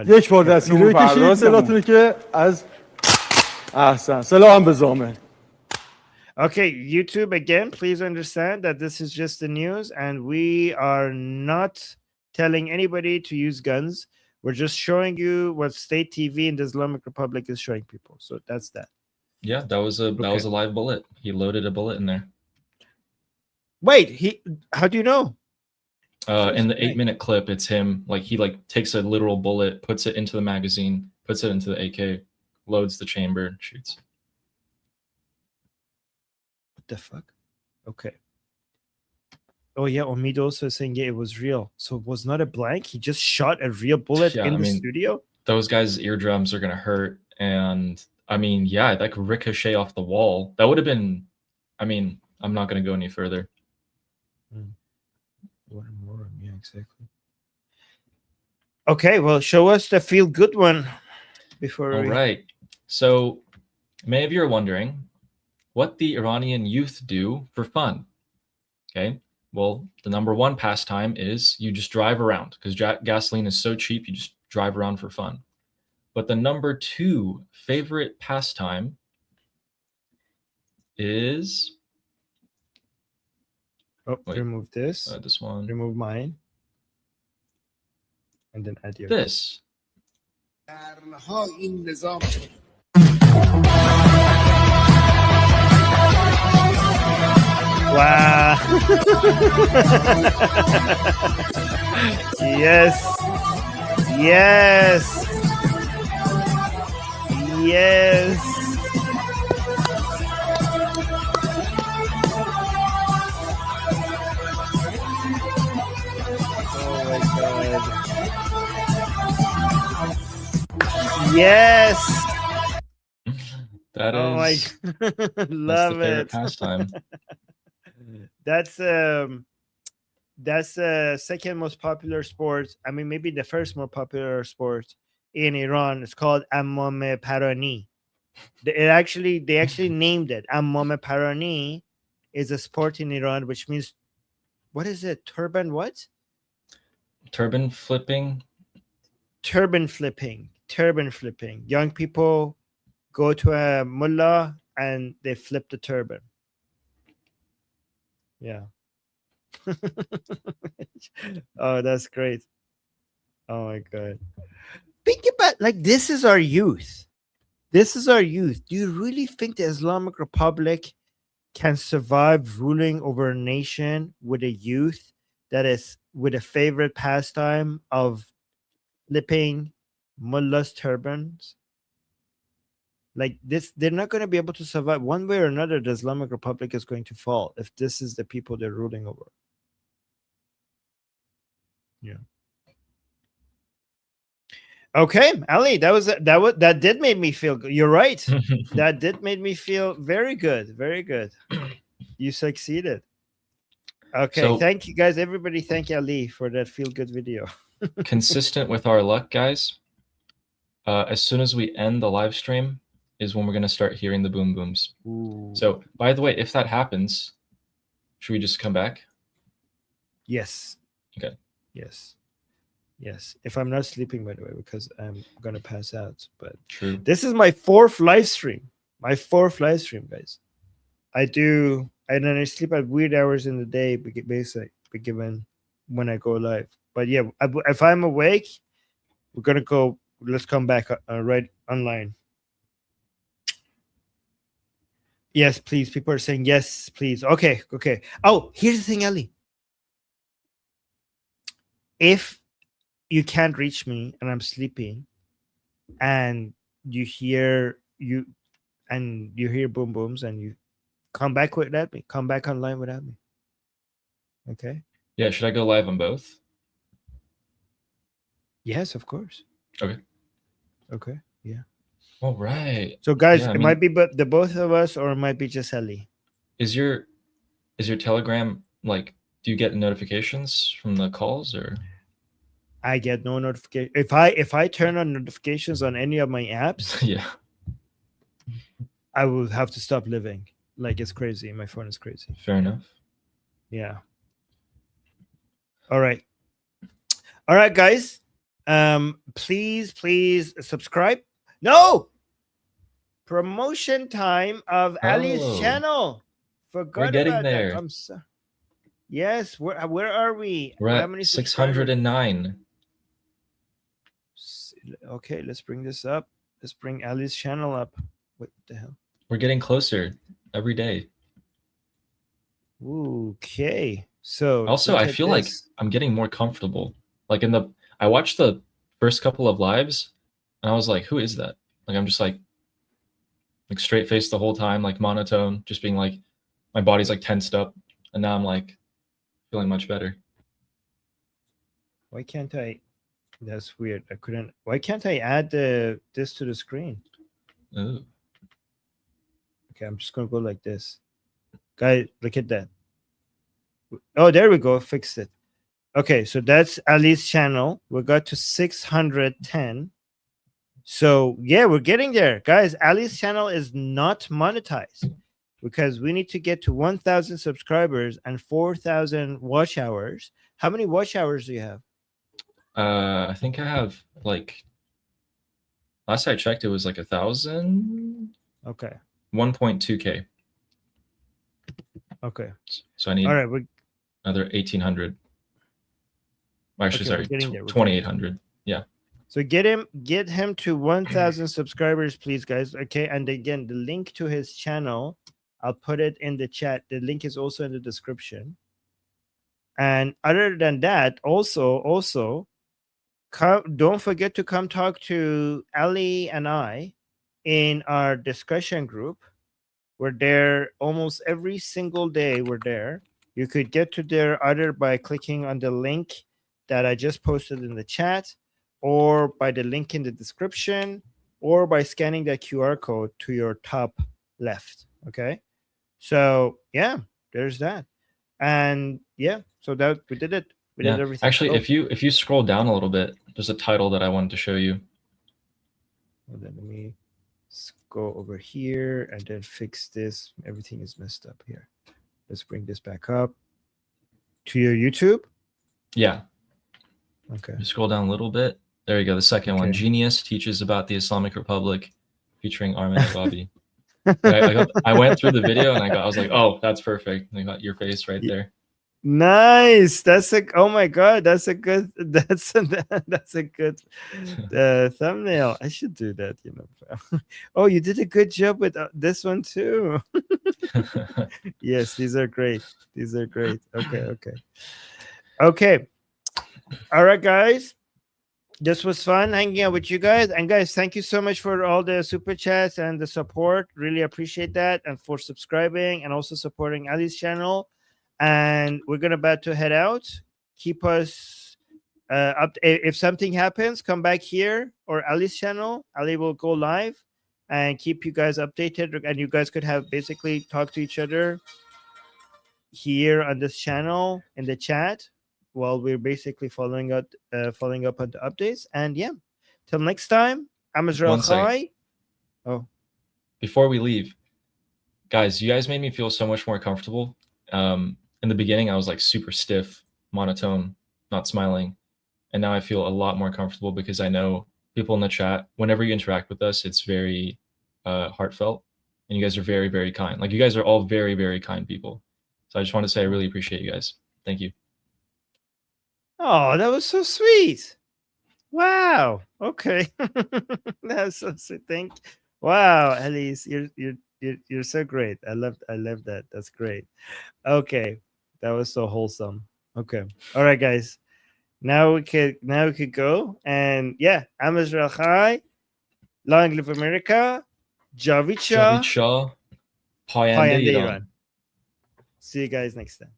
[SPEAKER 21] یک بار دستگیری کشید سلاحتون که از احسن سلاح هم به ضامن.
[SPEAKER 1] Okay, YouTube, again, please understand that this is just the news and we are not telling anybody to use guns. We're just showing you what state TV in the Islamic Republic is showing people. So that's that.
[SPEAKER 2] Yeah, that was a live bullet. He loaded a bullet in there.
[SPEAKER 1] Wait, how do you know?
[SPEAKER 2] In the 8-minute clip, it's him. Like he takes a literal bullet, puts it into the magazine, puts it into the AK, loads the chamber, shoots.
[SPEAKER 1] What the fuck? Okay. Oh yeah, Omid also saying it was real. So it was not a blank. He just shot a real bullet in the studio.
[SPEAKER 2] Those guys' eardrums are gonna hurt, and I mean, yeah, that could ricochet off the wall. That would have been. I mean, I'm not gonna go any further.
[SPEAKER 1] Yeah, exactly. Okay, well, show us the feel good one before.
[SPEAKER 2] All right. So, many of you are wondering what the Iranian youth do for fun. Okay. Well, the number one pastime is you just drive around because gasoline is so cheap. You just drive around for fun. But the number two favorite pastime is.
[SPEAKER 1] Oh, remove this.
[SPEAKER 2] This one.
[SPEAKER 1] Remove mine. And then add your.
[SPEAKER 2] This.
[SPEAKER 1] Wow. Yes. Yes. Yes. Oh my god. Yes.
[SPEAKER 2] That is.
[SPEAKER 1] Oh my love
[SPEAKER 2] that's the favorite
[SPEAKER 1] it.
[SPEAKER 2] pastime.
[SPEAKER 1] That's the second most popular sport. I mean, maybe the first most popular sport in Iran. It's called Ammam Parani. They actually named it Ammam Parani. Is a sport in Iran, which means, what is it? Turban what?
[SPEAKER 2] Turban flipping.
[SPEAKER 1] Turban flipping. Turban flipping. Young people go to a mullah and they flip the turban. Yeah. Oh, that's great. Oh my God. Think about, like, this is our youth. This is our youth. Do you really think the Islamic Republic can survive ruling over a nation with a youth that is with a favorite pastime of flipping mullahs' turbans? Like this, they're not going to be able to survive. One way or another, the Islamic Republic is going to fall if this is the people they're ruling over. Yeah. Okay, Ali, that did make me feel good. You're right. That did make me feel very good. Very good. You succeeded. Okay,
[SPEAKER 2] So-
[SPEAKER 1] thank you guys. Everybody, thank Ali for that feel good video.
[SPEAKER 2] Consistent with our luck, guys. As soon as we end the live stream is when we're going to start hearing the boom booms.
[SPEAKER 1] Ooh.
[SPEAKER 2] So, by the way, if that happens, should we just come back?
[SPEAKER 1] Yes.
[SPEAKER 2] Okay.
[SPEAKER 1] Yes. Yes. If I'm not sleeping, by the way, because I'm gonna pass out. But
[SPEAKER 2] True.
[SPEAKER 1] this is my 4th live stream. My 4th live stream, guys. And then I sleep at weird hours in the day, basically, given when I go live. But yeah, if I'm awake, we're gonna go. Let's come back right online. Yes, please. People are saying yes, please. Okay, okay. Oh, here's the thing, Ali. If you can't reach me and I'm sleeping, and you hear boom booms, and you come back without me, come back online without me. Okay.
[SPEAKER 2] Yeah, should I go live on both?
[SPEAKER 1] Yes, of course.
[SPEAKER 2] Okay.
[SPEAKER 1] Okay. Yeah.
[SPEAKER 2] All right.
[SPEAKER 1] So guys,
[SPEAKER 2] Yeah, I
[SPEAKER 1] it might be the both of us, or it might be just Ali.
[SPEAKER 2] Is your Telegram, like, do you get notifications from the calls, or?
[SPEAKER 1] I get no notification. If I turn on notifications on any of my apps,
[SPEAKER 2] Yeah.
[SPEAKER 1] I will have to stop living. Like, it's crazy. My phone is crazy.
[SPEAKER 2] Fair enough.
[SPEAKER 1] Yeah. All right. All right, guys. Please subscribe. No. Promotion time of Ali's
[SPEAKER 2] Oh.
[SPEAKER 1] channel. Forgot
[SPEAKER 2] We're getting
[SPEAKER 1] about
[SPEAKER 2] there.
[SPEAKER 1] that. I'm sorry. Yes, where are we?
[SPEAKER 2] We're
[SPEAKER 1] How
[SPEAKER 2] at
[SPEAKER 1] many subscribers?
[SPEAKER 2] 609.
[SPEAKER 1] Okay, let's bring this up. Let's bring Ali's channel up. What the hell?
[SPEAKER 2] We're getting closer every day.
[SPEAKER 1] Okay. So
[SPEAKER 2] Also,
[SPEAKER 1] look
[SPEAKER 2] I
[SPEAKER 1] at
[SPEAKER 2] feel like
[SPEAKER 1] this.
[SPEAKER 2] I'm getting more comfortable. Like I watched the first couple of lives, and I was like, who is that? Like, I'm just like straight faced the whole time, like monotone, just being like, my body's like tensed up, and now I'm like feeling much better.
[SPEAKER 1] Why can't I? That's weird. I couldn't. Why can't I add this to the screen?
[SPEAKER 2] Ooh.
[SPEAKER 1] Okay, I'm just gonna go like this. Guys, look at that. Oh, there we go. Fixed it. Okay, so that's Ali's channel. We got to 610. So yeah, we're getting there, guys. Ali's channel is not monetized because we need to get to 1,000 subscribers and 4,000 watch hours. How many watch hours do you have?
[SPEAKER 2] I think I have, like, last I checked, it was like 1,000.
[SPEAKER 1] Okay.
[SPEAKER 2] 1.2K.
[SPEAKER 1] Okay.
[SPEAKER 2] So I need
[SPEAKER 1] all right,
[SPEAKER 2] another 1,800. Actually,
[SPEAKER 1] Okay,
[SPEAKER 2] sorry,
[SPEAKER 1] we're getting there.
[SPEAKER 2] 2,800. Yeah.
[SPEAKER 1] So get him to 1,000 subscribers, please, guys. Okay, and again, the link to his channel, I'll put it in the chat. The link is also in the description. And other than that, also, don't forget to come talk to Ali and I in our discussion group. We're there almost every single day. We're there. You could get to there either by clicking on the link that I just posted in the chat, or by the link in the description, or by scanning that QR code to your top left. Okay. So yeah, there's that. And yeah, so that we did it. We did everything.
[SPEAKER 2] Actually, if you scroll down a little bit, there's a title that I wanted to show you.
[SPEAKER 1] Hold on, let me go over here and then fix this. Everything is messed up here. Let's bring this back up to your YouTube.
[SPEAKER 2] Yeah.
[SPEAKER 1] Okay.
[SPEAKER 2] You scroll down a little bit. There you go. The second one.
[SPEAKER 1] Okay.
[SPEAKER 2] Genius teaches about the Islamic Republic, featuring Armin and Bobby. I went through the video and I was like, oh, that's perfect. I got your face right there.
[SPEAKER 1] Nice. Oh my god, that's a good that's a good thumbnail. I should do that, you know. Oh, you did a good job with this one too. Yes, these are great. These are great. Okay. All right, guys. This was fun hanging out with you guys. And guys, thank you so much for all the super chats and the support. Really appreciate that. And for subscribing and also supporting Ali's channel. And we're gonna about to head out. Keep us up. If something happens, come back here or Ali's channel. Ali will go live and keep you guys updated. And you guys could have basically talk to each other here on this channel in the chat while we're basically following up on the updates. And yeah, till next time, I'm Israel Chai. Oh,
[SPEAKER 2] before we leave, guys, you guys made me feel so much more comfortable. In the beginning, I was like super stiff, monotone, not smiling. And now I feel a lot more comfortable because I know people in the chat, whenever you interact with us, it's very heartfelt. And you guys are very, very kind. Like, you guys are all very, very kind people. So I just want to say I really appreciate you guys. Thank you.
[SPEAKER 1] Oh, that was so sweet. Wow. Okay. That was so sweet. Thank you. Wow, Elise, you're so great. I love that. That's great. Okay. That was so wholesome. Okay. All right, guys. Now we could go. And yeah, I'm Israel Chai. Long live America. Javid Shah.
[SPEAKER 2] Payande Iran.
[SPEAKER 1] See you guys next time.